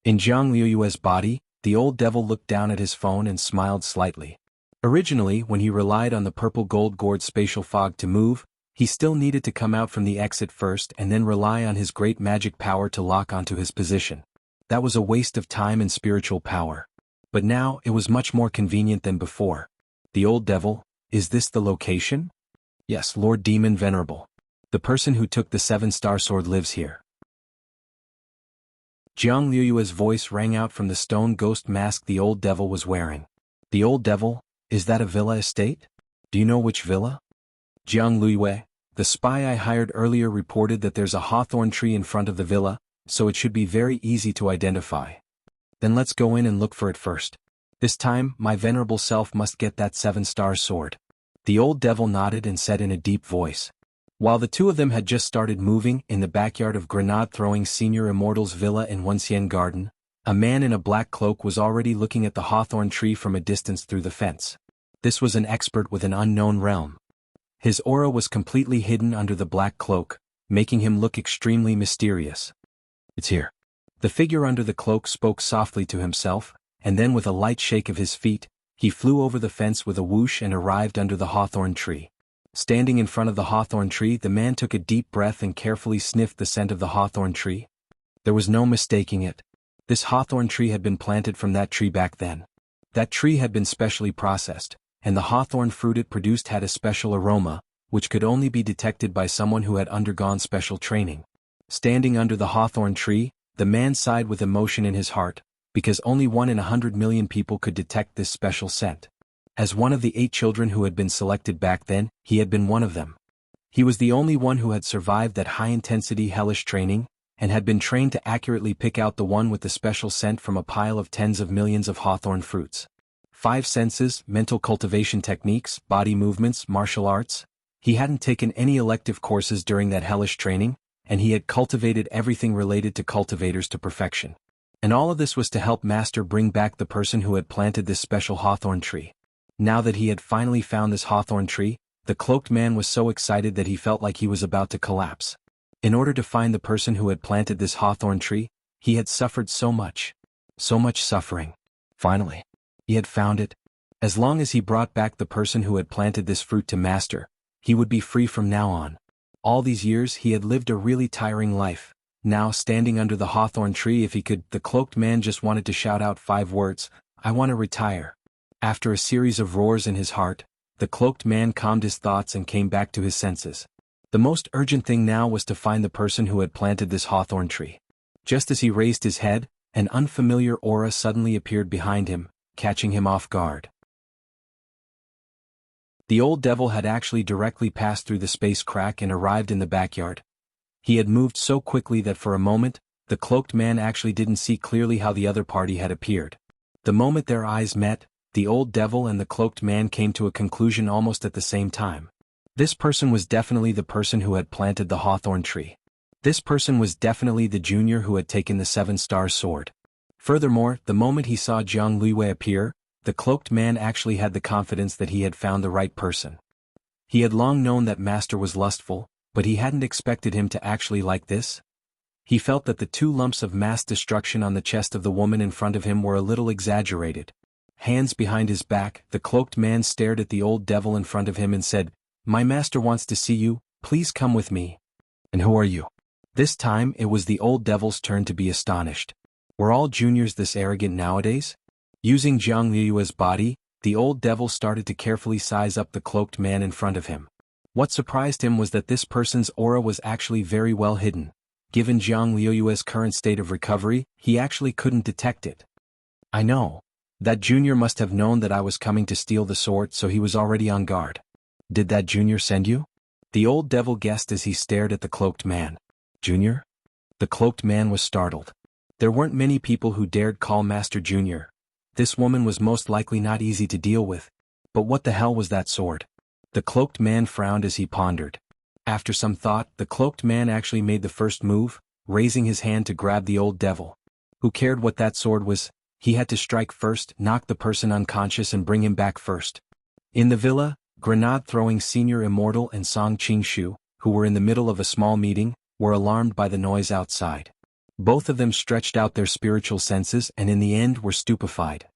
In Jiang Liuyue's body, the old devil looked down at his phone and smiled slightly. Originally, when he relied on the purple gold-gourd spatial fog to move, he still needed to come out from the exit first and then rely on his great magic power to lock onto his position. That was a waste of time and spiritual power. But now, it was much more convenient than before. The old devil, is this the location? Yes, Lord Demon Venerable. The person who took the 7-star sword lives here. Jiang Liuyue's voice rang out from the stone ghost mask the old devil was wearing. The old devil, is that a villa estate? Do you know which villa? Jiang Liuyue, the spy I hired earlier reported that there's a hawthorn tree in front of the villa, so it should be very easy to identify. Then let's go in and look for it first. This time, my venerable self must get that 7-star sword. The old devil nodded and said in a deep voice. While the two of them had just started moving in the backyard of grenade-throwing Senior Immortal's villa in Wuxia Garden, a man in a black cloak was already looking at the hawthorn tree from a distance through the fence. This was an expert with an unknown realm. His aura was completely hidden under the black cloak, making him look extremely mysterious. It's here. The figure under the cloak spoke softly to himself, and then with a light shake of his feet, he flew over the fence with a whoosh and arrived under the hawthorn tree. Standing in front of the hawthorn tree, the man took a deep breath and carefully sniffed the scent of the hawthorn tree. There was no mistaking it. This hawthorn tree had been planted from that tree back then. That tree had been specially processed, and the hawthorn fruit it produced had a special aroma, which could only be detected by someone who had undergone special training. Standing under the hawthorn tree, the man sighed with emotion in his heart, because only 1 in 100 million people could detect this special scent. As one of the 8 children who had been selected back then, he had been one of them. He was the only one who had survived that high-intensity hellish training, and had been trained to accurately pick out the one with the special scent from a pile of tens of millions of hawthorn fruits. 5 senses, mental cultivation techniques, body movements, martial arts. He hadn't taken any elective courses during that hellish training, and he had cultivated everything related to cultivators to perfection. And all of this was to help Master bring back the person who had planted this special hawthorn tree. Now that he had finally found this hawthorn tree, the cloaked man was so excited that he felt like he was about to collapse. In order to find the person who had planted this hawthorn tree, he had suffered so much suffering. Finally, he had found it. As long as he brought back the person who had planted this fruit to Master, he would be free from now on. All these years he had lived a really tiring life. Now standing under the hawthorn tree, if he could, the cloaked man just wanted to shout out 5 words, "I want to retire." After a series of roars in his heart, the cloaked man calmed his thoughts and came back to his senses. The most urgent thing now was to find the person who had planted this hawthorn tree. Just as he raised his head, an unfamiliar aura suddenly appeared behind him, catching him off guard. The old devil had actually directly passed through the space crack and arrived in the backyard. He had moved so quickly that for a moment, the cloaked man actually didn't see clearly how the other party had appeared. The moment their eyes met, the old devil and the cloaked man came to a conclusion almost at the same time. This person was definitely the person who had planted the hawthorn tree. This person was definitely the junior who had taken the 7-star sword. Furthermore, the moment he saw Jiang Liwei appear, the cloaked man actually had the confidence that he had found the right person. He had long known that Master was lustful, but he hadn't expected him to actually like this. He felt that the 2 lumps of mass destruction on the chest of the woman in front of him were a little exaggerated. Hands behind his back, the cloaked man stared at the old devil in front of him and said, "My master wants to see you, please come with me." "And who are you?" This time it was the old devil's turn to be astonished. Were all juniors this arrogant nowadays? Using Jiang Liu's body, the old devil started to carefully size up the cloaked man in front of him. What surprised him was that this person's aura was actually very well hidden. Given Jiang Liu's current state of recovery, he actually couldn't detect it. "I know. That junior must have known that I was coming to steal the sword, so he was already on guard." "Did that junior send you?" The old devil guessed as he stared at the cloaked man. "Junior?" The cloaked man was startled. There weren't many people who dared call Master Junior. This woman was most likely not easy to deal with. But what the hell was that sword? The cloaked man frowned as he pondered. After some thought, the cloaked man actually made the first move, raising his hand to grab the old devil. Who cared what that sword was? He had to strike first, knock the person unconscious and bring him back first. In the villa, grenade-throwing senior immortal and Song Qingshu, who were in the middle of a small meeting, were alarmed by the noise outside. Both of them stretched out their spiritual senses and in the end were stupefied.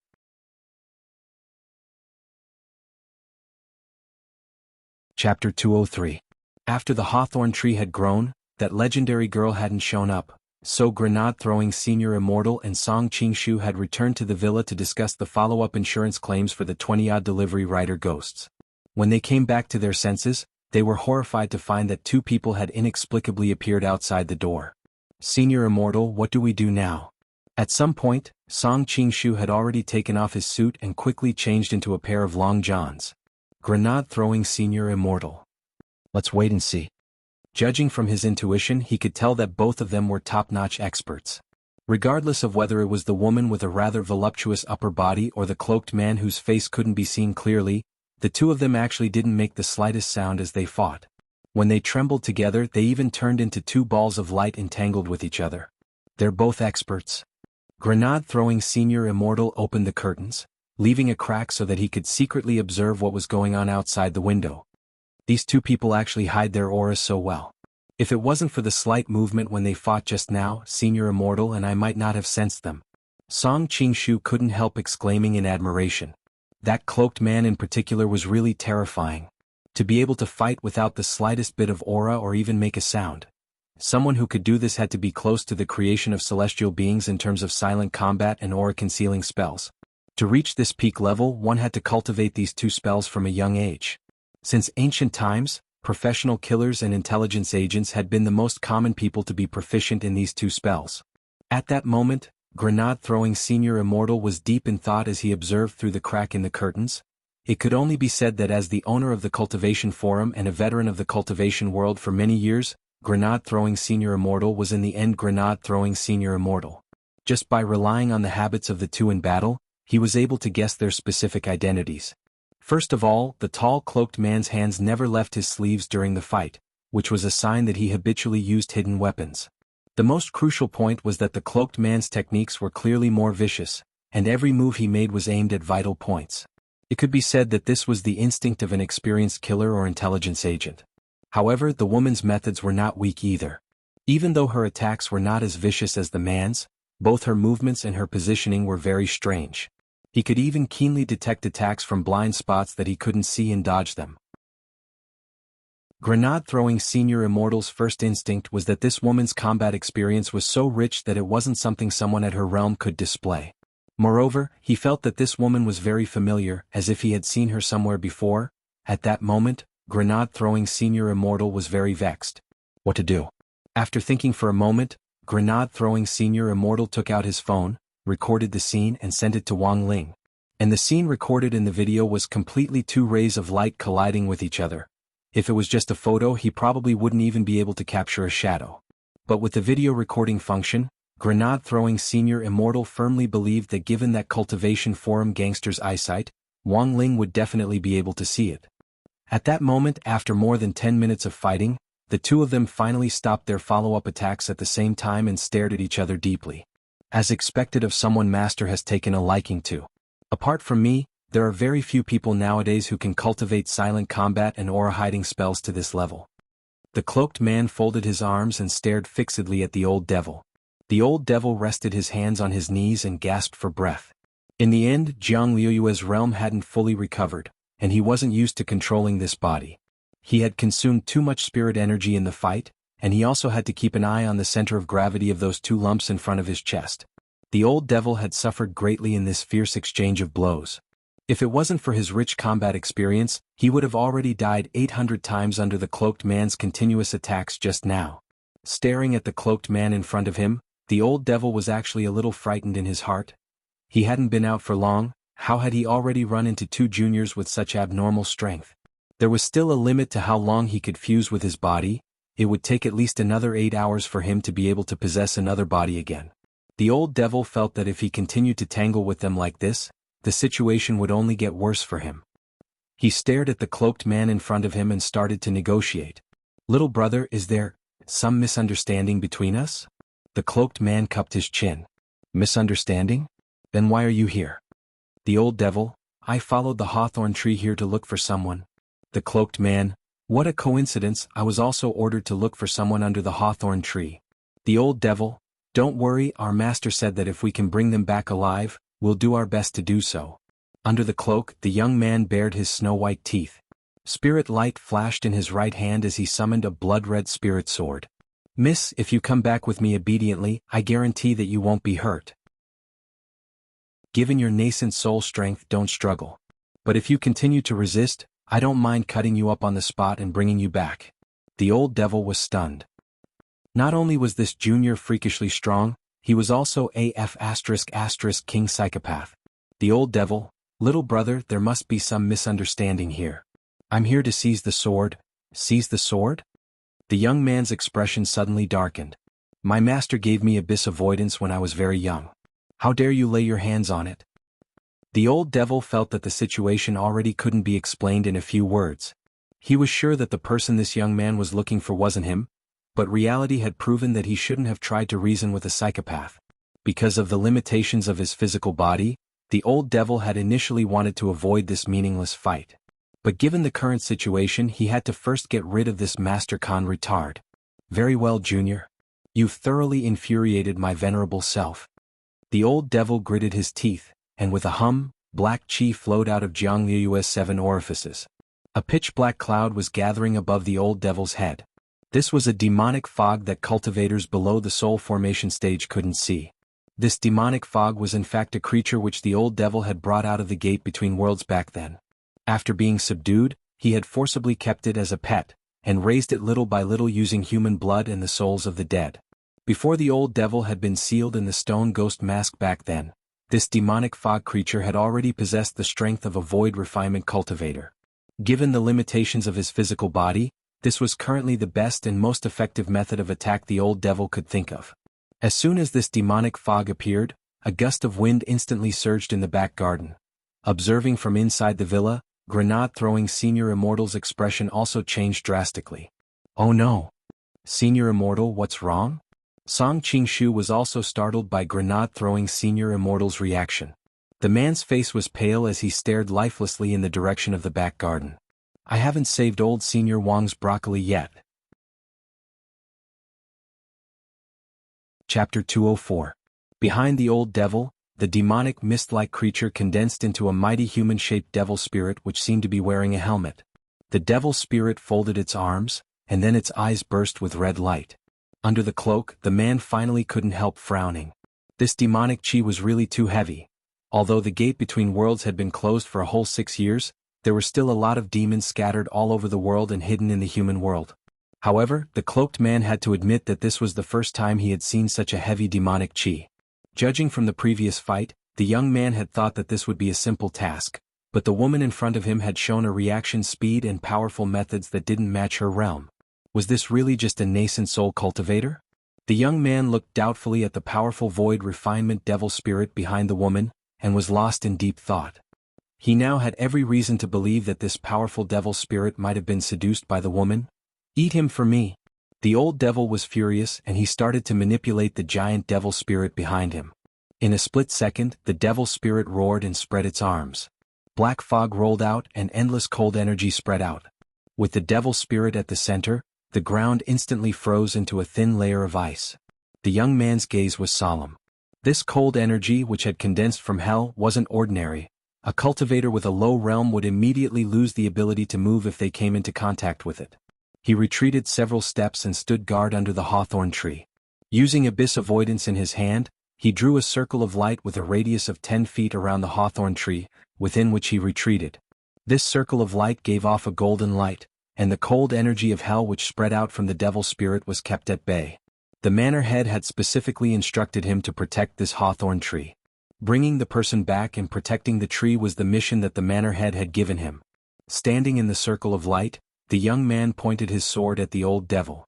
Chapter 203. After the hawthorn tree had grown, that legendary girl hadn't shown up, so grenade-throwing senior immortal and Song Qingshu had returned to the villa to discuss the follow-up insurance claims for the 20-odd delivery rider ghosts. When they came back to their senses, they were horrified to find that 2 people had inexplicably appeared outside the door. "Senior immortal, what do we do now?" At some point, Song Qingshu had already taken off his suit and quickly changed into a pair of long johns. Grenade-throwing senior immortal. "Let's wait and see." Judging from his intuition, he could tell that both of them were top-notch experts. Regardless of whether it was the woman with a rather voluptuous upper body or the cloaked man whose face couldn't be seen clearly, the 2 of them actually didn't make the slightest sound as they fought. When they trembled together, they even turned into 2 balls of light entangled with each other. They're both experts. Grenade-throwing senior immortal opened the curtains, leaving a crack so that he could secretly observe what was going on outside the window. These 2 people actually hide their auras so well. If it wasn't for the slight movement when they fought just now, senior immortal and I might not have sensed them. Song Qingshu couldn't help exclaiming in admiration. That cloaked man in particular was really terrifying. To be able to fight without the slightest bit of aura or even make a sound. Someone who could do this had to be close to the creation of celestial beings in terms of silent combat and aura-concealing spells. To reach this peak level, one had to cultivate these 2 spells from a young age. Since ancient times, professional killers and intelligence agents had been the most common people to be proficient in these 2 spells. At that moment, grenade-throwing senior immortal was deep in thought as he observed through the crack in the curtains. It could only be said that as the owner of the Cultivation Forum and a veteran of the cultivation world for many years, grenade-throwing senior immortal was in the end grenade-throwing senior immortal. Just by relying on the habits of the 2 in battle, he was able to guess their specific identities. First of all, the tall cloaked man's hands never left his sleeves during the fight, which was a sign that he habitually used hidden weapons. The most crucial point was that the cloaked man's techniques were clearly more vicious, and every move he made was aimed at vital points. It could be said that this was the instinct of an experienced killer or intelligence agent. However, the woman's methods were not weak either. Even though her attacks were not as vicious as the man's, both her movements and her positioning were very strange. He could even keenly detect attacks from blind spots that he couldn't see and dodge them. Grenade-throwing senior immortal's first instinct was that this woman's combat experience was so rich that it wasn't something someone at her realm could display. Moreover, he felt that this woman was very familiar, as if he had seen her somewhere before. At that moment, grenade-throwing senior immortal was very vexed. What to do? After thinking for a moment, grenade-throwing senior immortal took out his phone, recorded the scene and sent it to Wang Ling. And the scene recorded in the video was completely 2 rays of light colliding with each other. If it was just a photo, he probably wouldn't even be able to capture a shadow. But with the video recording function, grenade-throwing senior immortal firmly believed that given that Cultivation Forum gangster's eyesight, Wang Ling would definitely be able to see it. At that moment, after more than 10 minutes of fighting, the two of them finally stopped their follow-up attacks at the same time and stared at each other deeply. As expected of someone Master has taken a liking to. Apart from me, there are very few people nowadays who can cultivate silent combat and aura hiding spells to this level. The cloaked man folded his arms and stared fixedly at the old devil. The old devil rested his hands on his knees and gasped for breath. In the end, Jiang Liuyue's realm hadn't fully recovered, and he wasn't used to controlling this body. He had consumed too much spirit energy in the fight, and he also had to keep an eye on the center of gravity of those two lumps in front of his chest. The old devil had suffered greatly in this fierce exchange of blows. If it wasn't for his rich combat experience, he would have already died 800 times under the cloaked man's continuous attacks just now. Staring at the cloaked man in front of him, the old devil was actually a little frightened in his heart. He hadn't been out for long. How had he already run into two juniors with such abnormal strength? There was still a limit to how long he could fuse with his body. It would take at least another 8 hours for him to be able to possess another body again. The old devil felt that if he continued to tangle with them like this, the situation would only get worse for him. He stared at the cloaked man in front of him and started to negotiate. "Little brother, is there some misunderstanding between us?" The cloaked man cupped his chin. "Misunderstanding? Then why are you here?" The old devil, "I followed the hawthorn tree here to look for someone." The cloaked man, "What a coincidence, I was also ordered to look for someone under the hawthorn tree." The old devil, "Don't worry, our master said that if we can bring them back alive, we'll do our best to do so." Under the cloak, the young man bared his snow-white teeth. Spirit light flashed in his right hand as he summoned a blood-red spirit sword. "Miss, if you come back with me obediently, I guarantee that you won't be hurt. Given your nascent soul strength, don't struggle. But if you continue to resist, I don't mind cutting you up on the spot and bringing you back." The old devil was stunned. Not only was this junior freakishly strong, he was also AF*** king psychopath. The old devil, "Little brother, there must be some misunderstanding here. I'm here to seize the sword." "Seize the sword?" The young man's expression suddenly darkened. "My master gave me abyss avoidance when I was very young. How dare you lay your hands on it?" The old devil felt that the situation already couldn't be explained in a few words. He was sure that the person this young man was looking for wasn't him, but reality had proven that he shouldn't have tried to reason with a psychopath. Because of the limitations of his physical body, the old devil had initially wanted to avoid this meaningless fight. But given the current situation, he had to first get rid of this Master Khan retard. "Very well, Junior. You've thoroughly infuriated my venerable self." The old devil gritted his teeth, and with a hum, black chi flowed out of Jiang Liuyue's 7 orifices. A pitch-black cloud was gathering above the old devil's head. This was a demonic fog that cultivators below the soul formation stage couldn't see. This demonic fog was in fact a creature which the old devil had brought out of the gate between worlds back then. After being subdued, he had forcibly kept it as a pet, and raised it little by little using human blood and the souls of the dead. Before the old devil had been sealed in the stone ghost mask back then, this demonic fog creature had already possessed the strength of a void refinement cultivator. Given the limitations of his physical body, this was currently the best and most effective method of attack the old devil could think of. As soon as this demonic fog appeared, a gust of wind instantly surged in the back garden. Observing from inside the villa, grenade-throwing Senior Immortal's expression also changed drastically. "Oh no! Senior Immortal, what's wrong?" Song Qingshu was also startled by grenade-throwing Senior Immortal's reaction. The man's face was pale as he stared lifelessly in the direction of the back garden. "I haven't saved old Senior Wang's broccoli yet." Chapter 204. Behind the old devil, the demonic mist-like creature condensed into a mighty human-shaped devil spirit which seemed to be wearing a helmet. The devil spirit folded its arms, and then its eyes burst with red light. Under the cloak, the man finally couldn't help frowning. This demonic chi was really too heavy. Although the gate between worlds had been closed for a whole 6 years, there were still a lot of demons scattered all over the world and hidden in the human world. However, the cloaked man had to admit that this was the first time he had seen such a heavy demonic chi. Judging from the previous fight, the young man had thought that this would be a simple task, but the woman in front of him had shown a reaction speed and powerful methods that didn't match her realm. Was this really just a nascent soul cultivator? The young man looked doubtfully at the powerful void refinement devil spirit behind the woman, and was lost in deep thought. He now had every reason to believe that this powerful devil spirit might have been seduced by the woman. "Eat him for me," The old devil was furious and he started to manipulate the giant devil spirit behind him. In a split second, the devil spirit roared and spread its arms. Black fog rolled out and endless cold energy spread out. With the devil spirit at the center, the ground instantly froze into a thin layer of ice. The young man's gaze was solemn. This cold energy which had condensed from hell wasn't ordinary. A cultivator with a low realm would immediately lose the ability to move if they came into contact with it. He retreated several steps and stood guard under the hawthorn tree. Using abyss avoidance in his hand, he drew a circle of light with a radius of 10 feet around the hawthorn tree, within which he retreated. This circle of light gave off a golden light, and the cold energy of hell which spread out from the devil spirit was kept at bay. The manor head had specifically instructed him to protect this hawthorn tree. Bringing the person back and protecting the tree was the mission that the manor head had given him. Standing in the circle of light, the young man pointed his sword at the old devil.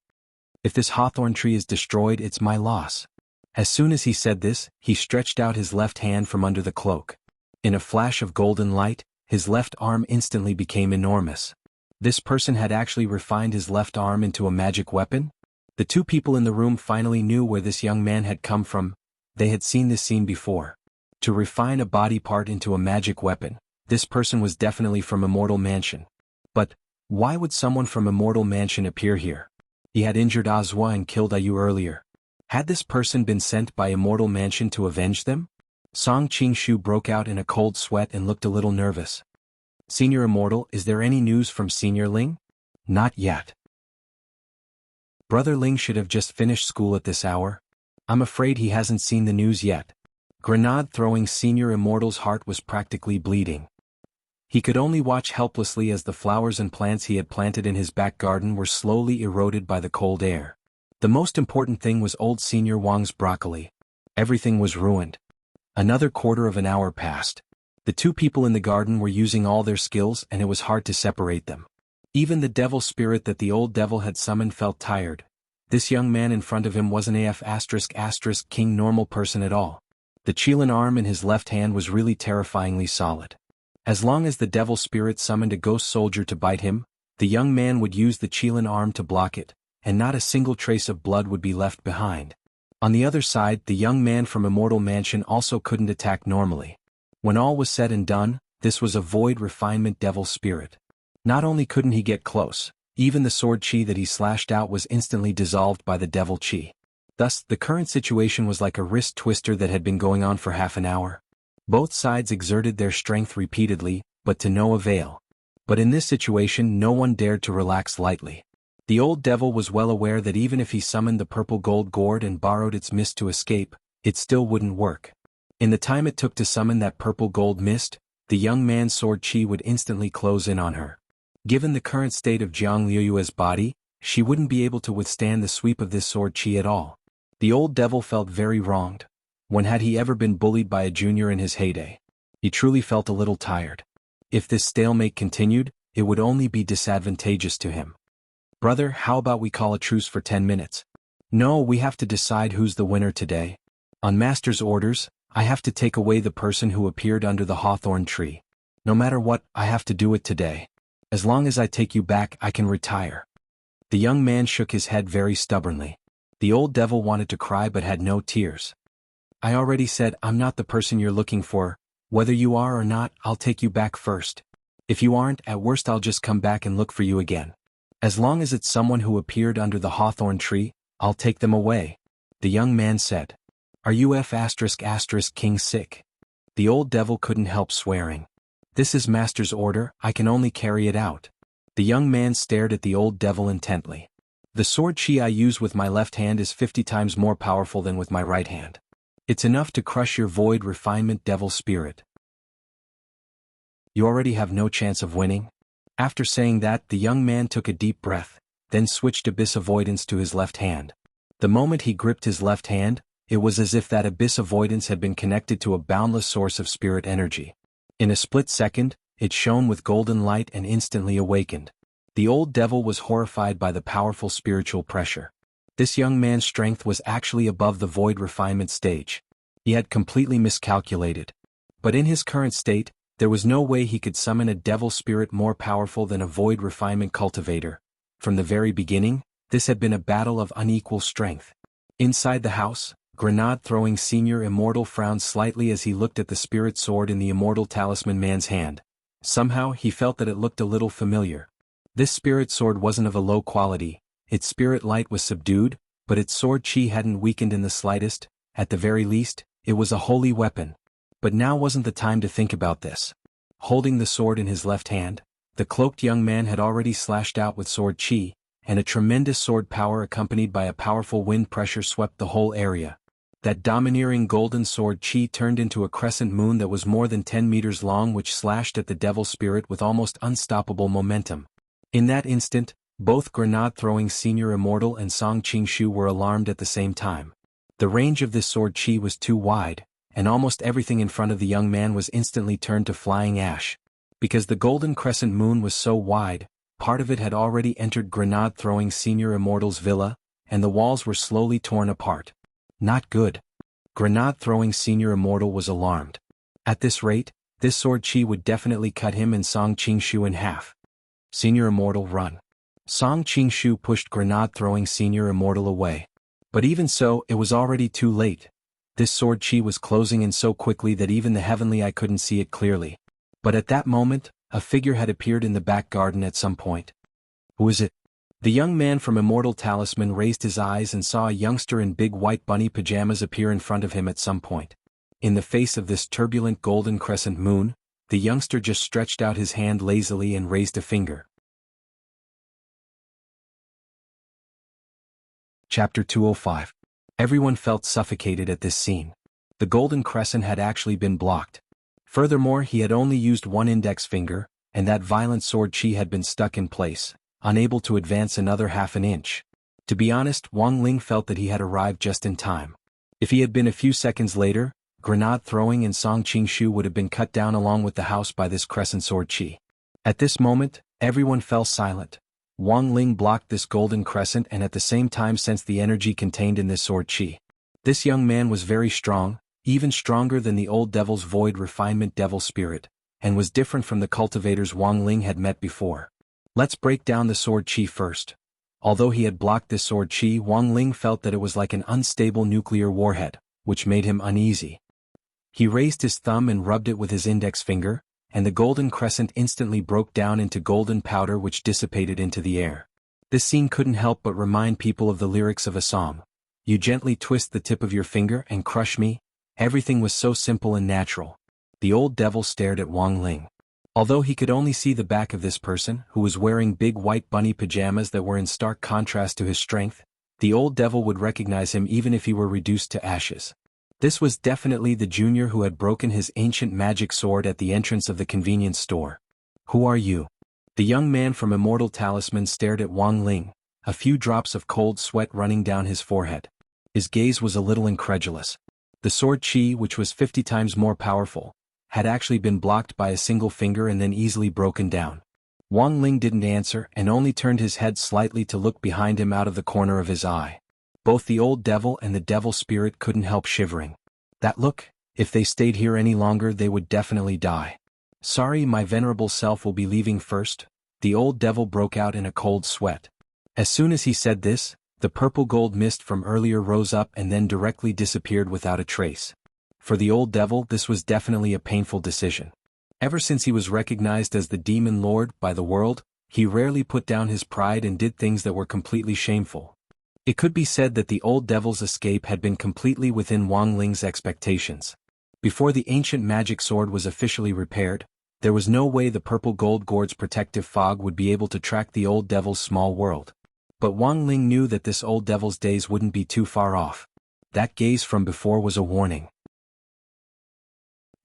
If this hawthorn tree is destroyed, it's my loss. As soon as he said this, he stretched out his left hand from under the cloak. In a flash of golden light, his left arm instantly became enormous. This person had actually refined his left arm into a magic weapon? The two people in the room finally knew where this young man had come from. They had seen this scene before. To refine a body part into a magic weapon, this person was definitely from Immortal Mansion. But why would someone from Immortal Mansion appear here? He had injured Azwa and killed Ayu earlier. Had this person been sent by Immortal Mansion to avenge them? Song Qingshu broke out in a cold sweat and looked a little nervous. Senior Immortal, is there any news from Senior Ling? Not yet. Brother Ling should have just finished school at this hour. I'm afraid he hasn't seen the news yet. Grenade-throwing Senior Immortal's heart was practically bleeding. He could only watch helplessly as the flowers and plants he had planted in his back garden were slowly eroded by the cold air. The most important thing was old Senior Wang's broccoli. Everything was ruined. Another quarter of an hour passed. The two people in the garden were using all their skills and it was hard to separate them. Even the devil spirit that the old devil had summoned felt tired. This young man in front of him wasn't a king normal person at all. The Qilin arm in his left hand was really terrifyingly solid. As long as the devil spirit summoned a ghost soldier to bite him, the young man would use the Qilin arm to block it, and not a single trace of blood would be left behind. On the other side, the young man from Immortal Mansion also couldn't attack normally. When all was said and done, this was a void refinement devil spirit. Not only couldn't he get close, even the sword chi that he slashed out was instantly dissolved by the devil chi. Thus, the current situation was like a wrist twister that had been going on for half an hour. Both sides exerted their strength repeatedly, but to no avail. But in this situation no one dared to relax lightly. The old devil was well aware that even if he summoned the purple gold gourd and borrowed its mist to escape, it still wouldn't work. In the time it took to summon that purple gold mist, the young man's sword chi would instantly close in on her. Given the current state of Jiang Liuyue's body, she wouldn't be able to withstand the sweep of this sword chi at all. The old devil felt very wronged. When had he ever been bullied by a junior in his heyday? He truly felt a little tired. If this stalemate continued, it would only be disadvantageous to him. Brother, how about we call a truce for 10 minutes? No, we have to decide who's the winner today. On Master's orders, I have to take away the person who appeared under the hawthorn tree. No matter what, I have to do it today. As long as I take you back, I can retire. The young man shook his head very stubbornly. The old devil wanted to cry but had no tears. I already said I'm not the person you're looking for. Whether you are or not, I'll take you back first. If you aren't, at worst I'll just come back and look for you again. As long as it's someone who appeared under the hawthorn tree, I'll take them away. The young man said. Are you king sick? The old devil couldn't help swearing. This is Master's order, I can only carry it out. The young man stared at the old devil intently. The sword chi I use with my left hand is 50 times more powerful than with my right hand. It's enough to crush your void refinement devil spirit. You already have no chance of winning? After saying that, the young man took a deep breath, then switched abyss avoidance to his left hand. The moment he gripped his left hand, it was as if that abyss avoidance had been connected to a boundless source of spirit energy. In a split second, it shone with golden light and instantly awakened. The old devil was horrified by the powerful spiritual pressure. This young man's strength was actually above the void refinement stage. He had completely miscalculated. But in his current state, there was no way he could summon a devil spirit more powerful than a void refinement cultivator. From the very beginning, This had been a battle of unequal strength. Inside the house, grenade-throwing senior immortal frowned slightly as he looked at the spirit sword in the immortal talisman man's hand. Somehow he felt that it looked a little familiar. This spirit sword wasn't of a low quality, its spirit light was subdued, but its sword chi hadn't weakened in the slightest. At the very least, it was a holy weapon. But now wasn't the time to think about this. Holding the sword in his left hand, the cloaked young man had already slashed out with sword chi, and a tremendous sword power accompanied by a powerful wind pressure swept the whole area. That domineering golden sword chi turned into a crescent moon that was more than 10 meters long, which slashed at the devil spirit with almost unstoppable momentum. In that instant, both grenade-throwing senior immortal and Song Qingshu were alarmed at the same time. The range of this sword chi was too wide, and almost everything in front of the young man was instantly turned to flying ash. Because the golden crescent moon was so wide, part of it had already entered grenade-throwing senior immortal's villa, and the walls were slowly torn apart. Not good. Grenade-throwing senior immortal was alarmed. At this rate, this sword chi would definitely cut him and Song Qingshu in half. Senior immortal, run. Song Qingshu pushed grenade-throwing senior immortal away. But even so, it was already too late. This sword chi was closing in so quickly that even the heavenly eye couldn't see it clearly. But at that moment, a figure had appeared in the back garden at some point. Who is it? The young man from Immortal Talisman raised his eyes and saw a youngster in big white bunny pajamas appear in front of him at some point. In the face of this turbulent golden crescent moon, the youngster just stretched out his hand lazily and raised a finger. Chapter 205. Everyone felt suffocated at this scene. The golden crescent had actually been blocked. Furthermore, he had only used one index finger, and that violent sword chi had been stuck in place, unable to advance another half an inch. To be honest, Wang Ling felt that he had arrived just in time. If he had been a few seconds later, grenade throwing and Song Qingshu would have been cut down along with the house by this crescent sword chi. At this moment, everyone fell silent. Wang Ling blocked this golden crescent and at the same time sensed the energy contained in this sword chi. This young man was very strong, even stronger than the old devil's void refinement devil spirit, and was different from the cultivators Wang Ling had met before. Let's break down the sword chi first. Although he had blocked this sword chi, Wang Ling felt that it was like an unstable nuclear warhead, which made him uneasy. He raised his thumb and rubbed it with his index finger, and the golden crescent instantly broke down into golden powder which dissipated into the air. This scene couldn't help but remind people of the lyrics of a song. You gently twist the tip of your finger and crush me. Everything was so simple and natural. The old devil stared at Wang Ling. Although he could only see the back of this person, who was wearing big white bunny pajamas that were in stark contrast to his strength, the old devil would recognize him even if he were reduced to ashes. This was definitely the junior who had broken his ancient magic sword at the entrance of the convenience store. Who are you? The young man from Immortal Talisman stared at Wang Ling, a few drops of cold sweat running down his forehead. His gaze was a little incredulous. The sword chi, which was 50 times more powerful, had actually been blocked by a single finger and then easily broken down. Wang Ling didn't answer and only turned his head slightly to look behind him out of the corner of his eye. Both the old devil and the devil spirit couldn't help shivering. That look, if they stayed here any longer they would definitely die. Sorry, my venerable self will be leaving first. The old devil broke out in a cold sweat. As soon as he said this, the purple gold mist from earlier rose up and then directly disappeared without a trace. For the old devil, this was definitely a painful decision. Ever since he was recognized as the demon lord by the world, he rarely put down his pride and did things that were completely shameful. It could be said that the old devil's escape had been completely within Wang Ling's expectations. Before the ancient magic sword was officially repaired, there was no way the purple gold gourd's protective fog would be able to track the old devil's small world. But Wang Ling knew that this old devil's days wouldn't be too far off. That gaze from before was a warning.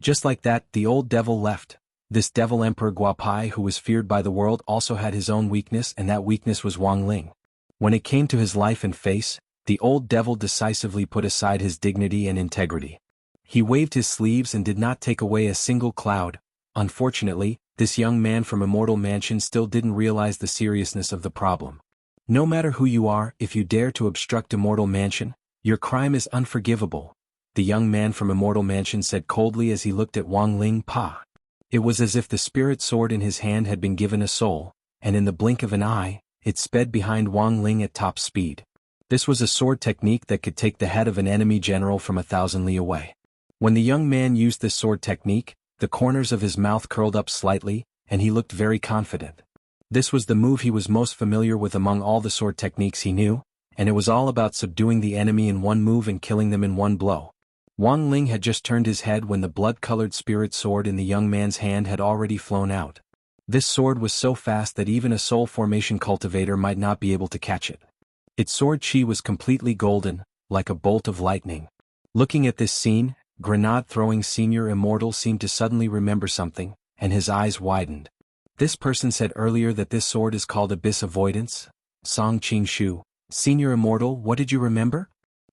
Just like that, the old devil left. This devil Emperor Guapai, who was feared by the world, also had his own weakness, and that weakness was Wang Ling. When it came to his life and face, the old devil decisively put aside his dignity and integrity. He waved his sleeves and did not take away a single cloud. Unfortunately, this young man from Immortal Mansion still didn't realize the seriousness of the problem. No matter who you are, if you dare to obstruct Immortal Mansion, your crime is unforgivable, the young man from Immortal Mansion said coldly as he looked at Wang Ling Pa. It was as if the spirit sword in his hand had been given a soul, and in the blink of an eye, it sped behind Wang Ling at top speed. This was a sword technique that could take the head of an enemy general from 1,000 li away. When the young man used this sword technique, the corners of his mouth curled up slightly, and he looked very confident. This was the move he was most familiar with among all the sword techniques he knew, and it was all about subduing the enemy in one move and killing them in one blow. Wang Ling had just turned his head when the blood-colored spirit sword in the young man's hand had already flown out. This sword was so fast that even a soul formation cultivator might not be able to catch it. Its sword chi was completely golden, like a bolt of lightning. Looking at this scene, grenade-throwing senior immortal seemed to suddenly remember something, and his eyes widened. This person said earlier that this sword is called Abyss Avoidance. Song Qingshu, senior immortal, what did you remember?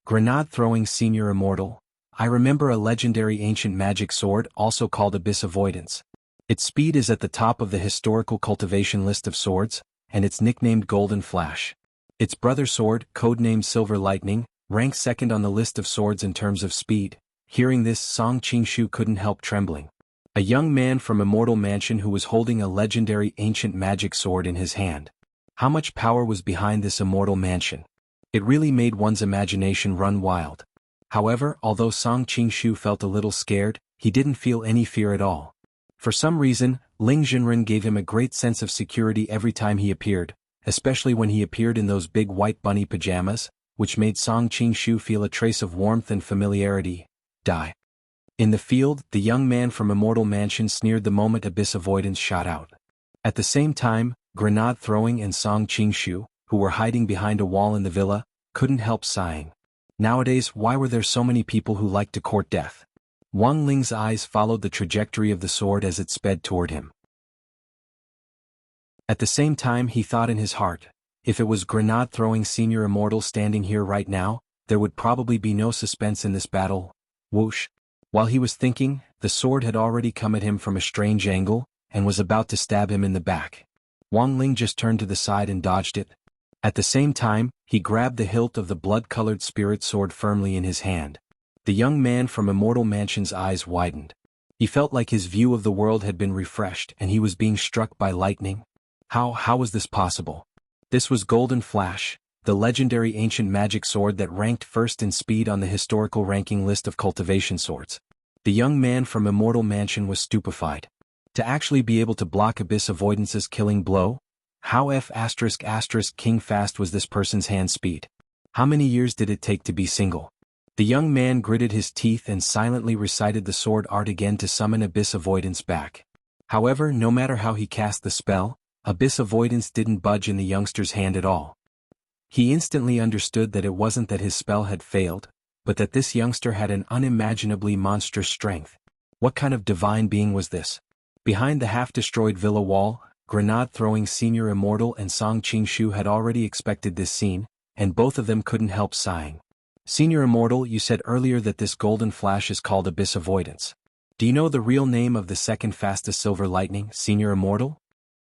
Grenade-throwing senior immortal. I remember a legendary ancient magic sword also called Abyss Avoidance. Its speed is at the top of the historical cultivation list of swords, and it's nicknamed Golden Flash. Its brother sword, codenamed Silver Lightning, ranks second on the list of swords in terms of speed. Hearing this, Song Qingshu couldn't help trembling. A young man from Immortal Mansion who was holding a legendary ancient magic sword in his hand. How much power was behind this Immortal Mansion? It really made one's imagination run wild. However, although Song Qingshu felt a little scared, he didn't feel any fear at all. For some reason, Ling Jinren gave him a great sense of security every time he appeared, especially when he appeared in those big white bunny pajamas, which made Song Qingshu feel a trace of warmth and familiarity. Die. In the field, the young man from Immortal Mansion sneered the moment Abyss Avoidance shot out. At the same time, Grenade Throwing and Song Qingshu, who were hiding behind a wall in the villa, couldn't help sighing. Nowadays, why were there so many people who liked to court death? Wang Ling's eyes followed the trajectory of the sword as it sped toward him. At the same time, he thought in his heart, if it was Grenade-throwing senior immortal standing here right now, there would probably be no suspense in this battle. Whoosh! While he was thinking, the sword had already come at him from a strange angle, and was about to stab him in the back. Wang Ling just turned to the side and dodged it. At the same time, he grabbed the hilt of the blood-colored spirit sword firmly in his hand. The young man from Immortal Mansion's eyes widened. He felt like his view of the world had been refreshed and he was being struck by lightning. How was this possible? This was Golden Flash, the legendary ancient magic sword that ranked first in speed on the historical ranking list of cultivation swords. The young man from Immortal Mansion was stupefied. To actually be able to block Abyss Avoidance's killing blow? How ***king fast was this person's hand speed? How many years did it take to be single? The young man gritted his teeth and silently recited the sword art again to summon Abyss Avoidance back. However, no matter how he cast the spell, Abyss Avoidance didn't budge in the youngster's hand at all. He instantly understood that it wasn't that his spell had failed, but that this youngster had an unimaginably monstrous strength. What kind of divine being was this? Behind the half-destroyed villa wall, Grenade-throwing senior immortal and Song Qingshu had already expected this scene, and both of them couldn't help sighing. Senior immortal, you said earlier that this golden flash is called Abyss Avoidance. Do you know the real name of the second fastest silver lightning, senior immortal?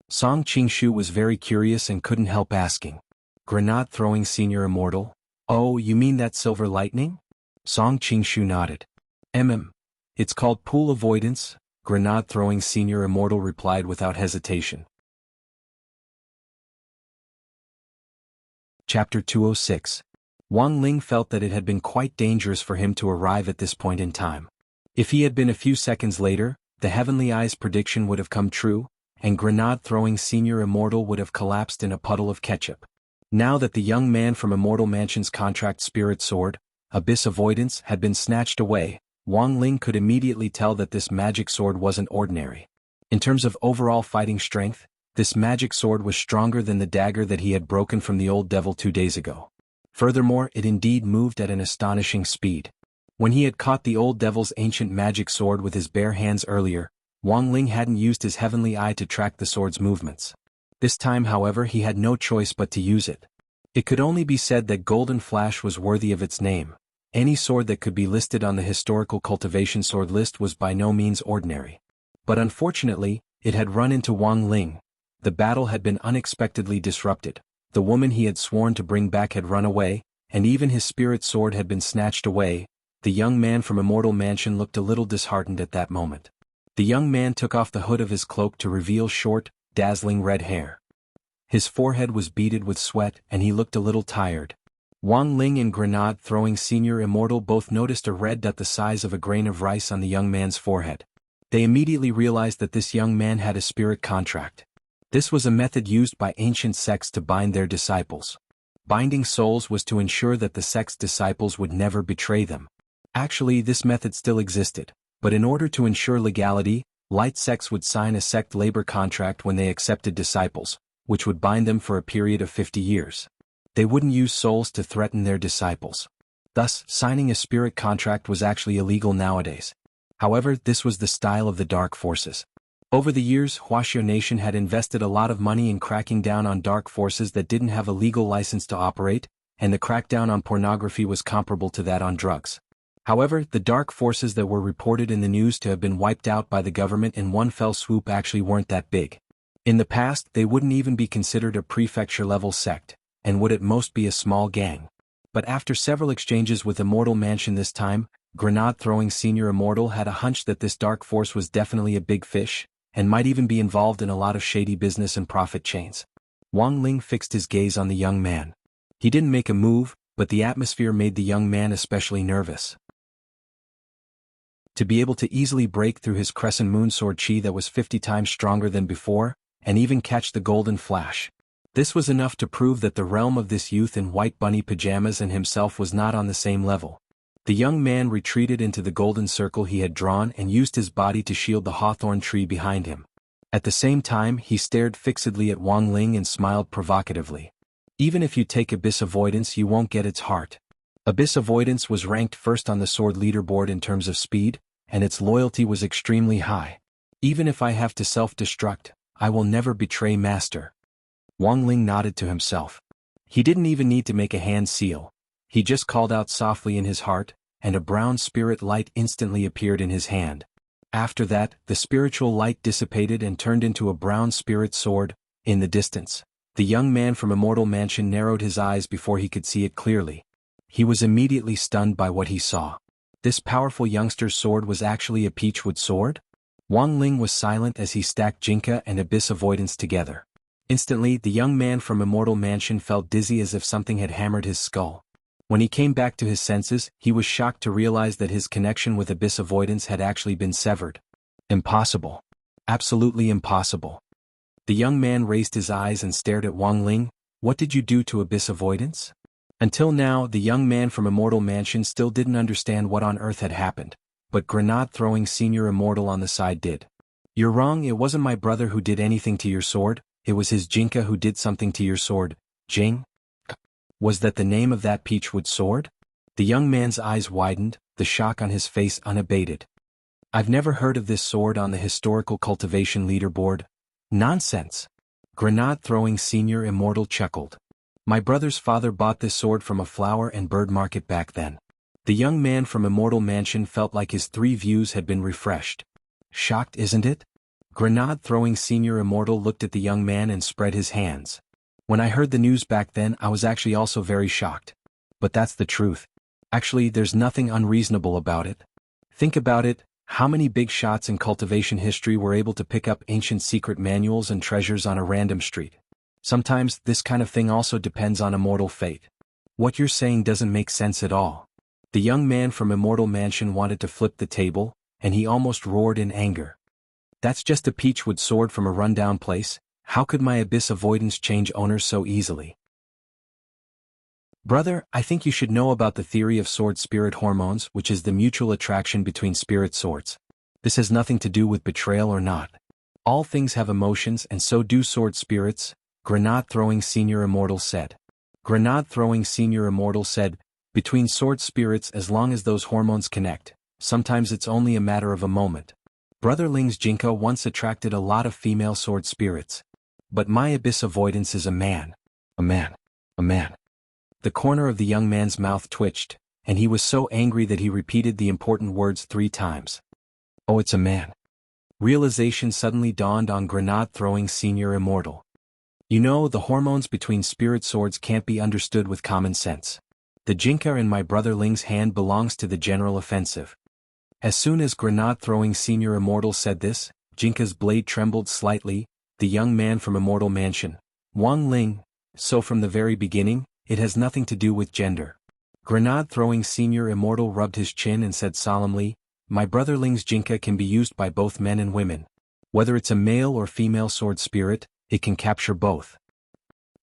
Song Qingshu was very curious and couldn't help asking. Grenade-throwing senior immortal? Oh, you mean that silver lightning? Song Qingshu nodded. It's called pool avoidance, Grenade-throwing senior immortal replied without hesitation. Chapter 206. Wang Ling felt that it had been quite dangerous for him to arrive at this point in time. If he had been a few seconds later, the Heavenly Eye's prediction would have come true, and Grenade-throwing senior immortal would have collapsed in a puddle of ketchup. Now that the young man from Immortal Mansion's contract spirit sword, Abyss Avoidance, had been snatched away, Wang Ling could immediately tell that this magic sword wasn't ordinary. In terms of overall fighting strength, this magic sword was stronger than the dagger that he had broken from the old devil 2 days ago. Furthermore, it indeed moved at an astonishing speed. When he had caught the old devil's ancient magic sword with his bare hands earlier, Wang Ling hadn't used his heavenly eye to track the sword's movements. This time, however, he had no choice but to use it. It could only be said that Golden Flash was worthy of its name. Any sword that could be listed on the historical cultivation sword list was by no means ordinary. But unfortunately, it had run into Wang Ling. The battle had been unexpectedly disrupted. The woman he had sworn to bring back had run away, and even his spirit sword had been snatched away. The young man from Immortal Mansion looked a little disheartened at that moment. The young man took off the hood of his cloak to reveal short, dazzling red hair. His forehead was beaded with sweat and he looked a little tired. Wang Ling and Grenade-throwing Senior Immortal both noticed a red dot the size of a grain of rice on the young man's forehead. They immediately realized that this young man had a spirit contract. This was a method used by ancient sects to bind their disciples. Binding souls was to ensure that the sect's disciples would never betray them. Actually, this method still existed, but in order to ensure legality, light sects would sign a sect labor contract when they accepted disciples, which would bind them for a period of 50 years. They wouldn't use souls to threaten their disciples. Thus, signing a spirit contract was actually illegal nowadays. However, this was the style of the dark forces. Over the years, Wuxia Nation had invested a lot of money in cracking down on dark forces that didn't have a legal license to operate, and the crackdown on pornography was comparable to that on drugs. However, the dark forces that were reported in the news to have been wiped out by the government in one fell swoop actually weren't that big. In the past, they wouldn't even be considered a prefecture-level sect, and would at most be a small gang. But after several exchanges with Immortal Mansion this time, Grenade-throwing Senior Immortal had a hunch that this dark force was definitely a big fish, and might even be involved in a lot of shady business and profit chains. Wang Ling fixed his gaze on the young man. He didn't make a move, but the atmosphere made the young man especially nervous. To be able to easily break through his crescent moon sword chi that was 50 times stronger than before, and even catch the golden flash. This was enough to prove that the realm of this youth in white bunny pajamas and himself was not on the same level. The young man retreated into the golden circle he had drawn and used his body to shield the hawthorn tree behind him. At the same time, he stared fixedly at Wang Ling and smiled provocatively. Even if you take Abyss Avoidance, you won't get its heart. Abyss Avoidance was ranked first on the sword leaderboard in terms of speed, and its loyalty was extremely high. Even if I have to self-destruct, I will never betray Master. Wang Ling nodded to himself. He didn't even need to make a hand seal. He just called out softly in his heart, and a brown spirit light instantly appeared in his hand. After that, the spiritual light dissipated and turned into a brown spirit sword. In the distance, the young man from Immortal Mansion narrowed his eyes before he could see it clearly. He was immediately stunned by what he saw. This powerful youngster's sword was actually a peachwood sword? Wang Ling was silent as he stacked Jinka and Abyss Avoidance together. Instantly, the young man from Immortal Mansion felt dizzy as if something had hammered his skull. When he came back to his senses, he was shocked to realize that his connection with Abyss Avoidance had actually been severed. Impossible. Absolutely impossible. The young man raised his eyes and stared at Wang Ling. What did you do to Abyss Avoidance? Until now, the young man from Immortal Mansion still didn't understand what on earth had happened, but Grenade-throwing Senior Immortal on the side did. You're wrong, it wasn't my brother who did anything to your sword, it was his Jinka who did something to your sword. Jing? Was that the name of that peachwood sword? The young man's eyes widened, the shock on his face unabated. I've never heard of this sword on the historical cultivation leaderboard. Nonsense. Grenade-throwing Senior Immortal chuckled. My brother's father bought this sword from a flower and bird market back then. The young man from Immortal Mansion felt like his 3 views had been refreshed. Shocked, isn't it? Grenade-throwing Senior Immortal looked at the young man and spread his hands. When I heard the news back then, I was actually also very shocked. But that's the truth. Actually, there's nothing unreasonable about it. Think about it, how many big shots in cultivation history were able to pick up ancient secret manuals and treasures on a random street? Sometimes, this kind of thing also depends on immortal fate. What you're saying doesn't make sense at all. The young man from Immortal Mansion wanted to flip the table, and he almost roared in anger. That's just a peachwood sword from a rundown place. How could my Abyss Avoidance change owners so easily? Brother, I think you should know about the theory of sword-spirit hormones, which is the mutual attraction between spirit swords. This has nothing to do with betrayal or not. All things have emotions and so do sword spirits, Grenade-throwing Senior Immortal said. Grenade-throwing Senior Immortal said, between sword spirits as long as those hormones connect, sometimes it's only a matter of a moment. Brother Ling's Jinka once attracted a lot of female sword spirits. But my Abyss Avoidance is a man. A man. A man. The corner of the young man's mouth twitched, and he was so angry that he repeated the important words 3 times. Oh, it's a man. Realization suddenly dawned on Grenade-throwing Senior Immortal. You know, the hormones between spirit swords can't be understood with common sense. The Jinka in my brother Ling's hand belongs to the general offensive. As soon as Grenade-throwing Senior Immortal said this, Jinka's blade trembled slightly. The young man from Immortal Mansion. Wang Ling, so from the very beginning, it has nothing to do with gender. Grenade-throwing senior immortal rubbed his chin and said solemnly, my brother Ling's Jinka can be used by both men and women. Whether it's a male or female sword spirit, it can capture both.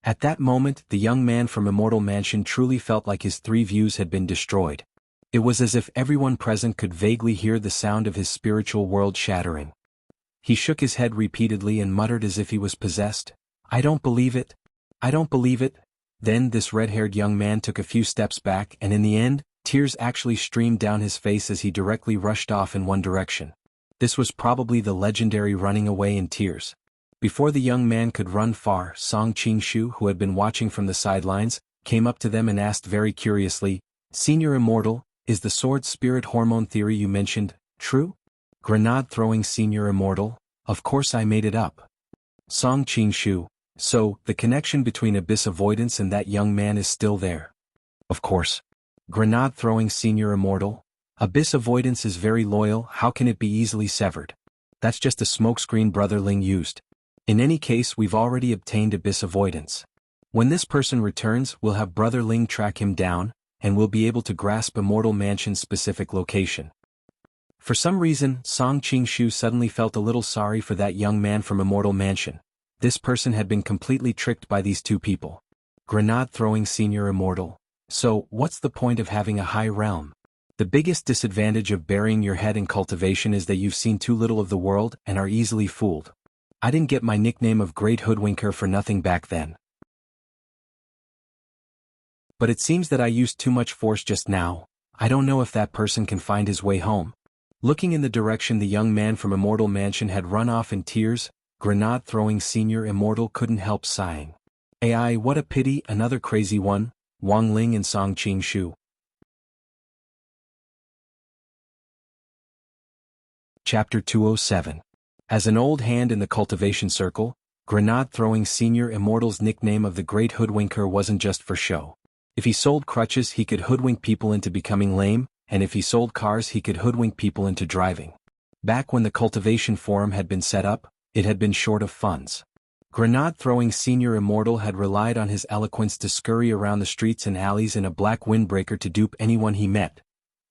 At that moment, the young man from Immortal Mansion truly felt like his three views had been destroyed. It was as if everyone present could vaguely hear the sound of his spiritual world shattering. He shook his head repeatedly and muttered as if he was possessed, I don't believe it. I don't believe it. Then this red-haired young man took a few steps back and in the end, tears actually streamed down his face as he directly rushed off in one direction. This was probably the legendary running away in tears. Before the young man could run far, Song Qingshu, who had been watching from the sidelines, came up to them and asked very curiously, Senior Immortal, is the sword spirit hormone theory you mentioned true? Grenade-throwing Senior Immortal, of course I made it up. Song Qingshu, so, the connection between abyss avoidance and that young man is still there. Of course. Grenade-throwing Senior Immortal, abyss avoidance is very loyal, how can it be easily severed? That's just a smokescreen Brother Ling used. In any case we've already obtained abyss avoidance. When this person returns we'll have Brother Ling track him down, and we'll be able to grasp Immortal Mansion's specific location. For some reason, Song Qingshu suddenly felt a little sorry for that young man from Immortal Mansion. This person had been completely tricked by these two people. Grenade-throwing Senior Immortal. So, what's the point of having a high realm? The biggest disadvantage of burying your head in cultivation is that you've seen too little of the world and are easily fooled. I didn't get my nickname of Great Hoodwinker for nothing back then. But it seems that I used too much force just now. I don't know if that person can find his way home. Looking in the direction the young man from Immortal Mansion had run off in tears, Grenade-throwing Senior Immortal couldn't help sighing. AI, what a pity, another crazy one, Wang Ling and Song Qingshu. Chapter 207. As an old hand in the cultivation circle, Grenade-throwing Senior Immortal's nickname of the Great Hoodwinker wasn't just for show. If he sold crutches he could hoodwink people into becoming lame, and if he sold cars he could hoodwink people into driving. Back when the cultivation forum had been set up, it had been short of funds. Grenade-throwing Senior Immortal had relied on his eloquence to scurry around the streets and alleys in a black windbreaker to dupe anyone he met.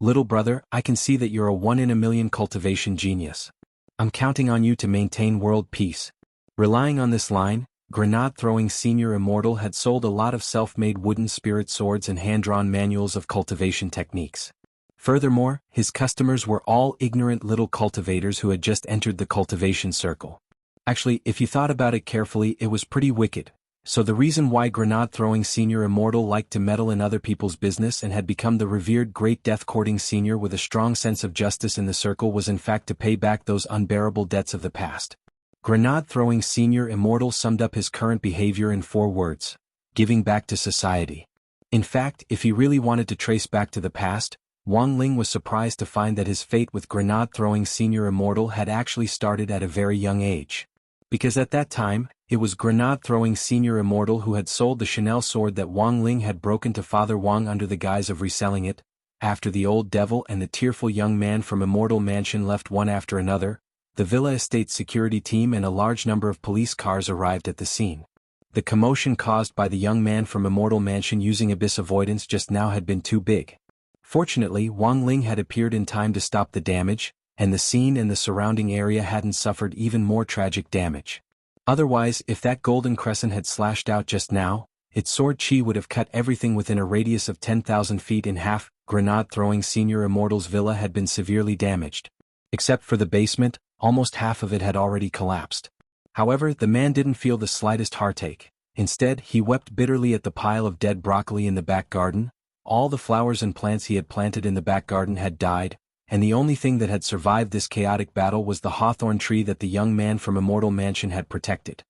Little brother, I can see that you're a one-in-a-million cultivation genius. I'm counting on you to maintain world peace. Relying on this line, Grenade-throwing Senior Immortal had sold a lot of self-made wooden spirit swords and hand-drawn manuals of cultivation techniques. Furthermore, his customers were all ignorant little cultivators who had just entered the cultivation circle. Actually, if you thought about it carefully, it was pretty wicked. So the reason why Grenade-throwing Senior Immortal liked to meddle in other people's business and had become the revered Great Death-courting Senior with a strong sense of justice in the circle was in fact to pay back those unbearable debts of the past. Grenade-throwing Senior Immortal summed up his current behavior in 4 words: giving back to society. In fact, if he really wanted to trace back to the past, Wang Ling was surprised to find that his fate with Grenade-throwing Senior Immortal had actually started at a very young age. Because at that time, it was Grenade-throwing Senior Immortal who had sold the Chanel sword that Wang Ling had broken to Father Wang under the guise of reselling it. After the old devil and the tearful young man from Immortal Mansion left one after another, the Villa Estate security team and a large number of police cars arrived at the scene. The commotion caused by the young man from Immortal Mansion using abyss avoidance just now had been too big. Fortunately, Wang Ling had appeared in time to stop the damage, and the scene and the surrounding area hadn't suffered even more tragic damage. Otherwise, if that golden crescent had slashed out just now, its sword chi would have cut everything within a radius of 10,000 feet in half. Grenade-throwing Senior Immortal's villa had been severely damaged. Except for the basement, almost half of it had already collapsed. However, the man didn't feel the slightest heartache. Instead, he wept bitterly at the pile of dead broccoli in the back garden. All the flowers and plants he had planted in the back garden had died, and the only thing that had survived this chaotic battle was the hawthorn tree that the young man from Immortal Mansion had protected.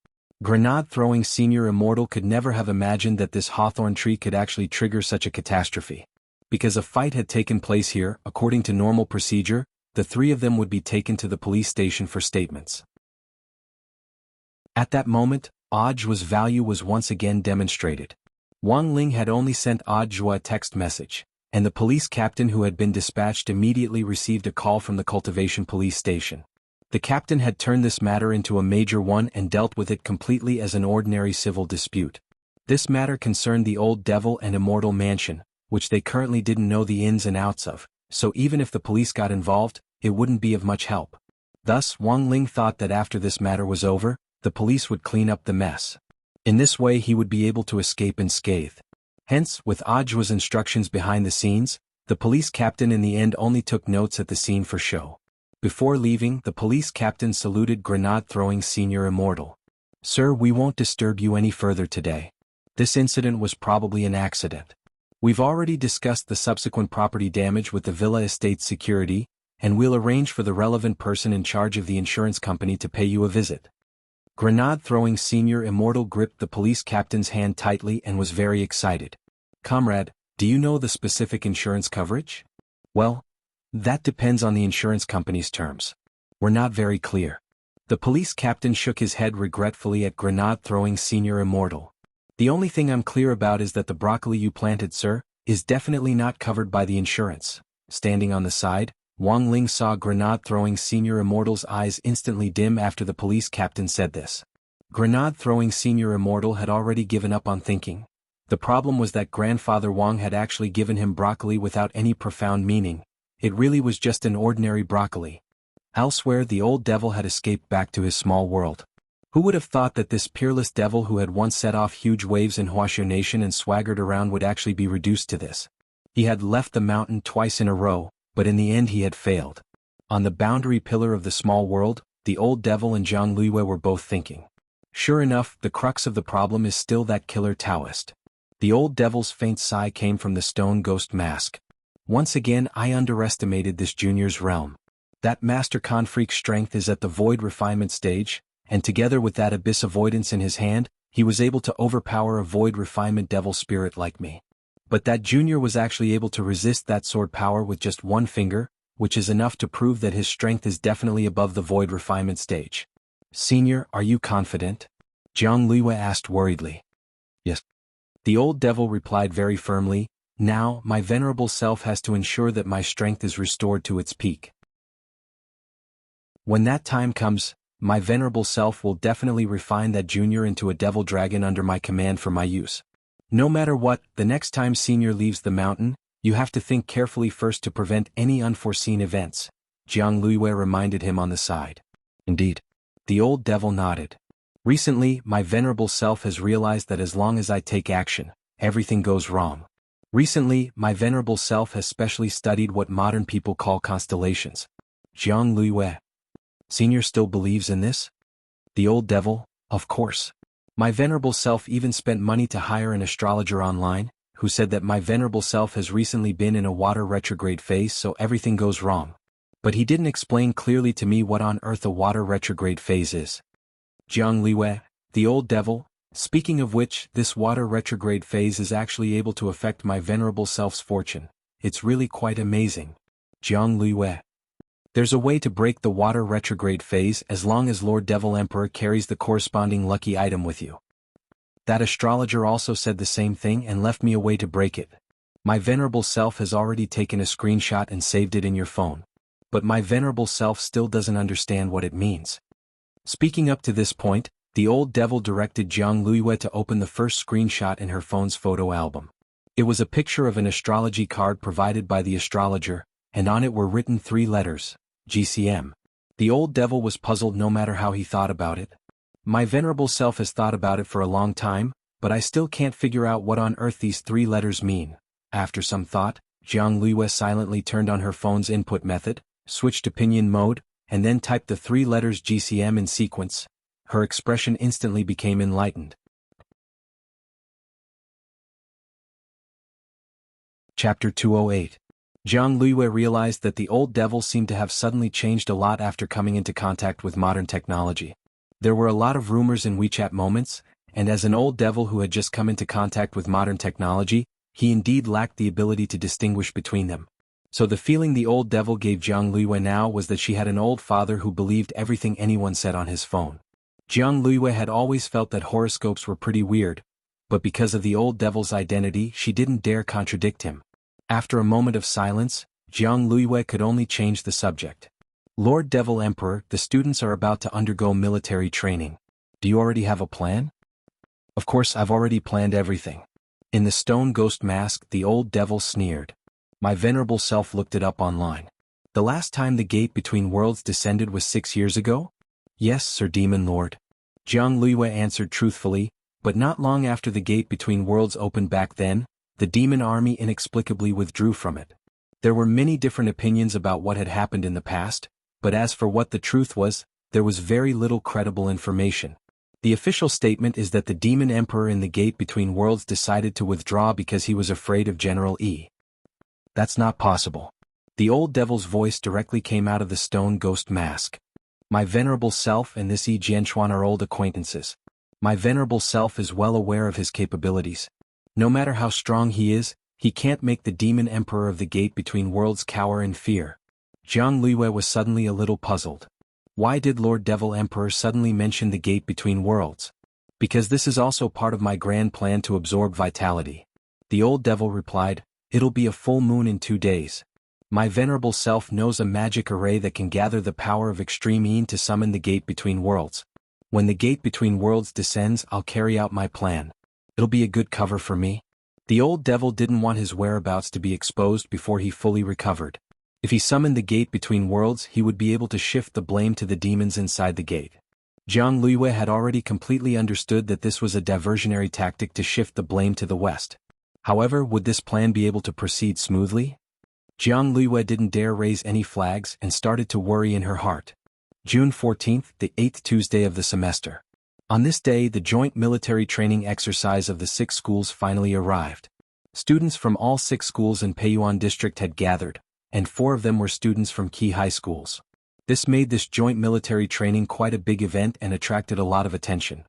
Grenade-throwing Senior Immortal could never have imagined that this hawthorn tree could actually trigger such a catastrophe. Because a fight had taken place here, according to normal procedure, the 3 of them would be taken to the police station for statements. At that moment, Audiobook's value was once again demonstrated. Wang Ling had only sent Audiobook a text message, and the police captain who had been dispatched immediately received a call from the cultivation police station. The captain had turned this matter into a major one and dealt with it completely as an ordinary civil dispute. This matter concerned the old devil and immortal mansion, which they currently didn't know the ins and outs of, so even if the police got involved, it wouldn't be of much help. Thus, Wang Ling thought that after this matter was over, the police would clean up the mess. In this way he would be able to escape unscathed. Hence, with Audiobook's instructions behind the scenes, the police captain in the end only took notes at the scene for show. Before leaving, the police captain saluted grenade-throwing Senior Immortal. "Sir, we won't disturb you any further today. This incident was probably an accident. We've already discussed the subsequent property damage with the Villa Estate's security, and we'll arrange for the relevant person in charge of the insurance company to pay you a visit." Grenade-throwing Senior Immortal gripped the police captain's hand tightly and was very excited. "Comrade, do you know the specific insurance coverage?" "Well, that depends on the insurance company's terms. We're not very clear." The police captain shook his head regretfully at grenade-throwing Senior Immortal. "The only thing I'm clear about is that the broccoli you planted, sir, is definitely not covered by the insurance." Standing on the side, Wang Ling saw grenade-throwing Senior Immortal's eyes instantly dim after the police captain said this. Grenade-throwing Senior Immortal had already given up on thinking. The problem was that Grandfather Wang had actually given him broccoli without any profound meaning. It really was just an ordinary broccoli. Elsewhere, the old devil had escaped back to his small world. Who would have thought that this peerless devil who had once set off huge waves in Wuxia Nation and swaggered around would actually be reduced to this? He had left the mountain twice in a row, but in the end he had failed. On the boundary pillar of the small world, the old devil and Zhang Luiyue were both thinking. Sure enough, the crux of the problem is still that killer Taoist. The old devil's faint sigh came from the stone ghost mask. "Once again I underestimated this junior's realm. That Master Confreak's strength is at the void refinement stage, and together with that abyss avoidance in his hand, he was able to overpower a void refinement devil spirit like me. But that junior was actually able to resist that sword power with just one finger, which is enough to prove that his strength is definitely above the void refinement stage." "Senior, are you confident?" Zhang Luiyue asked worriedly. "Yes." The old devil replied very firmly, "Now, my venerable self has to ensure that my strength is restored to its peak. When that time comes, my venerable self will definitely refine that junior into a devil dragon under my command for my use. No matter what, the next time Senior leaves the mountain, you have to think carefully first to prevent any unforeseen events," Zhang Luiyue reminded him on the side. "Indeed." The old devil nodded. "Recently, my venerable self has realized that as long as I take action, everything goes wrong. Recently, my venerable self has specially studied what modern people call constellations." Zhang Luiyue. "Senior still believes in this?" The old devil, "Of course. My venerable self even spent money to hire an astrologer online, who said that my venerable self has recently been in a water retrograde phase so everything goes wrong. But he didn't explain clearly to me what on earth a water retrograde phase is." Zhang Luiyue, the old devil, "Speaking of which, this water retrograde phase is actually able to affect my venerable self's fortune. It's really quite amazing." Zhang Luiyue. "There's a way to break the water retrograde phase as long as Lord Devil Emperor carries the corresponding lucky item with you. That astrologer also said the same thing and left me a way to break it. My venerable self has already taken a screenshot and saved it in your phone. But my venerable self still doesn't understand what it means." Speaking up to this point, the old devil directed Zhang Luiyue to open the first screenshot in her phone's photo album. It was a picture of an astrology card provided by the astrologer, and on it were written 3 letters. GCM. The old devil was puzzled no matter how he thought about it. "My venerable self has thought about it for a long time, but I still can't figure out what on earth these 3 letters mean." After some thought, Zhang Luiyue silently turned on her phone's input method, switched to pinyin mode, and then typed the 3 letters GCM in sequence. Her expression instantly became enlightened. Chapter 208. Zhang Luiyue realized that the old devil seemed to have suddenly changed a lot after coming into contact with modern technology. There were a lot of rumors in WeChat moments, and as an old devil who had just come into contact with modern technology, he indeed lacked the ability to distinguish between them. So the feeling the old devil gave Zhang Luiyue now was that she had an old father who believed everything anyone said on his phone. Zhang Luiyue had always felt that horoscopes were pretty weird, but because of the old devil's identity she didn't dare contradict him. After a moment of silence, Zhang Luiyue could only change the subject. Lord Devil Emperor, the students are about to undergo military training. Do you already have a plan? Of course, I've already planned everything. In the stone ghost mask, the old devil sneered. My venerable self looked it up online. The last time the gate between worlds descended was 6 years ago? Yes, Sir Demon Lord. Jiang Luiyue answered truthfully, but not long after the gate between worlds opened back then, the demon army inexplicably withdrew from it. There were many different opinions about what had happened in the past, but as for what the truth was, there was very little credible information. The official statement is that the demon emperor in the gate between worlds decided to withdraw because he was afraid of General E. That's not possible. The old devil's voice directly came out of the stone ghost mask. My venerable self and this Yi Jianchuan are old acquaintances. My venerable self is well aware of his capabilities. No matter how strong he is, he can't make the demon emperor of the gate between worlds cower in fear. Jiang Luiyue was suddenly a little puzzled. Why did Lord Devil Emperor suddenly mention the gate between worlds? Because this is also part of my grand plan to absorb vitality. The old devil replied, it'll be a full moon in 2 days. My venerable self knows a magic array that can gather the power of extreme Yin to summon the gate between worlds. When the gate between worlds descends, I'll carry out my plan. It'll be a good cover for me. The old devil didn't want his whereabouts to be exposed before he fully recovered. If he summoned the gate between worlds, he would be able to shift the blame to the demons inside the gate. Jiang Luiyue had already completely understood that this was a diversionary tactic to shift the blame to the west. However, would this plan be able to proceed smoothly? Jiang Luiyue didn't dare raise any flags and started to worry in her heart. June 14th, the 8th Tuesday of the semester. On this day, the joint military training exercise of the 6 schools finally arrived. Students from all 6 schools in Peiyuan district had gathered, and 4 of them were students from key high schools. This made this joint military training quite a big event and attracted a lot of attention.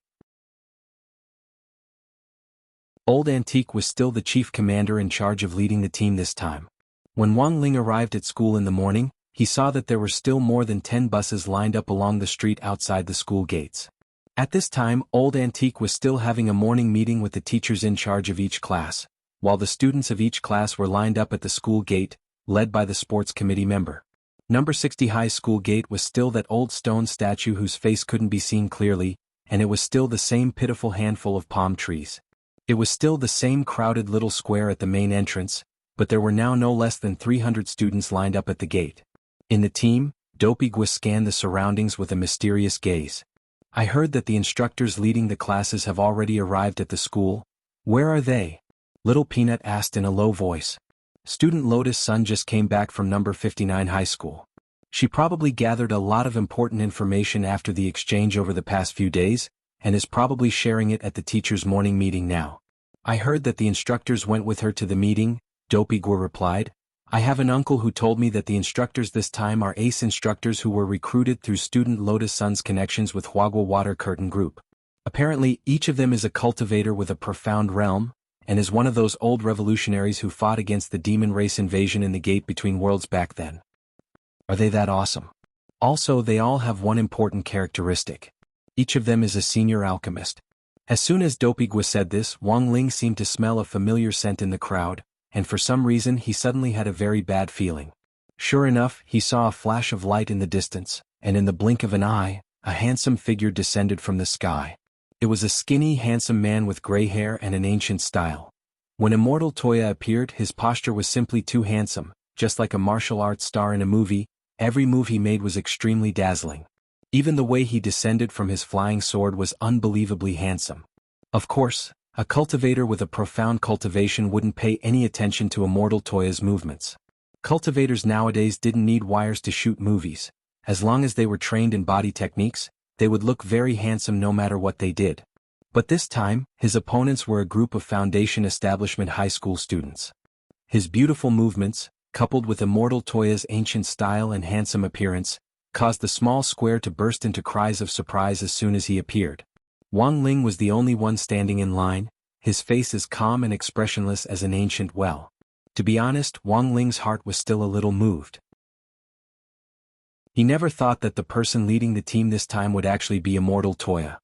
Old Antique was still the chief commander in charge of leading the team this time. When Wang Ling arrived at school in the morning, he saw that there were still more than 10 buses lined up along the street outside the school gates. At this time, Old Antique was still having a morning meeting with the teachers in charge of each class, while the students of each class were lined up at the school gate, led by the sports committee member. Number 60 High School gate was still that old stone statue whose face couldn't be seen clearly, and it was still the same pitiful handful of palm trees. It was still the same crowded little square at the main entrance, but there were now no less than 300 students lined up at the gate. In the team, Dopey Gui scanned the surroundings with a mysterious gaze. I heard that the instructors leading the classes have already arrived at the school. Where are they? Little Peanut asked in a low voice. Student Lotus Sun just came back from number 59 high school. She probably gathered a lot of important information after the exchange over the past few days, and is probably sharing it at the teacher's morning meeting now. I heard that the instructors went with her to the meeting, Dopey Gui replied. I have an uncle who told me that the instructors this time are ace instructors who were recruited through Student Lotus Sun's connections with Huagua Water Curtain Group. Apparently, each of them is a cultivator with a profound realm, and is one of those old revolutionaries who fought against the demon race invasion in the gate between worlds back then. Are they that awesome? Also, they all have one important characteristic. Each of them is a senior alchemist. As soon as Dopey Gui said this, Wang Ling seemed to smell a familiar scent in the crowd, and for some reason he suddenly had a very bad feeling. Sure enough, he saw a flash of light in the distance, and in the blink of an eye, a handsome figure descended from the sky. It was a skinny, handsome man with gray hair and an ancient style. When Immortal Toya appeared, his posture was simply too handsome, just like a martial arts star in a movie. Every move he made was extremely dazzling. Even the way he descended from his flying sword was unbelievably handsome. Of course, a cultivator with a profound cultivation wouldn't pay any attention to Immortal Toya's movements. Cultivators nowadays didn't need wires to shoot movies. As long as they were trained in body techniques, they would look very handsome no matter what they did. But this time, his opponents were a group of Foundation Establishment high school students. His beautiful movements, coupled with Immortal Toya's ancient style and handsome appearance, caused the small square to burst into cries of surprise as soon as he appeared. Wang Ling was the only one standing in line, his face as calm and expressionless as an ancient well. To be honest, Wang Ling's heart was still a little moved. He never thought that the person leading the team this time would actually be Immortal Toya.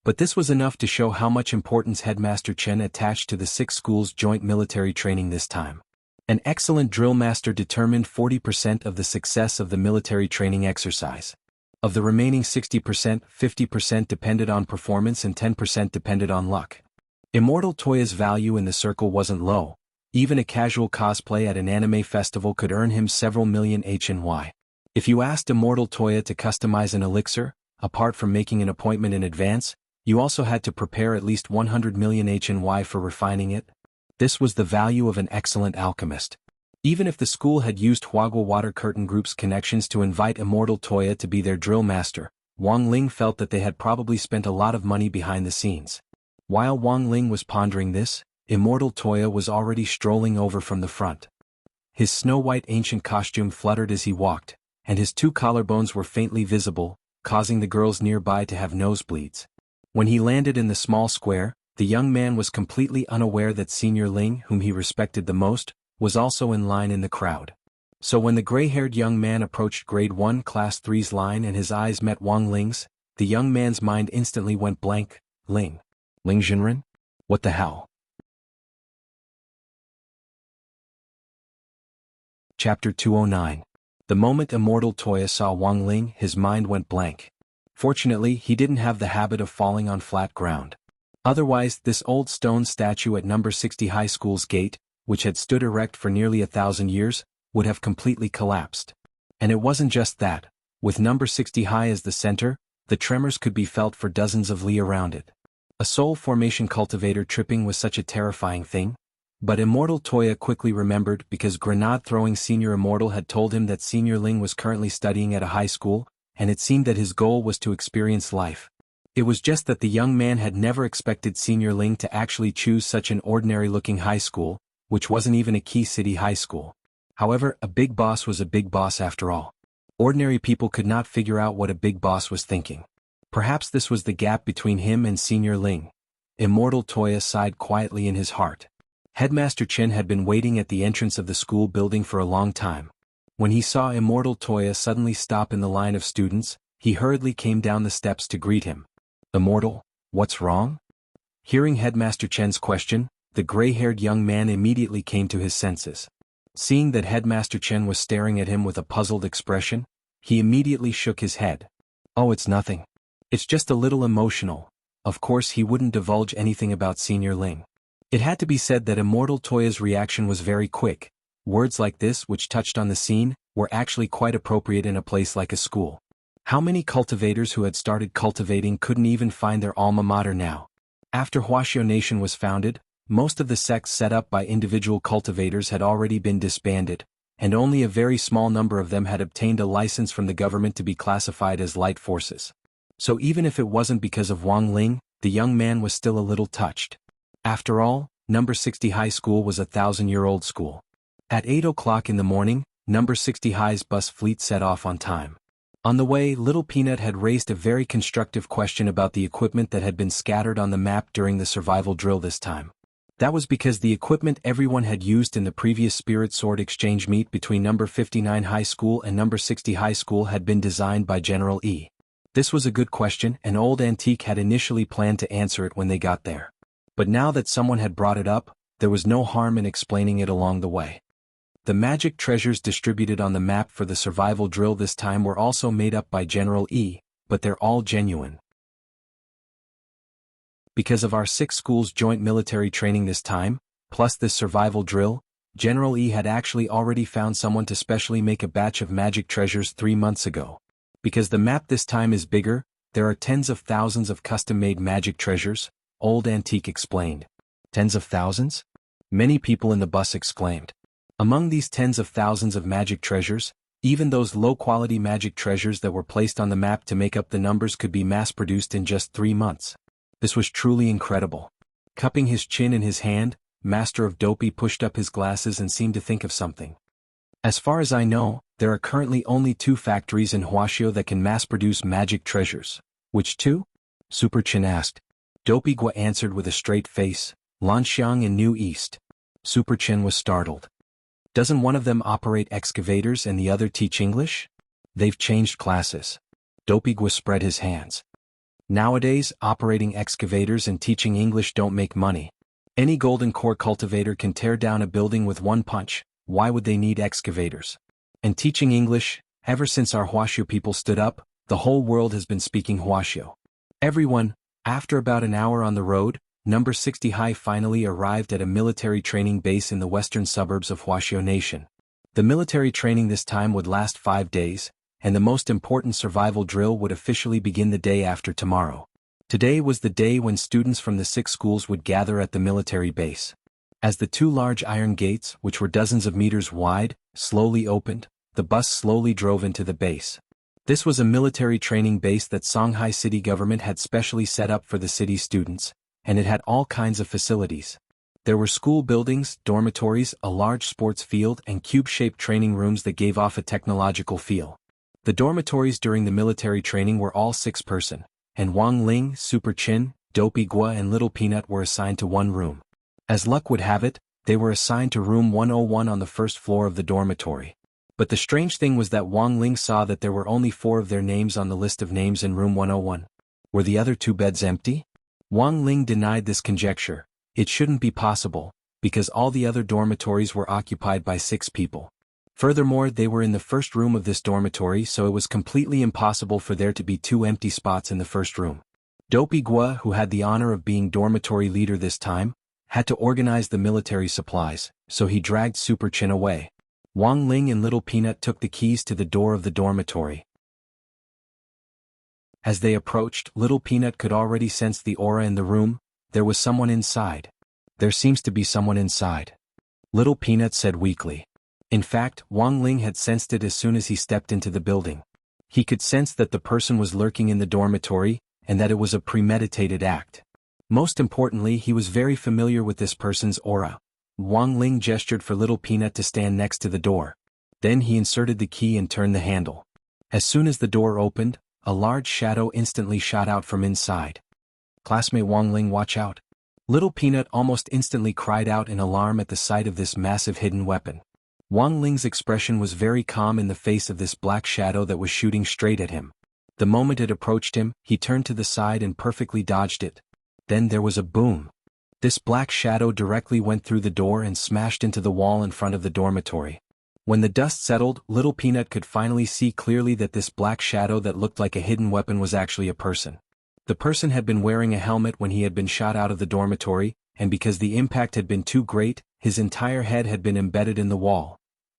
But this was enough to show how much importance Headmaster Chen attached to the 6 schools' joint military training this time. An excellent drill master determined 40% of the success of the military training exercise. Of the remaining 60%, 50% depended on performance and 10% depended on luck. Immortal Toya's value in the circle wasn't low. Even a casual cosplay at an anime festival could earn him several million HNY. If you asked Immortal Toya to customize an elixir, apart from making an appointment in advance, you also had to prepare at least 100 million HNY for refining it. This was the value of an excellent alchemist. Even if the school had used Huagua Water Curtain Group's connections to invite Immortal Toya to be their drill master, Wang Ling felt that they had probably spent a lot of money behind the scenes. While Wang Ling was pondering this, Immortal Toya was already strolling over from the front. His snow-white ancient costume fluttered as he walked, and his 2 collarbones were faintly visible, causing the girls nearby to have nosebleeds. When he landed in the small square, the young man was completely unaware that Senior Ling, whom he respected the most, was also in line in the crowd. So when the gray-haired young man approached Grade 1 Class 3's line and his eyes met Wang Ling's, the young man's mind instantly went blank. Ling Jinren? What the hell? Chapter 209. The moment Immortal Toya saw Wang Ling, his mind went blank. Fortunately, he didn't have the habit of falling on flat ground. Otherwise, this old stone statue at number 60 High School's gate, which had stood erect for nearly 1,000 years, would have completely collapsed. And it wasn't just that. With number 60 High as the center, the tremors could be felt for dozens of li around it. A soul formation cultivator tripping was such a terrifying thing. But Immortal Toya quickly remembered because grenade-throwing Senior Immortal had told him that Senior Ling was currently studying at a high school, and it seemed that his goal was to experience life. It was just that the young man had never expected Senior Ling to actually choose such an ordinary-looking high school, which wasn't even a key city high school. However, a big boss was a big boss after all. Ordinary people could not figure out what a big boss was thinking. Perhaps this was the gap between him and Senior Ling. Immortal Toya sighed quietly in his heart. Headmaster Chen had been waiting at the entrance of the school building for a long time. When he saw Immortal Toya suddenly stop in the line of students, he hurriedly came down the steps to greet him. Immortal, what's wrong? Hearing Headmaster Chen's question, the gray-haired young man immediately came to his senses. Seeing that Headmaster Chen was staring at him with a puzzled expression, he immediately shook his head. Oh, it's nothing. It's just a little emotional. Of course he wouldn't divulge anything about Senior Ling. It had to be said that Immortal Toya's reaction was very quick. Words like this, which touched on the scene, were actually quite appropriate in a place like a school. How many cultivators who had started cultivating couldn't even find their alma mater now? After Huaxiao Nation was founded, most of the sects set up by individual cultivators had already been disbanded, and only a very small number of them had obtained a license from the government to be classified as light forces. So even if it wasn't because of Wang Ling, the young man was still a little touched. After all, number 60 High School was a 1,000-year-old school. At 8 o'clock in the morning, number 60 High's bus fleet set off on time. On the way, Little Peanut had raised a very constructive question about the equipment that had been scattered on the map during the survival drill this time. That was because the equipment everyone had used in the previous Spirit Sword exchange meet between number 59 High School and number 60 High School had been designed by General E. This was a good question, and Old Antique had initially planned to answer it when they got there. But now that someone had brought it up, there was no harm in explaining it along the way. The magic treasures distributed on the map for the survival drill this time were also made up by General E, but they're all genuine. Because of our 6 schools' joint military training this time, plus this survival drill, General E had actually already found someone to specially make a batch of magic treasures 3 months ago. Because the map this time is bigger, there are tens of thousands of custom-made magic treasures, Old Antique explained. Tens of thousands? Many people in the bus exclaimed. Among these tens of thousands of magic treasures, even those low-quality magic treasures that were placed on the map to make up the numbers could be mass-produced in just 3 months. This was truly incredible. Cupping his chin in his hand, Master of Dopey pushed up his glasses and seemed to think of something. As far as I know, there are currently only 2 factories in Huaxiao that can mass-produce magic treasures. Which 2? Super Chin asked. Dopey Gua answered with a straight face, Lanxiang and New East. Super Chin was startled. Doesn't one of them operate excavators and the other teach English? They've changed classes. Dopey Gua spread his hands. Nowadays, operating excavators and teaching English don't make money. Any golden core cultivator can tear down a building with one punch, why would they need excavators? And teaching English, ever since our Huaxiu people stood up, the whole world has been speaking Huaxiu. Everyone, after about an hour on the road, number 60 High finally arrived at a military training base in the western suburbs of Huaxiu Nation. The military training this time would last 5 days, and the most important survival drill would officially begin the day after tomorrow. Today was the day when students from the 6 schools would gather at the military base. As the 2 large iron gates, which were dozens of meters wide, slowly opened, the bus slowly drove into the base. This was a military training base that Songhai city government had specially set up for the city students, and it had all kinds of facilities. There were school buildings, dormitories, a large sports field, and cube-shaped training rooms that gave off a technological feel. The dormitories during the military training were all 6-person, and Wang Ling, Super Chin, Dopey Gua and Little Peanut were assigned to one room. As luck would have it, they were assigned to room 101 on the first floor of the dormitory. But the strange thing was that Wang Ling saw that there were only 4 of their names on the list of names in room 101. Were the other 2 beds empty? Wang Ling denied this conjecture. It shouldn't be possible, because all the other dormitories were occupied by 6 people. Furthermore, they were in the first room of this dormitory, so it was completely impossible for there to be 2 empty spots in the first room. Dopey Gua, who had the honor of being dormitory leader this time, had to organize the military supplies, so he dragged Super Chin away. Wang Ling and Little Peanut took the keys to the door of the dormitory. As they approached, Little Peanut could already sense the aura in the room. There was someone inside. There seems to be someone inside. Little Peanut said weakly. In fact, Wang Ling had sensed it as soon as he stepped into the building. He could sense that the person was lurking in the dormitory, and that it was a premeditated act. Most importantly, he was very familiar with this person's aura. Wang Ling gestured for Little Peanut to stand next to the door. Then he inserted the key and turned the handle. As soon as the door opened, a large shadow instantly shot out from inside. "Classmate Wang Ling, watch out." Little Peanut almost instantly cried out in alarm at the sight of this massive hidden weapon. Wang Ling's expression was very calm in the face of this black shadow that was shooting straight at him. The moment it approached him, he turned to the side and perfectly dodged it. Then there was a boom. This black shadow directly went through the door and smashed into the wall in front of the dormitory. When the dust settled, Little Peanut could finally see clearly that this black shadow that looked like a hidden weapon was actually a person. The person had been wearing a helmet when he had been shot out of the dormitory, and because the impact had been too great, his entire head had been embedded in the wall.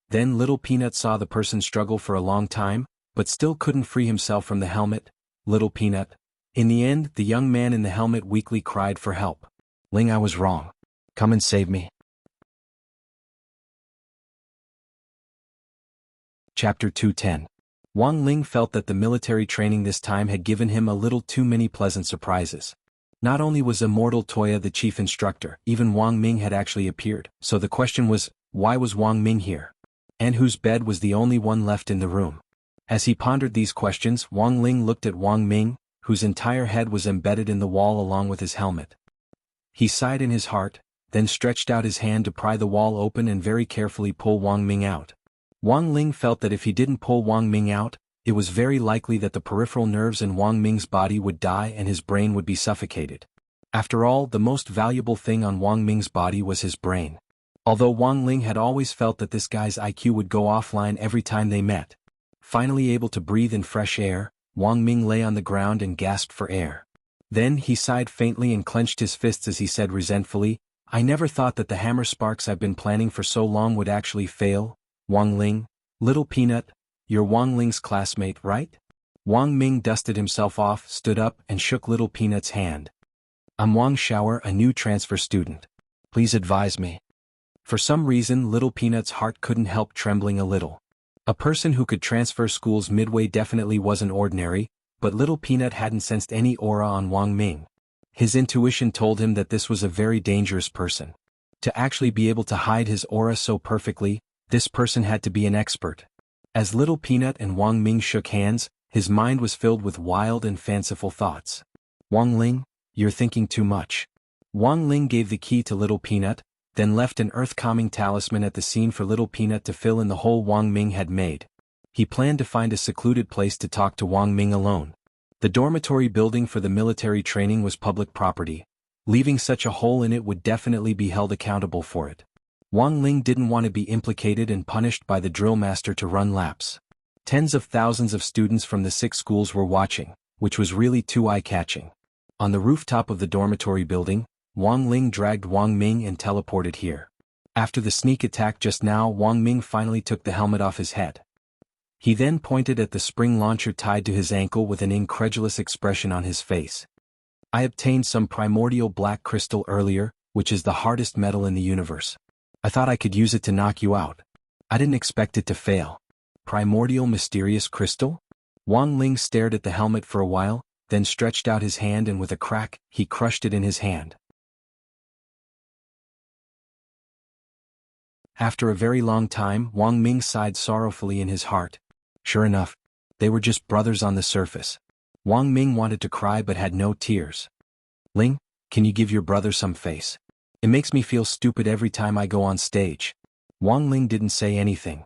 Then Little Peanut saw the person struggle for a long time, but still couldn't free himself from the helmet. Little Peanut. In the end, the young man in the helmet weakly cried for help. "Ling, I was wrong. Come and save me." Chapter 210. Wang Ling felt that the military training this time had given him a little too many pleasant surprises. Not only was Immortal Toya the chief instructor, even Wang Ming had actually appeared, so the question was, why was Wang Ming here? And whose bed was the only one left in the room? As he pondered these questions, Wang Ling looked at Wang Ming, whose entire head was embedded in the wall along with his helmet. He sighed in his heart, then stretched out his hand to pry the wall open and very carefully pull Wang Ming out. Wang Ling felt that if he didn't pull Wang Ming out, it was very likely that the peripheral nerves in Wang Ming's body would die and his brain would be suffocated. After all, the most valuable thing on Wang Ming's body was his brain. Although Wang Ling had always felt that this guy's IQ would go offline every time they met. Finally able to breathe in fresh air, Wang Ming lay on the ground and gasped for air. Then he sighed faintly and clenched his fists as he said resentfully, "I never thought that the hammer sparks I've been planning for so long would actually fail. Wang Ling, Little Peanut, you're Wang Ling's classmate, right?" Wang Ming dusted himself off, stood up, and shook Little Peanut's hand. "I'm Wang Shower, a new transfer student. Please advise me." For some reason, Little Peanut's heart couldn't help trembling a little. A person who could transfer schools midway definitely wasn't ordinary, but Little Peanut hadn't sensed any aura on Wang Ming. His intuition told him that this was a very dangerous person. To actually be able to hide his aura so perfectly, this person had to be an expert. As Little Peanut and Wang Ming shook hands, his mind was filled with wild and fanciful thoughts. "Wang Ling, you're thinking too much." Wang Ling gave the key to Little Peanut, then left an earth-calming talisman at the scene for Little Peanut to fill in the hole Wang Ming had made. He planned to find a secluded place to talk to Wang Ming alone. The dormitory building for the military training was public property. Leaving such a hole in it would definitely be held accountable for it. Wang Ling didn't want to be implicated and punished by the drill master to run laps. Tens of thousands of students from the 6 schools were watching, which was really too eye-catching. On the rooftop of the dormitory building, Wang Ling dragged Wang Ming and teleported here. After the sneak attack just now, Wang Ming finally took the helmet off his head. He then pointed at the spring launcher tied to his ankle with an incredulous expression on his face. I obtained some primordial black crystal earlier, which is the hardest metal in the universe. I thought I could use it to knock you out. I didn't expect it to fail. Primordial mysterious crystal? Wang Ling stared at the helmet for a while, then stretched out his hand and with a crack, he crushed it in his hand. After a very long time, Wang Ming sighed sorrowfully in his heart. Sure enough, they were just brothers on the surface. Wang Ming wanted to cry but had no tears. Ling, can you give your brother some face? It makes me feel stupid every time I go on stage. Wang Ling didn't say anything.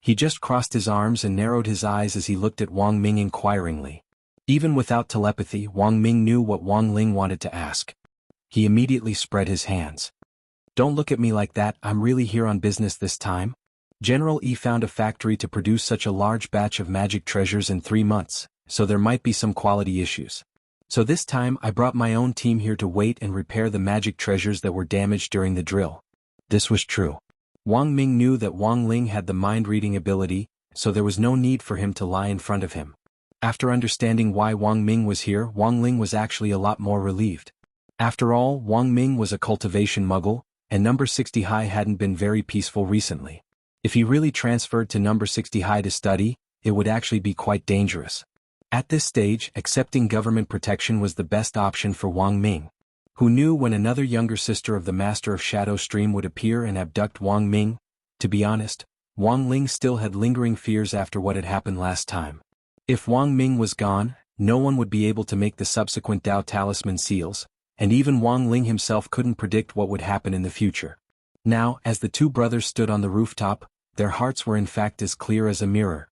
He just crossed his arms and narrowed his eyes as he looked at Wang Ming inquiringly. Even without telepathy, Wang Ming knew what Wang Ling wanted to ask. He immediately spread his hands. Don't look at me like that, I'm really here on business this time. General Yi found a factory to produce such a large batch of magic treasures in 3 months, so there might be some quality issues. So this time I brought my own team here to wait and repair the magic treasures that were damaged during the drill. This was true. Wang Ming knew that Wang Ling had the mind-reading ability, so there was no need for him to lie in front of him. After understanding why Wang Ming was here, Wang Ling was actually a lot more relieved. After all, Wang Ming was a cultivation muggle, and number 60 High hadn't been very peaceful recently. If he really transferred to number 60 High to study, it would actually be quite dangerous. At this stage, accepting government protection was the best option for Wang Ming. Who knew when another younger sister of the Master of Shadow Stream would appear and abduct Wang Ming? To be honest, Wang Ling still had lingering fears after what had happened last time. If Wang Ming was gone, no one would be able to make the subsequent Dao Talisman seals, and even Wang Ling himself couldn't predict what would happen in the future. Now, as the 2 brothers stood on the rooftop, their hearts were in fact as clear as a mirror.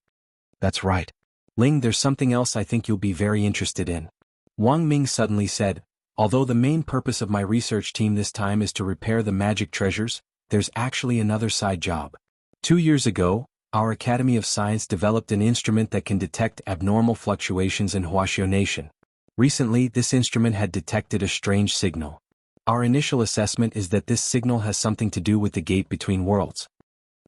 That's right. Ling, there's something else I think you'll be very interested in. Wang Ming suddenly said, although the main purpose of my research team this time is to repair the magic treasures, there's actually another side job. 2 years ago, our Academy of Science developed an instrument that can detect abnormal fluctuations in Wuxia Nation. Recently, this instrument had detected a strange signal. Our initial assessment is that this signal has something to do with the gate between worlds.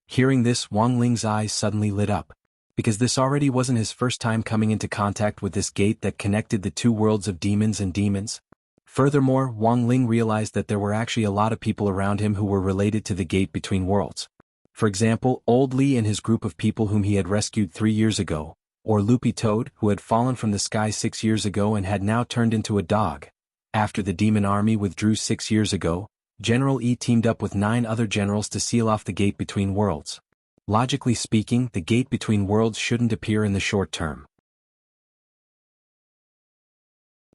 Hearing this, Wang Ling's eyes suddenly lit up. Because this already wasn't his first time coming into contact with this gate that connected the 2 worlds of demons and demons. Furthermore, Wang Ling realized that there were actually a lot of people around him who were related to the gate between worlds. For example, Old Li and his group of people whom he had rescued 3 years ago, or Loopy Toad, who had fallen from the sky 6 years ago and had now turned into a dog. After the demon army withdrew 6 years ago, General Yi teamed up with 9 other generals to seal off the gate between worlds. Logically speaking, the gate between worlds shouldn't appear in the short term.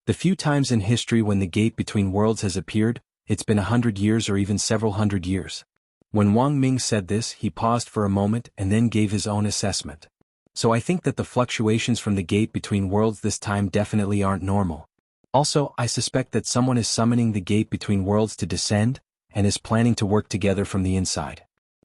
The few times in history when the gate between worlds has appeared, it's been 100 years or even several hundred years. When Wang Ming said this, he paused for a moment and then gave his own assessment. So I think that the fluctuations from the gate between worlds this time definitely aren't normal. Also, I suspect that someone is summoning the gate between worlds to descend, and is planning to work together from the inside.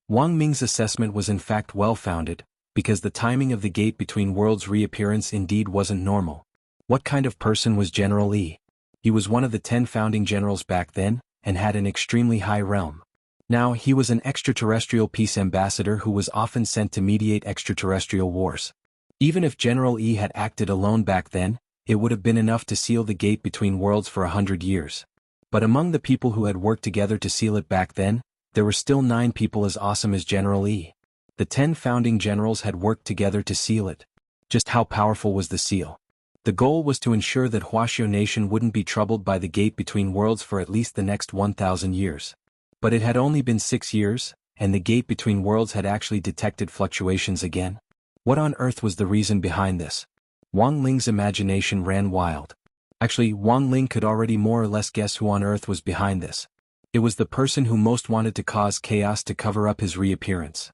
Wang Ming's assessment was in fact well-founded, because the timing of the gate between worlds' reappearance indeed wasn't normal. What kind of person was General Yi? He was one of the 10 founding generals back then, and had an extremely high realm. Now, he was an extraterrestrial peace ambassador who was often sent to mediate extraterrestrial wars. Even if General Yi had acted alone back then, it would have been enough to seal the gate between worlds for 100 years. But among the people who had worked together to seal it back then, there were still 9 people as awesome as General Yi. The 10 founding generals had worked together to seal it. Just how powerful was the seal? The goal was to ensure that Wuxia Nation wouldn't be troubled by the gate between worlds for at least the next 1,000 years. But it had only been 6 years, and the gate between worlds had actually detected fluctuations again. What on earth was the reason behind this? Wang Ling's imagination ran wild. Actually, Wang Ling could already more or less guess who on earth was behind this. It was the person who most wanted to cause chaos to cover up his reappearance.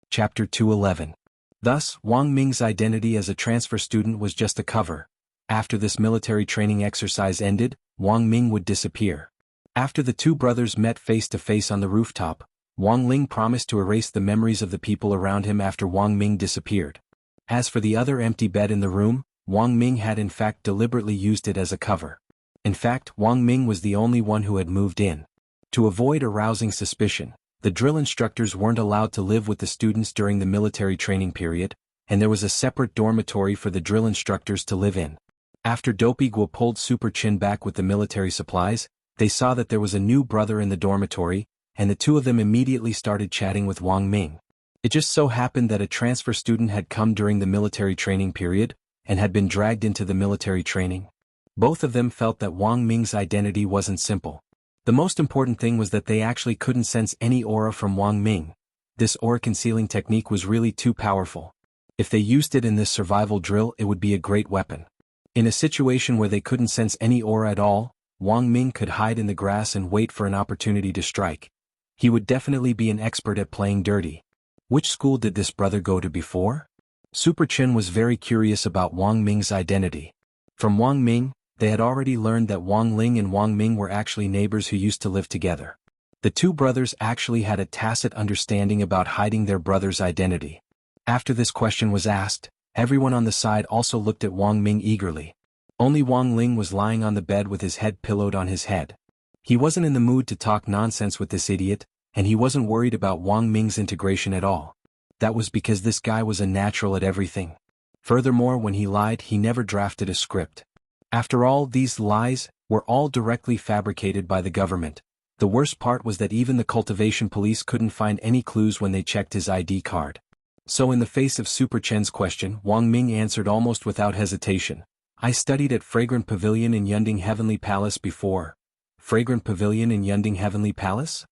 Chapter 211. Thus, Wang Ming's identity as a transfer student was just a cover. After this military training exercise ended, Wang Ming would disappear. After the two brothers met face to face on the rooftop, Wang Ling promised to erase the memories of the people around him after Wang Ming disappeared. As for the other empty bed in the room, Wang Ming had in fact deliberately used it as a cover. In fact, Wang Ming was the only one who had moved in. To avoid arousing suspicion, the drill instructors weren't allowed to live with the students during the military training period, and there was a separate dormitory for the drill instructors to live in. After Dopey Guo pulled Super Chin back with the military supplies, they saw that there was a new brother in the dormitory, and the two of them immediately started chatting with Wang Ming. It just so happened that a transfer student had come during the military training period, and had been dragged into the military training. Both of them felt that Wang Ming's identity wasn't simple. The most important thing was that they actually couldn't sense any aura from Wang Ming. This aura concealing technique was really too powerful. If they used it in this survival drill, it would be a great weapon. In a situation where they couldn't sense any aura at all, Wang Ming could hide in the grass and wait for an opportunity to strike. He would definitely be an expert at playing dirty. Which school did this brother go to before? Super Chin was very curious about Wang Ming's identity. From Wang Ming, they had already learned that Wang Ling and Wang Ming were actually neighbors who used to live together. The two brothers actually had a tacit understanding about hiding their brother's identity. After this question was asked, everyone on the side also looked at Wang Ming eagerly. Only Wang Ling was lying on the bed with his head pillowed on his head. He wasn't in the mood to talk nonsense with this idiot, and he wasn't worried about Wang Ming's integration at all. That was because this guy was a natural at everything. Furthermore, when he lied, he never drafted a script. After all, these lies were all directly fabricated by the government. The worst part was that even the cultivation police couldn't find any clues when they checked his ID card. So in the face of Super Chen's question, Wang Ming answered almost without hesitation. I studied at Fragrant Pavilion in Yunding Heavenly Palace before. Fragrant Pavilion in Yunding Heavenly Palace?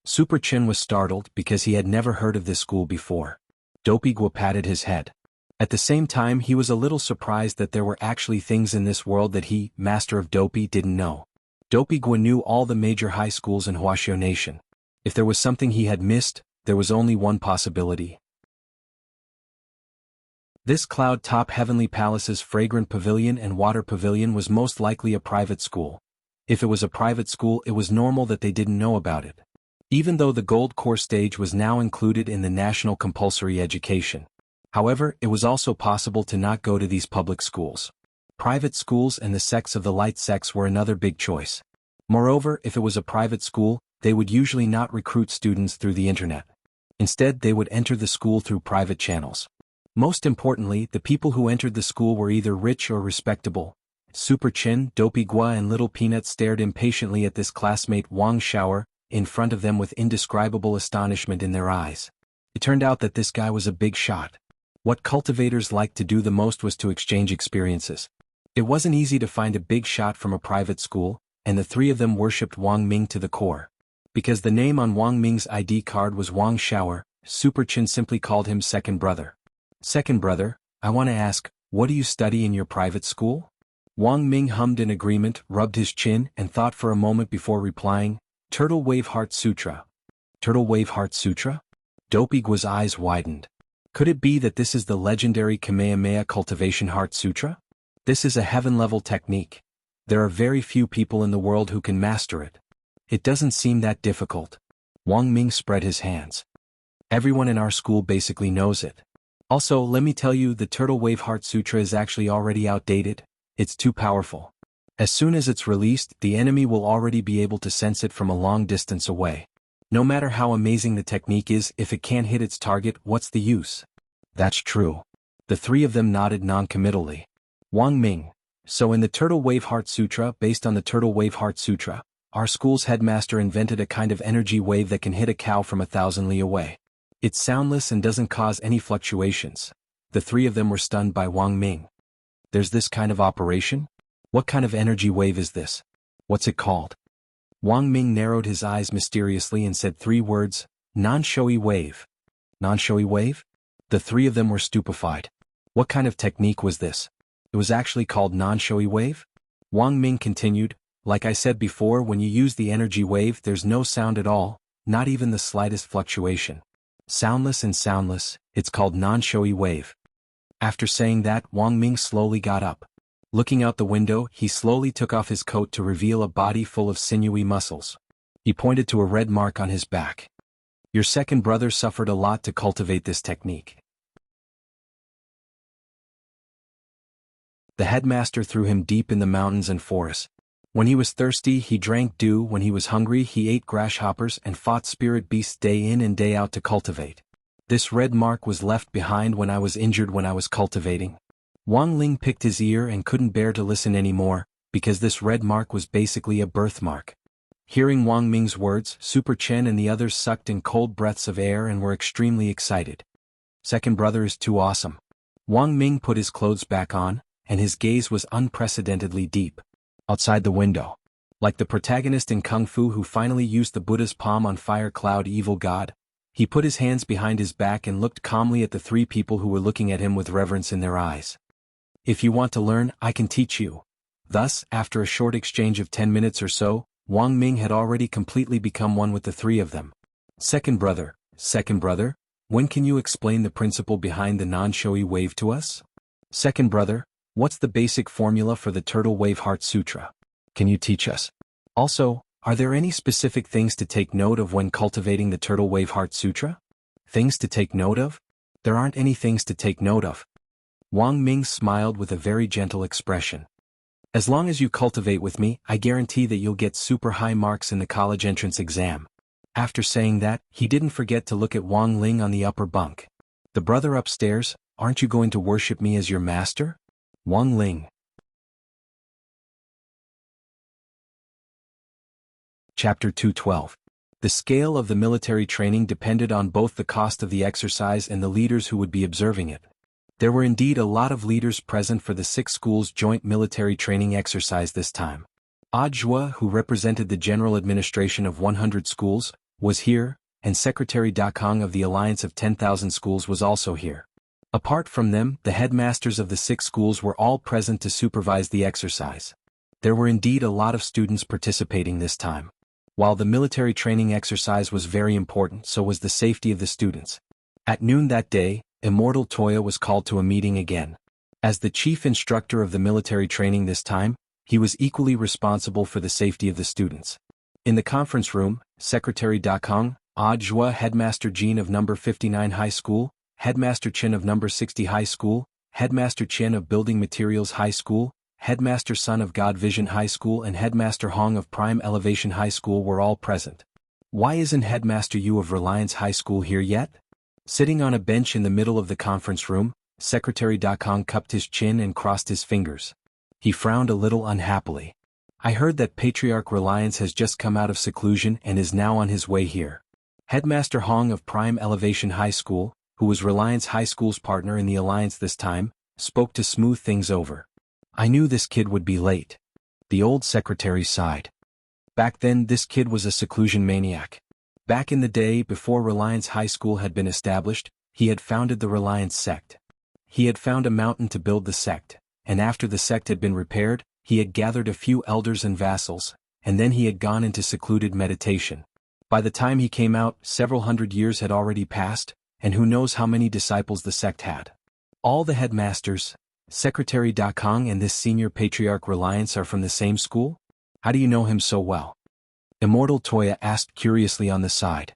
Super Chen was startled because he had never heard of this school before. Dopey Guo patted his head. At the same time, he was a little surprised that there were actually things in this world that he, master of Dopey, didn't know. Dopey Guo knew all the major high schools in Huaxiao Nation. If there was something he had missed, there was only one possibility. This Cloud-Top Heavenly Palace's Fragrant Pavilion and Water Pavilion was most likely a private school. If it was a private school, it was normal that they didn't know about it. Even though the Gold Core stage was now included in the National Compulsory Education. However, it was also possible to not go to these public schools. Private schools and the sects of the light sects were another big choice. Moreover, if it was a private school, they would usually not recruit students through the internet. Instead, they would enter the school through private channels. Most importantly, the people who entered the school were either rich or respectable. Super Chin, Dopey Guo and Little Peanut stared impatiently at this classmate Wang Shower, in front of them with indescribable astonishment in their eyes. It turned out that this guy was a big shot. What cultivators liked to do the most was to exchange experiences. It wasn't easy to find a big shot from a private school, and the three of them worshipped Wang Ming to the core. Because the name on Wang Ming's ID card was Wang Shower, Super Chin simply called him second brother. Second brother, I want to ask, what do you study in your private school? Wang Ming hummed in agreement, rubbed his chin, and thought for a moment before replying, Turtle Wave Heart Sutra. Turtle Wave Heart Sutra? Dopey Guo's eyes widened. Could it be that this is the legendary Kamehameha Cultivation Heart Sutra? This is a heaven-level technique. There are very few people in the world who can master it. It doesn't seem that difficult. Wang Ming spread his hands. Everyone in our school basically knows it. Also, let me tell you, the Turtle Wave Heart Sutra is actually already outdated. It's too powerful. As soon as it's released, the enemy will already be able to sense it from a long distance away. No matter how amazing the technique is, if it can't hit its target, what's the use? That's true. The three of them nodded non-committally. Wang Ming. So in the Turtle Wave Heart Sutra, based on the Turtle Wave Heart Sutra, our school's headmaster invented a kind of energy wave that can hit a cow from 1,000 li away. It's soundless and doesn't cause any fluctuations. The three of them were stunned by Wang Ming. There's this kind of operation? What kind of energy wave is this? What's it called? Wang Ming narrowed his eyes mysteriously and said three words, non-showy wave. Non-showy wave? The three of them were stupefied. What kind of technique was this? It was actually called non-showy wave? Wang Ming continued, like I said before, when you use the energy wave, there's no sound at all, not even the slightest fluctuation. Soundless and soundless, it's called non-showy wave. After saying that, Wang Ming slowly got up. Looking out the window, he slowly took off his coat to reveal a body full of sinewy muscles. He pointed to a red mark on his back. Your second brother suffered a lot to cultivate this technique. The headmaster threw him deep in the mountains and forests. When he was thirsty, he drank dew. When he was hungry, he ate grasshoppers and fought spirit beasts day in and day out to cultivate. This red mark was left behind when I was injured when I was cultivating. Wang Ling picked his ear and couldn't bear to listen anymore, because this red mark was basically a birthmark. Hearing Wang Ming's words, Super Chen and the others sucked in cold breaths of air and were extremely excited. Second brother is too awesome. Wang Ming put his clothes back on, and his gaze was unprecedentedly deep. Outside the window. Like the protagonist in Kung Fu who finally used the Buddha's palm on fire cloud evil god, he put his hands behind his back and looked calmly at the three people who were looking at him with reverence in their eyes. If you want to learn, I can teach you. Thus, after a short exchange of 10 minutes or so, Wang Ming had already completely become one with the three of them. Second brother, when can you explain the principle behind the non-showy wave to us? Second brother, what's the basic formula for the Turtle Wave Heart Sutra? Can you teach us? Also, are there any specific things to take note of when cultivating the Turtle Wave Heart Sutra? Things to take note of? There aren't any things to take note of. Wang Ming smiled with a very gentle expression. As long as you cultivate with me, I guarantee that you'll get super high marks in the college entrance exam. After saying that, he didn't forget to look at Wang Ling on the upper bunk. The brother upstairs, aren't you going to worship me as your master? Wang Ling. Chapter 212. The scale of the military training depended on both the cost of the exercise and the leaders who would be observing it. There were indeed a lot of leaders present for the 6 schools' joint military training exercise this time. Zhua, who represented the general administration of 100 schools, was here, and Secretary Dakong of the Alliance of 10,000 Schools was also here. Apart from them, the headmasters of the 6 schools were all present to supervise the exercise. There were indeed a lot of students participating this time. While the military training exercise was very important, so was the safety of the students. At noon that day, Immortal Toya was called to a meeting again. As the chief instructor of the military training this time, he was equally responsible for the safety of the students. In the conference room, Secretary Dakong, Zhua, Headmaster Jean of number 59 High School, Headmaster Chen of number 60 High School, Headmaster Chen of Building Materials High School, Headmaster Sun of God Vision High School and Headmaster Hong of Prime Elevation High School were all present. Why isn't Headmaster Yu of Reliance High School here yet? Sitting on a bench in the middle of the conference room, Secretary Dakong cupped his chin and crossed his fingers. He frowned a little unhappily. I heard that Patriarch Reliance has just come out of seclusion and is now on his way here. Headmaster Hong of Prime Elevation High School, who was Reliance High School's partner in the alliance this time, spoke to smooth things over. I knew this kid would be late. The old secretary sighed. Back then this kid was a seclusion maniac. Back in the day before Reliance High School had been established, he had founded the Reliance sect. He had found a mountain to build the sect, and after the sect had been repaired, he had gathered a few elders and vassals, and then he had gone into secluded meditation. By the time he came out, several hundred years had already passed, and who knows how many disciples the sect had. All the headmasters, Secretary Dakong and this senior patriarch Reliance are from the same school? How do you know him so well? Immortal Toya asked curiously on the side.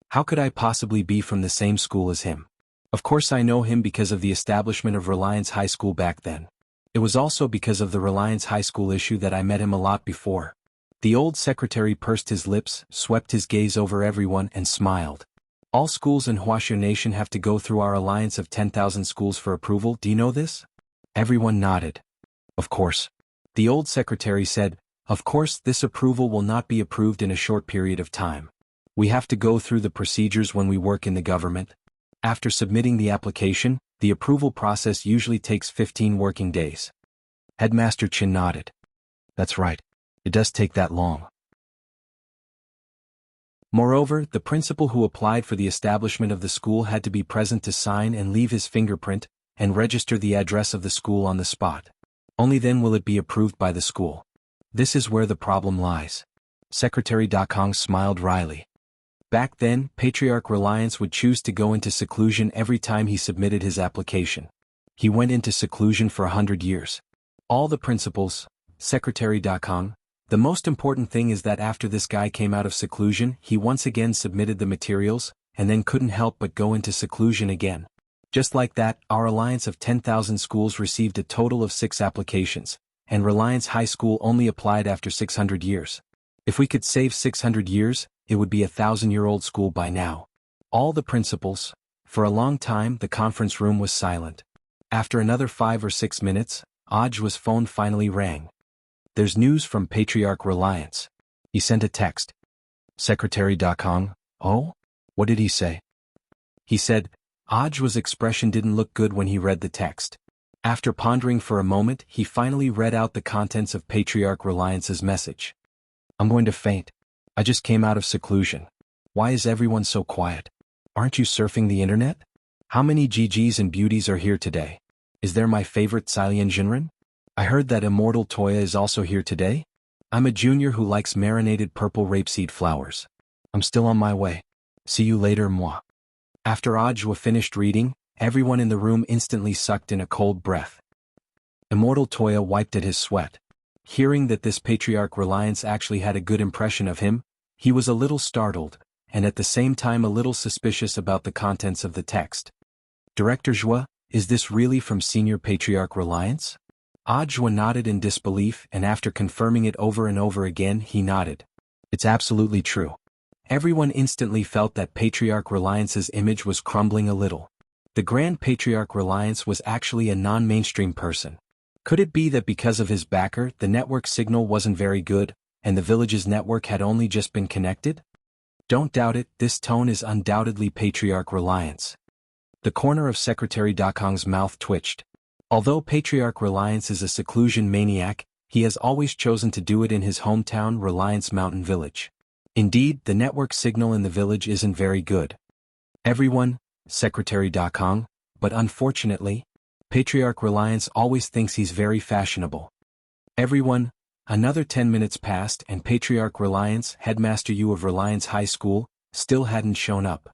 How could I possibly be from the same school as him? Of course I know him because of the establishment of Reliance High School back then. It was also because of the Reliance High School issue that I met him a lot before. The old secretary pursed his lips, swept his gaze over everyone and smiled. All schools in Huaxia Nation have to go through our alliance of 10,000 schools for approval, do you know this? Everyone nodded. Of course. The old secretary said, of course this approval will not be approved in a short period of time. We have to go through the procedures when we work in the government. After submitting the application, the approval process usually takes 15 working days. Headmaster Chin nodded. That's right. It does take that long. Moreover, the principal who applied for the establishment of the school had to be present to sign and leave his fingerprint, and register the address of the school on the spot. Only then will it be approved by the school. This is where the problem lies. Secretary Dakong smiled wryly. Back then, Patriarch Reliance would choose to go into seclusion every time he submitted his application. He went into seclusion for 100 years. All the principals, Secretary.com. The most important thing is that after this guy came out of seclusion, he once again submitted the materials, and then couldn't help but go into seclusion again. Just like that, our alliance of 10,000 schools received a total of 6 applications, and Reliance High School only applied after 600 years. If we could save 600 years, it would be a 1,000-year-old school by now. All the principals. For a long time, the conference room was silent. After another 5 or 6 minutes, Audio's phone finally rang. There's news from Patriarch Reliance. He sent a text. Secretary.com. Oh? What did he say? He said, Audio's expression didn't look good when he read the text. After pondering for a moment, he finally read out the contents of Patriarch Reliance's message. I'm going to faint. I just came out of seclusion. Why is everyone so quiet? Aren't you surfing the internet? How many GGs and beauties are here today? Is there my favorite Silian Jinren? I heard that Immortal Toya is also here today? I'm a junior who likes marinated purple rapeseed flowers. I'm still on my way. See you later, moi. After Audio finished reading, everyone in the room instantly sucked in a cold breath. Immortal Toya wiped at his sweat. Hearing that this Patriarch Reliance actually had a good impression of him, he was a little startled, and at the same time a little suspicious about the contents of the text. Director Joie, is this really from Senior Patriarch Reliance? Audio nodded in disbelief, and after confirming it over and over again, he nodded. It's absolutely true. Everyone instantly felt that Patriarch Reliance's image was crumbling a little. The Grand Patriarch Reliance was actually a non-mainstream person. Could it be that because of his backer, the network signal wasn't very good, and the village's network had only just been connected? Don't doubt it, this tone is undoubtedly Patriarch Reliance. The corner of Secretary.com's mouth twitched. Although Patriarch Reliance is a seclusion maniac, he has always chosen to do it in his hometown Reliance Mountain Village. Indeed, the network signal in the village isn't very good. Everyone, Secretary.com, but unfortunately, Patriarch Reliance always thinks he's very fashionable. Everyone, another 10 minutes passed and Patriarch Reliance, Headmaster Yu of Reliance High School, still hadn't shown up.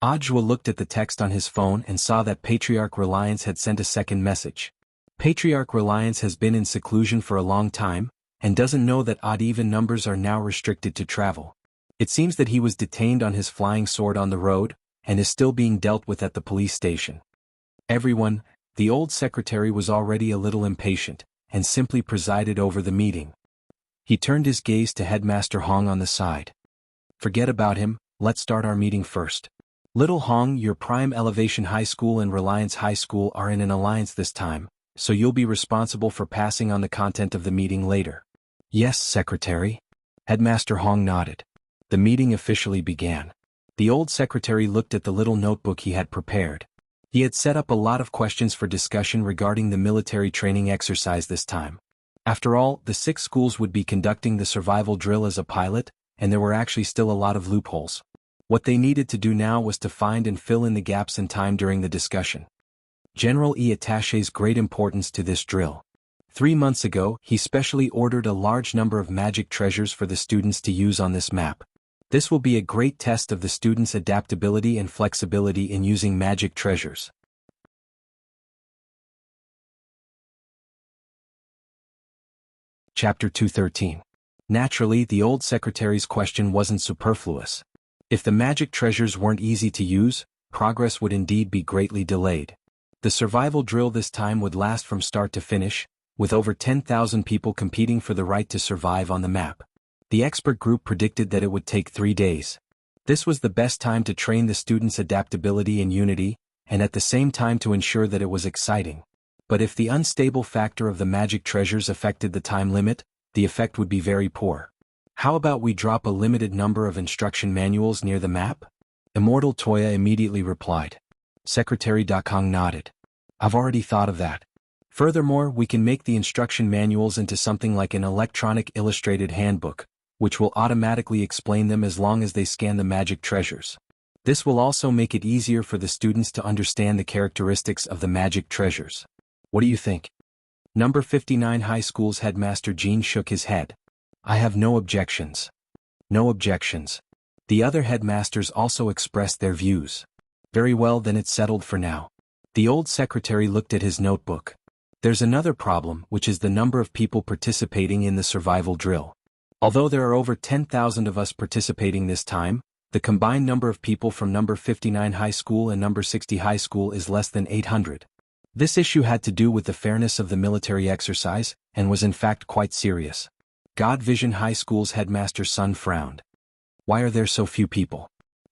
Audio looked at the text on his phone and saw that Patriarch Reliance had sent a second message. Patriarch Reliance has been in seclusion for a long time, and doesn't know that odd-even numbers are now restricted to travel. It seems that he was detained on his flying sword on the road, and is still being dealt with at the police station. Everyone, the old secretary was already a little impatient, and simply presided over the meeting. He turned his gaze to Headmaster Hong on the side. Forget about him, let's start our meeting first. Little Hong, your Prime Elevation High School and Reliance High School are in an alliance this time, so you'll be responsible for passing on the content of the meeting later. Yes, Secretary. Headmaster Hong nodded. The meeting officially began. The old secretary looked at the little notebook he had prepared. He had set up a lot of questions for discussion regarding the military training exercise this time. After all, the 6 schools would be conducting the survival drill as a pilot, and there were actually still a lot of loopholes. What they needed to do now was to find and fill in the gaps in time during the discussion. General E attaches great importance to this drill. 3 months ago, he specially ordered a large number of magic treasures for the students to use on this map. This will be a great test of the students' adaptability and flexibility in using magic treasures. Chapter 213. Naturally, the old secretary's question wasn't superfluous. If the magic treasures weren't easy to use, progress would indeed be greatly delayed. The survival drill this time would last from start to finish, with over 10,000 people competing for the right to survive on the map. The expert group predicted that it would take 3 days. This was the best time to train the students' adaptability and unity, and at the same time to ensure that it was exciting. But if the unstable factor of the magic treasures affected the time limit, the effect would be very poor. How about we drop a limited number of instruction manuals near the map? Immortal Toya immediately replied. Secretary Dakong nodded. I've already thought of that. Furthermore, we can make the instruction manuals into something like an electronic illustrated handbook, which will automatically explain them as long as they scan the magic treasures. This will also make it easier for the students to understand the characteristics of the magic treasures. What do you think? Number 59 High School's headmaster Jean shook his head. I have no objections. No objections. The other headmasters also expressed their views. Very well, then it's settled for now. The old secretary looked at his notebook. There's another problem, which is the number of people participating in the survival drill. Although there are over 10,000 of us participating this time, the combined number of people from number 59 high school and number 60 high school is less than 800. This issue had to do with the fairness of the military exercise, and was in fact quite serious. God Vision High School's headmaster's son frowned. Why are there so few people?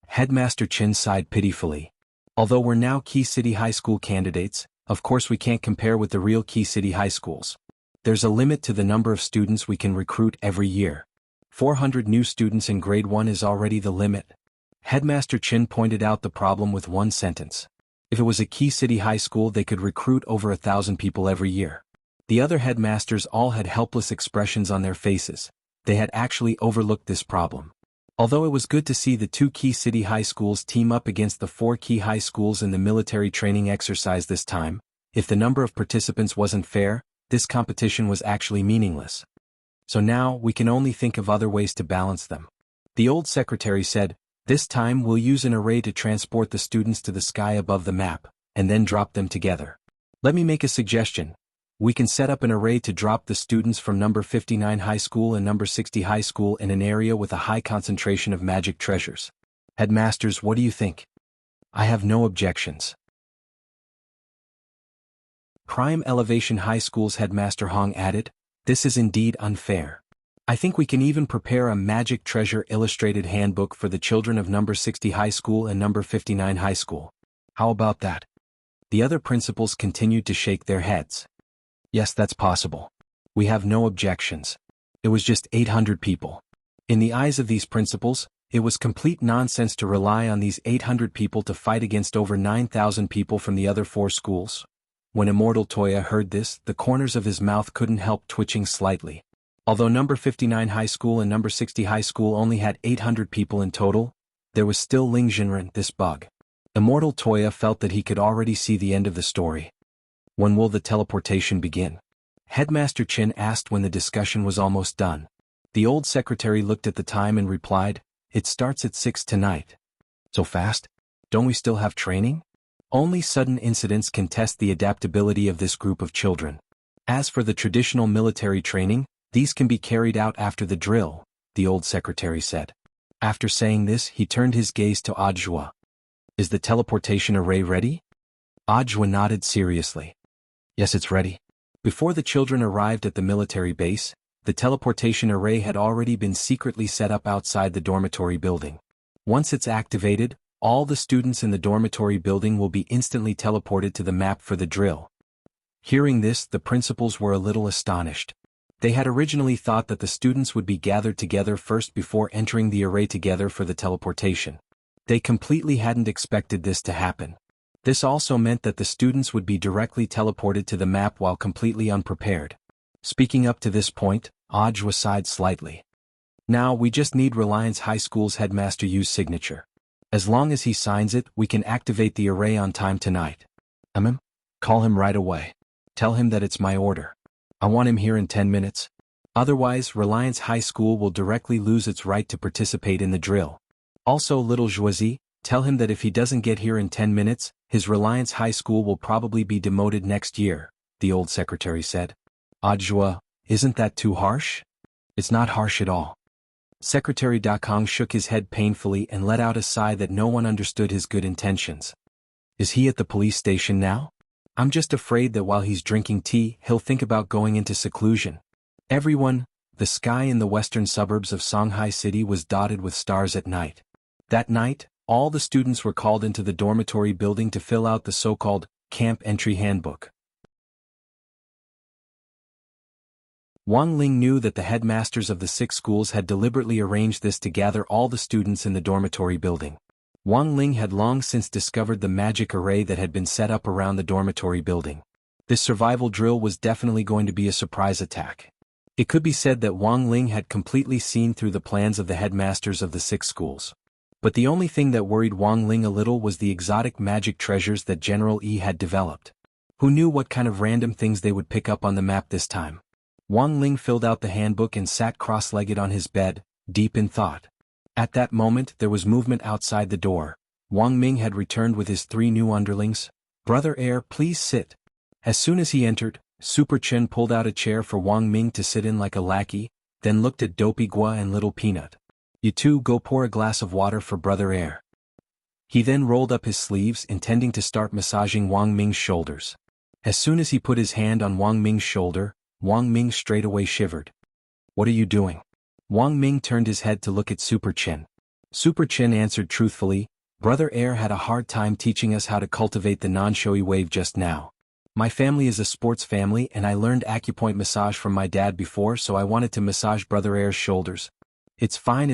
Headmaster Chin sighed pitifully. Although we're now Key City High School candidates, of course we can't compare with the real Key City High Schools. There's a limit to the number of students we can recruit every year. 400 new students in grade 1 is already the limit. Headmaster Chin pointed out the problem with one sentence. If it was a Key City High School, they could recruit over 1,000 people every year. The other headmasters all had helpless expressions on their faces. They had actually overlooked this problem. Although it was good to see the 2 Key City High Schools team up against the 4 Key High Schools in the military training exercise this time, if the number of participants wasn't fair, this competition was actually meaningless. So now we can only think of other ways to balance them. The old secretary said, "This time we'll use an array to transport the students to the sky above the map, and then drop them together. Let me make a suggestion. We can set up an array to drop the students from number 59 high school and number 60 high school in an area with a high concentration of magic treasures. Headmasters, what do you think?" "I have no objections." Prime Elevation High School's headmaster Hong added, "This is indeed unfair. I think we can even prepare a magic treasure illustrated handbook for the children of number 60 high school and number 59 high school. How about that?" The other principals continued to shake their heads. "Yes, that's possible. We have no objections." It was just 800 people. In the eyes of these principals, it was complete nonsense to rely on these 800 people to fight against over 9,000 people from the other 4 schools. When Immortal Toya heard this, the corners of his mouth couldn't help twitching slightly. Although number 59 high school and number 60 high school only had 800 people in total, there was still Ling Jinren, this bug. Immortal Toya felt that he could already see the end of the story. "When will the teleportation begin?" Headmaster Chin asked when the discussion was almost done. The old secretary looked at the time and replied, "It starts at 6 tonight." "So fast? Don't we still have training?" Only sudden incidents can test the adaptability of this group of children. As for the traditional military training, these can be carried out after the drill, the old secretary said. After saying this, he turned his gaze to Audiobook. "Is the teleportation array ready?" Audiobook nodded seriously. "Yes, it's ready." Before the children arrived at the military base, the teleportation array had already been secretly set up outside the dormitory building. Once it's activated, all the students in the dormitory building will be instantly teleported to the map for the drill. Hearing this, the principals were a little astonished. They had originally thought that the students would be gathered together first before entering the array together for the teleportation. They completely hadn't expected this to happen. This also meant that the students would be directly teleported to the map while completely unprepared. Speaking up to this point, Audiobook sighed slightly. "Now we just need Reliance High School's headmaster Yu's signature. As long as he signs it, we can activate the array on time tonight." Call him right away. Tell him that it's my order. I want him here in 10 minutes. Otherwise, Reliance High School will directly lose its right to participate in the drill. Also, little Joisy, tell him that if he doesn't get here in 10 minutes, his Reliance High School will probably be demoted next year, the old secretary said. "Audiobook, isn't that too harsh?" "It's not harsh at all." Secretary Dakong shook his head painfully and let out a sigh that no one understood his good intentions. "Is he at the police station now?" "I'm just afraid that while he's drinking tea, he'll think about going into seclusion." Everyone, the sky in the western suburbs of Songhai City was dotted with stars at night. That night, all the students were called into the dormitory building to fill out the so-called camp entry handbook. Wang Ling knew that the headmasters of the 6 schools had deliberately arranged this to gather all the students in the dormitory building. Wang Ling had long since discovered the magic array that had been set up around the dormitory building. This survival drill was definitely going to be a surprise attack. It could be said that Wang Ling had completely seen through the plans of the headmasters of the 6 schools. But the only thing that worried Wang Ling a little was the exotic magic treasures that General Yi had developed. Who knew what kind of random things they would pick up on the map this time? Wang Ling filled out the handbook and sat cross-legged on his bed, deep in thought. At that moment, there was movement outside the door. Wang Ming had returned with his 3 new underlings. "Brother Heir, please sit." As soon as he entered, Super Chen pulled out a chair for Wang Ming to sit in like a lackey, then looked at Dopey Gua and Little Peanut. You two go pour a glass of water for Brother Air. He then rolled up his sleeves intending to start massaging Wang Ming's shoulders. As soon as he put his hand on Wang Ming's shoulder, Wang Ming straightaway shivered. What are you doing? Wang Ming turned his head to look at Super Chen. Super Chen answered truthfully, Brother Air had a hard time teaching us how to cultivate the non-showy wave just now. My family is a sports family and I learned acupoint massage from my dad before, so I wanted to massage Brother Air's shoulders. It's fine,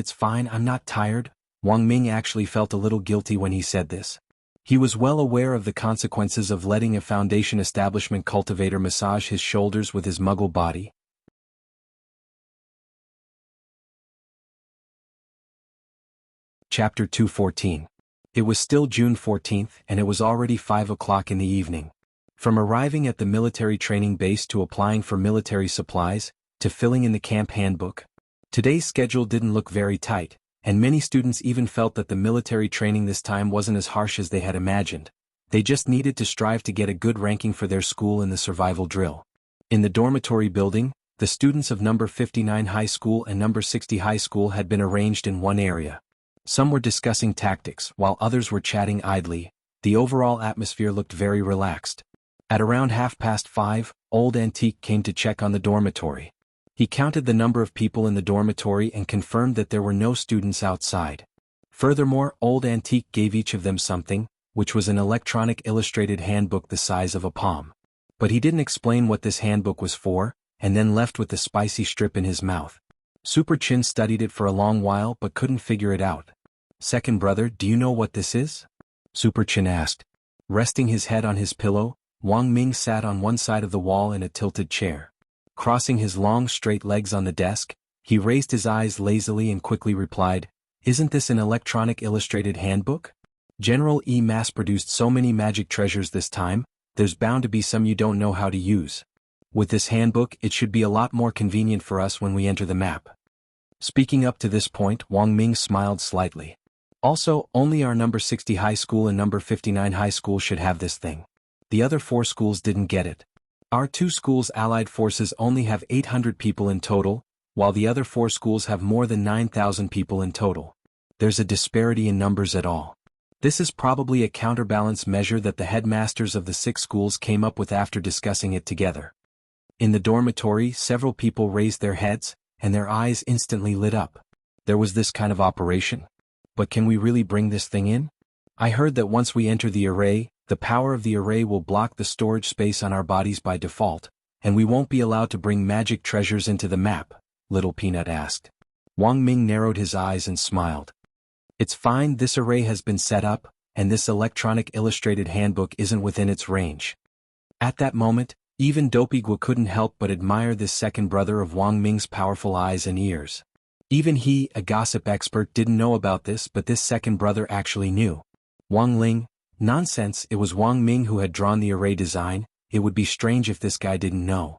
I'm not tired. Wang Ming actually felt a little guilty when he said this. He was well aware of the consequences of letting a foundation establishment cultivator massage his shoulders with his muggle body. Chapter 214. It was still June 14th and it was already 5 o'clock in the evening. From arriving at the military training base to applying for military supplies, to filling in the camp handbook, today's schedule didn't look very tight, and many students even felt that the military training this time wasn't as harsh as they had imagined. They just needed to strive to get a good ranking for their school in the survival drill. In the dormitory building, the students of number 59 high school and number 60 high school had been arranged in one area. Some were discussing tactics, while others were chatting idly. The overall atmosphere looked very relaxed. At around 5:30, Old Antique came to check on the dormitory. He counted the number of people in the dormitory and confirmed that there were no students outside. Furthermore, Old Antique gave each of them something, which was an electronic illustrated handbook the size of a palm. But he didn't explain what this handbook was for, and then left with the spicy strip in his mouth. Super Chin studied it for a long while but couldn't figure it out. Second brother, do you know what this is? Super Chin asked. Resting his head on his pillow, Wang Ming sat on one side of the wall in a tilted chair. Crossing his long straight legs on the desk, he raised his eyes lazily and quickly replied, Isn't this an electronic illustrated handbook? General E mass-produced so many magic treasures this time, there's bound to be some you don't know how to use. With this handbook it should be a lot more convenient for us when we enter the map. Speaking up to this point, Wang Ming smiled slightly. Also, only our number 60 high school and number 59 high school should have this thing. The other 4 schools didn't get it. Our 2 schools' allied forces only have 800 people in total, while the other 4 schools have more than 9,000 people in total. There's a disparity in numbers at all. This is probably a counterbalance measure that the headmasters of the 6 schools came up with after discussing it together. In the dormitory, several people raised their heads, and their eyes instantly lit up. There was this kind of operation? But can we really bring this thing in? I heard that once we enter the array, the power of the array will block the storage space on our bodies by default, and we won't be allowed to bring magic treasures into the map, Little Peanut asked. Wang Ming narrowed his eyes and smiled. It's fine, this array has been set up, and this electronic illustrated handbook isn't within its range. At that moment, even Dopey Gua couldn't help but admire this second brother of Wang Ming's powerful eyes and ears. Even he, a gossip expert, didn't know about this, but this second brother actually knew. Wang Ling, nonsense, it was Wang Ming who had drawn the array design. It would be strange if this guy didn't know.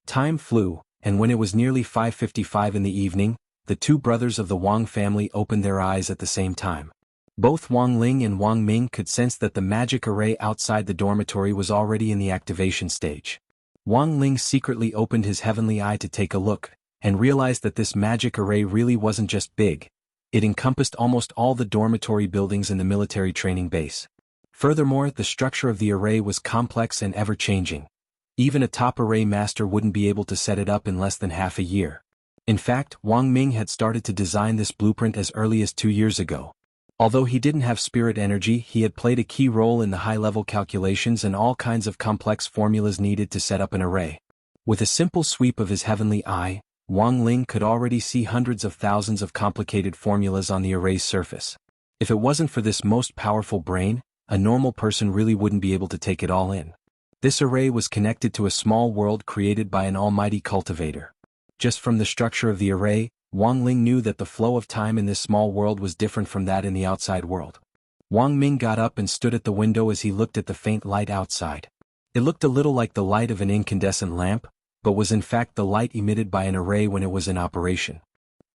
Time flew, and when it was nearly 5:55 in the evening, the 2 brothers of the Wang family opened their eyes at the same time. Both Wang Ling and Wang Ming could sense that the magic array outside the dormitory was already in the activation stage. Wang Ling secretly opened his heavenly eye to take a look, and realized that this magic array really wasn't just big. It encompassed almost all the dormitory buildings in the military training base. Furthermore, the structure of the array was complex and ever-changing. Even a top array master wouldn't be able to set it up in less than half a year. In fact, Wang Ming had started to design this blueprint as early as 2 years ago. Although he didn't have spirit energy, he had played a key role in the high-level calculations and all kinds of complex formulas needed to set up an array. With a simple sweep of his heavenly eye, Wang Ling could already see hundreds of thousands of complicated formulas on the array's surface. If it wasn't for this most powerful brain, a normal person really wouldn't be able to take it all in. This array was connected to a small world created by an almighty cultivator. Just from the structure of the array, Wang Ling knew that the flow of time in this small world was different from that in the outside world. Wang Ming got up and stood at the window as he looked at the faint light outside. It looked a little like the light of an incandescent lamp, but was in fact the light emitted by an array when it was in operation.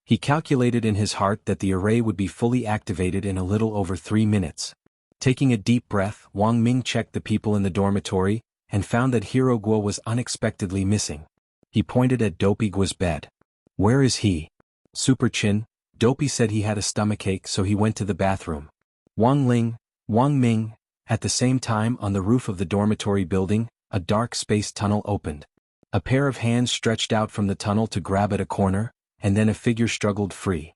He calculated in his heart that the array would be fully activated in a little over 3 minutes. Taking a deep breath, Wang Ming checked the people in the dormitory, and found that Hero Guo was unexpectedly missing. He pointed at Dopey Guo's bed. "Where is he?" "Super Chin, Dopey said he had a stomachache, so he went to the bathroom." Wang Ming. At the same time, on the roof of the dormitory building, a dark space tunnel opened. A pair of hands stretched out from the tunnel to grab at a corner, and then a figure struggled free.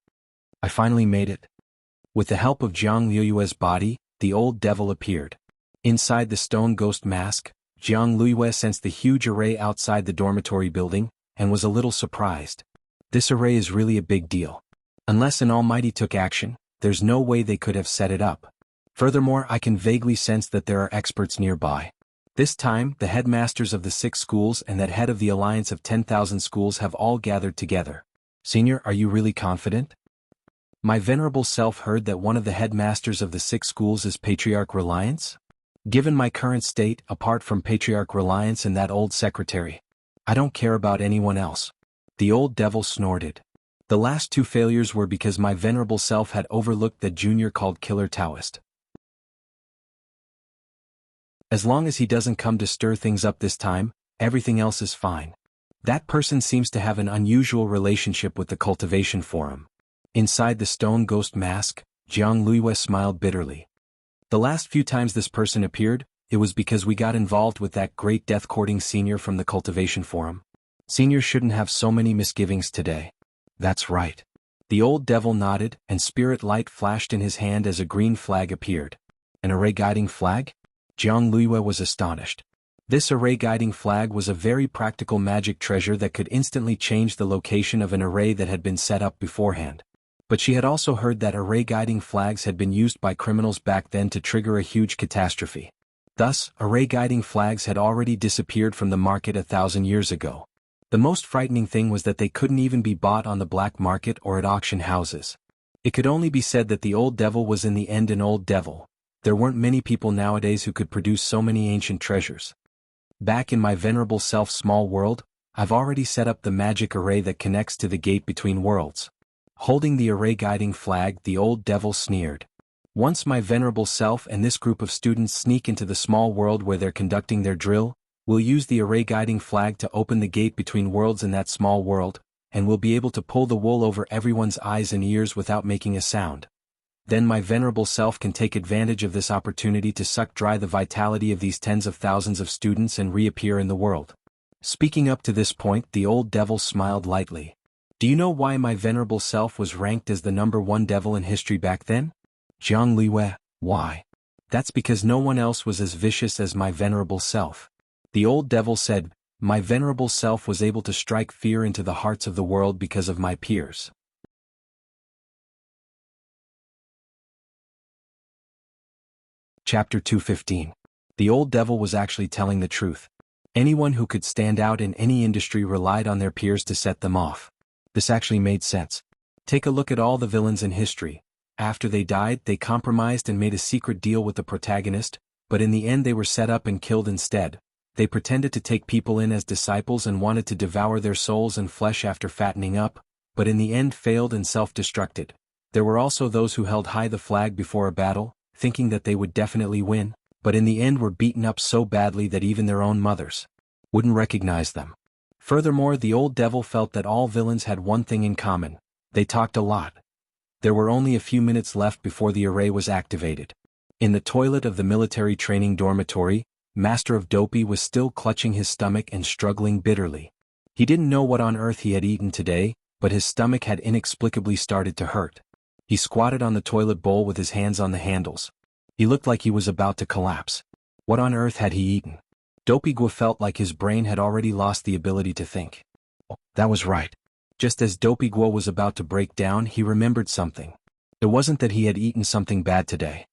"I finally made it." With the help of Jiang Liyue's body, the old devil appeared. Inside the stone ghost mask, Jiang Liyue sensed the huge array outside the dormitory building, and was a little surprised. This array is really a big deal. Unless an almighty took action, there's no way they could have set it up. Furthermore, I can vaguely sense that there are experts nearby. This time, the headmasters of the 6 schools and that head of the Alliance of 10,000 schools have all gathered together. "Senior, are you really confident?" My venerable self heard that one of the headmasters of the 6 schools is Patriarch Reliance? Given my current state, apart from Patriarch Reliance and that old secretary, I don't care about anyone else. The old devil snorted. The last 2 failures were because my venerable self had overlooked that junior called Killer Taoist. As long as he doesn't come to stir things up this time, everything else is fine. That person seems to have an unusual relationship with the cultivation forum. Inside the stone ghost mask, Jiang Liyue smiled bitterly. The last few times this person appeared, it was because we got involved with that great death-courting senior from the cultivation forum. Senior shouldn't have so many misgivings today. That's right. The old devil nodded, and spirit light flashed in his hand as a green flag appeared. An array guiding flag? Jiang Liyue was astonished. This array guiding flag was a very practical magic treasure that could instantly change the location of an array that had been set up beforehand. But she had also heard that array guiding flags had been used by criminals back then to trigger a huge catastrophe. Thus, array guiding flags had already disappeared from the market 1,000 years ago. The most frightening thing was that they couldn't even be bought on the black market or at auction houses. It could only be said that the old devil was in the end an old devil. There weren't many people nowadays who could produce so many ancient treasures. Back in my venerable self small world, I've already set up the magic array that connects to the gate between worlds. Holding the array guiding flag, the old devil sneered. Once my venerable self and this group of students sneak into the small world where they're conducting their drill, we'll use the array guiding flag to open the gate between worlds in that small world, and we'll be able to pull the wool over everyone's eyes and ears without making a sound. Then my venerable self can take advantage of this opportunity to suck dry the vitality of these tens of thousands of students and reappear in the world. Speaking up to this point, the old devil smiled lightly. Do you know why my venerable self was ranked as the #1 devil in history back then? Jiang Liyue, why? That's because no one else was as vicious as my venerable self. The old devil said, my venerable self was able to strike fear into the hearts of the world because of my peers. Chapter 215. The old devil was actually telling the truth. Anyone who could stand out in any industry relied on their peers to set them off. This actually made sense. Take a look at all the villains in history. After they died, they compromised and made a secret deal with the protagonist, but in the end they were set up and killed instead. They pretended to take people in as disciples and wanted to devour their souls and flesh after fattening up, but in the end failed and self-destructed. There were also those who held high the flag before a battle, thinking that they would definitely win, but in the end were beaten up so badly that even their own mothers wouldn't recognize them. Furthermore, the old devil felt that all villains had one thing in common. They talked a lot. There were only a few minutes left before the array was activated. In the toilet of the military training dormitory, Master of Dopey was still clutching his stomach and struggling bitterly. He didn't know what on earth he had eaten today, but his stomach had inexplicably started to hurt. He squatted on the toilet bowl with his hands on the handles. He looked like he was about to collapse. What on earth had he eaten? Dopey Guo felt like his brain had already lost the ability to think. Oh, that was right. Just as Dopey Guo was about to break down, he remembered something. It wasn't that he had eaten something bad today.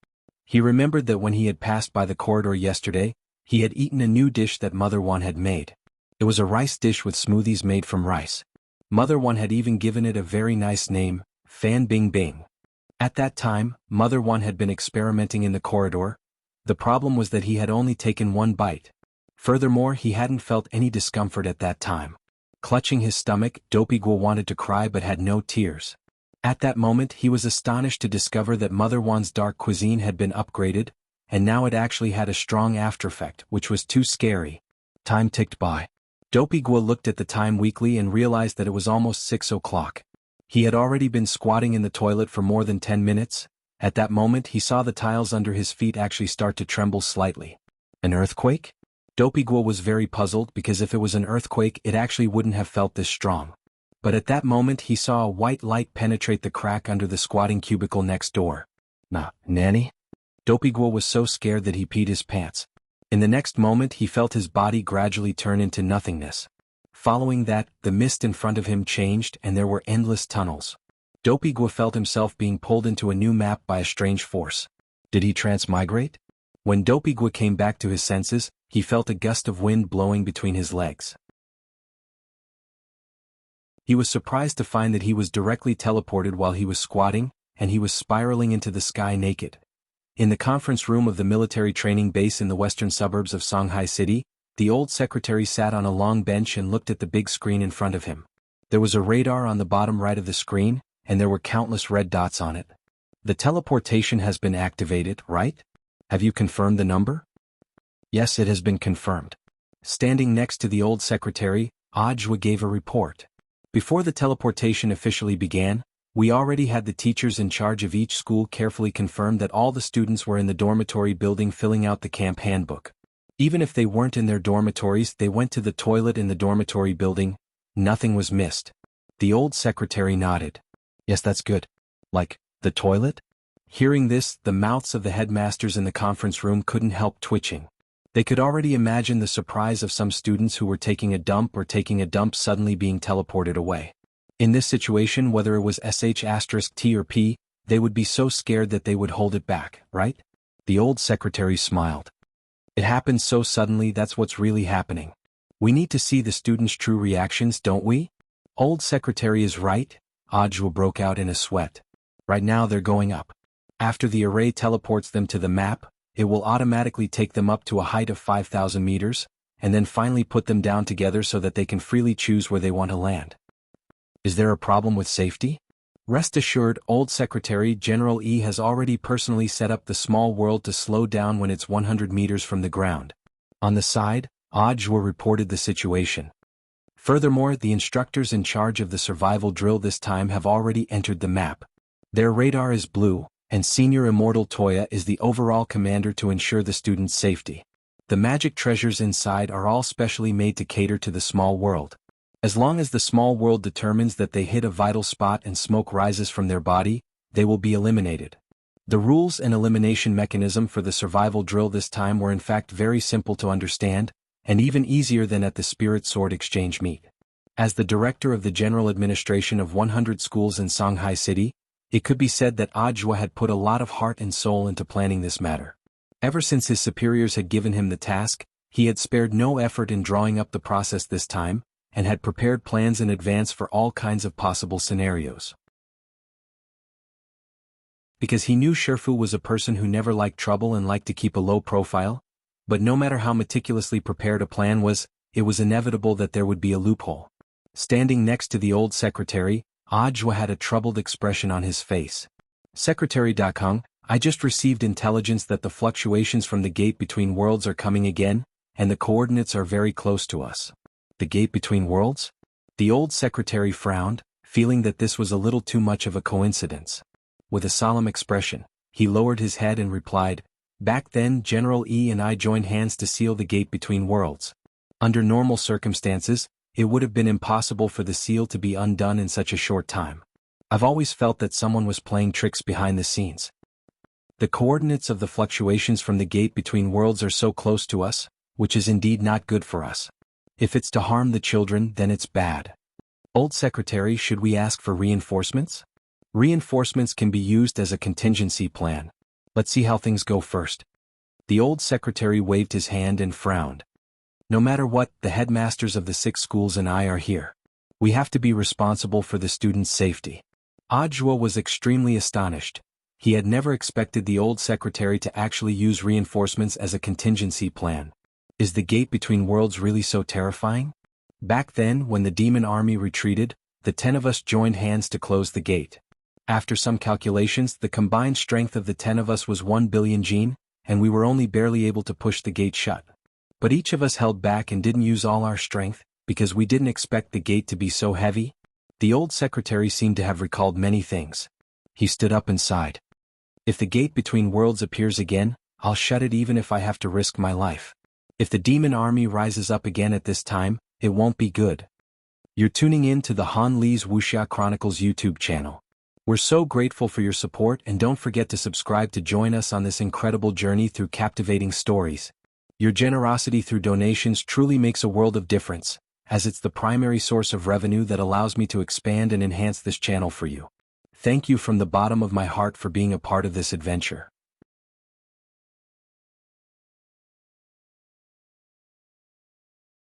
He remembered that when he had passed by the corridor yesterday, he had eaten a new dish that Mother Wan had made. It was a rice dish with smoothies made from rice. Mother Wan had even given it a very nice name, Fan Bing Bing. At that time, Mother Wan had been experimenting in the corridor. The problem was that he had only taken one bite. Furthermore, he hadn't felt any discomfort at that time. Clutching his stomach, Dopey Guo wanted to cry but had no tears. At that moment he was astonished to discover that Mother Wan's dark cuisine had been upgraded, and now it actually had a strong aftereffect, which was too scary. Time ticked by. Dopey Gua looked at the time weakly and realized that it was almost 6 o'clock. He had already been squatting in the toilet for more than 10 minutes. At that moment he saw the tiles under his feet actually start to tremble slightly. An earthquake? Dopey Gua was very puzzled because if it was an earthquake it actually wouldn't have felt this strong. But at that moment he saw a white light penetrate the crack under the squatting cubicle next door. Nanny? Dopey Gua was so scared that he peed his pants. In the next moment he felt his body gradually turn into nothingness. Following that, the mist in front of him changed and there were endless tunnels. Dopey Gua felt himself being pulled into a new map by a strange force. Did he transmigrate? When Dopey Gua came back to his senses, he felt a gust of wind blowing between his legs. He was surprised to find that he was directly teleported while he was squatting, and he was spiraling into the sky naked. In the conference room of the military training base in the western suburbs of Shanghai City, the old secretary sat on a long bench and looked at the big screen in front of him. There was a radar on the bottom right of the screen, and there were countless red dots on it. The teleportation has been activated, right? Have you confirmed the number? Yes, it has been confirmed. Standing next to the old secretary, Ajwa gave a report. Before the teleportation officially began, we already had the teachers in charge of each school carefully confirm that all the students were in the dormitory building filling out the camp handbook. Even if they weren't in their dormitories, they went to the toilet in the dormitory building. Nothing was missed. The old secretary nodded. Yes, that's good. Like, the toilet? Hearing this, the mouths of the headmasters in the conference room couldn't help twitching. They could already imagine the surprise of some students who were taking a dump suddenly being teleported away. In this situation, whether it was *T or P, they would be so scared that they would hold it back, right? The old secretary smiled. It happened so suddenly, that's what's really happening. We need to see the students' true reactions, don't we? Old secretary is right, Ajwa broke out in a sweat. Right now they're going up. After the array teleports them to the map, it will automatically take them up to a height of 5,000 meters, and then finally put them down together so that they can freely choose where they want to land. Is there a problem with safety? Rest assured, old secretary General E has already personally set up the small world to slow down when it's 100 meters from the ground. On the side, Ajwa reported the situation. Furthermore, the instructors in charge of the survival drill this time have already entered the map. Their radar is blue, and Senior Immortal Toya is the overall commander to ensure the students' safety. The magic treasures inside are all specially made to cater to the small world. As long as the small world determines that they hit a vital spot and smoke rises from their body, they will be eliminated. The rules and elimination mechanism for the survival drill this time were in fact very simple to understand, and even easier than at the Spirit Sword Exchange meet. As the director of the general administration of 100 schools in Shanghai City, it could be said that Ajwa had put a lot of heart and soul into planning this matter. Ever since his superiors had given him the task, he had spared no effort in drawing up the process this time, and had prepared plans in advance for all kinds of possible scenarios. Because he knew Sherfu was a person who never liked trouble and liked to keep a low profile, but no matter how meticulously prepared a plan was, it was inevitable that there would be a loophole. Standing next to the old secretary, Ajwa had a troubled expression on his face. Secretary Dakung, I just received intelligence that the fluctuations from the gate between worlds are coming again, and the coordinates are very close to us. The gate between worlds? The old secretary frowned, feeling that this was a little too much of a coincidence. With a solemn expression, he lowered his head and replied, Back then General E and I joined hands to seal the gate between worlds. Under normal circumstances, it would have been impossible for the seal to be undone in such a short time. I've always felt that someone was playing tricks behind the scenes. The coordinates of the fluctuations from the gate between worlds are so close to us, which is indeed not good for us. If it's to harm the children, then it's bad. Old secretary, should we ask for reinforcements? Reinforcements can be used as a contingency plan. Let's see how things go first. The old secretary waved his hand and frowned. No matter what, the headmasters of the 6 schools and I are here. We have to be responsible for the students' safety. Ajwa was extremely astonished. He had never expected the old secretary to actually use reinforcements as a contingency plan. Is the gate between worlds really so terrifying? Back then, when the demon army retreated, the 10 of us joined hands to close the gate. After some calculations, the combined strength of the 10 of us was 1 billion jin, and we were only barely able to push the gate shut. But each of us held back and didn't use all our strength, because we didn't expect the gate to be so heavy. The old secretary seemed to have recalled many things. He stood up and sighed. If the gate between worlds appears again, I'll shut it even if I have to risk my life. If the demon army rises up again at this time, it won't be good. You're tuning in to the Han Lee's Wuxia Chronicles YouTube channel. We're so grateful for your support, and don't forget to subscribe to join us on this incredible journey through captivating stories. Your generosity through donations truly makes a world of difference, as it's the primary source of revenue that allows me to expand and enhance this channel for you. Thank you from the bottom of my heart for being a part of this adventure.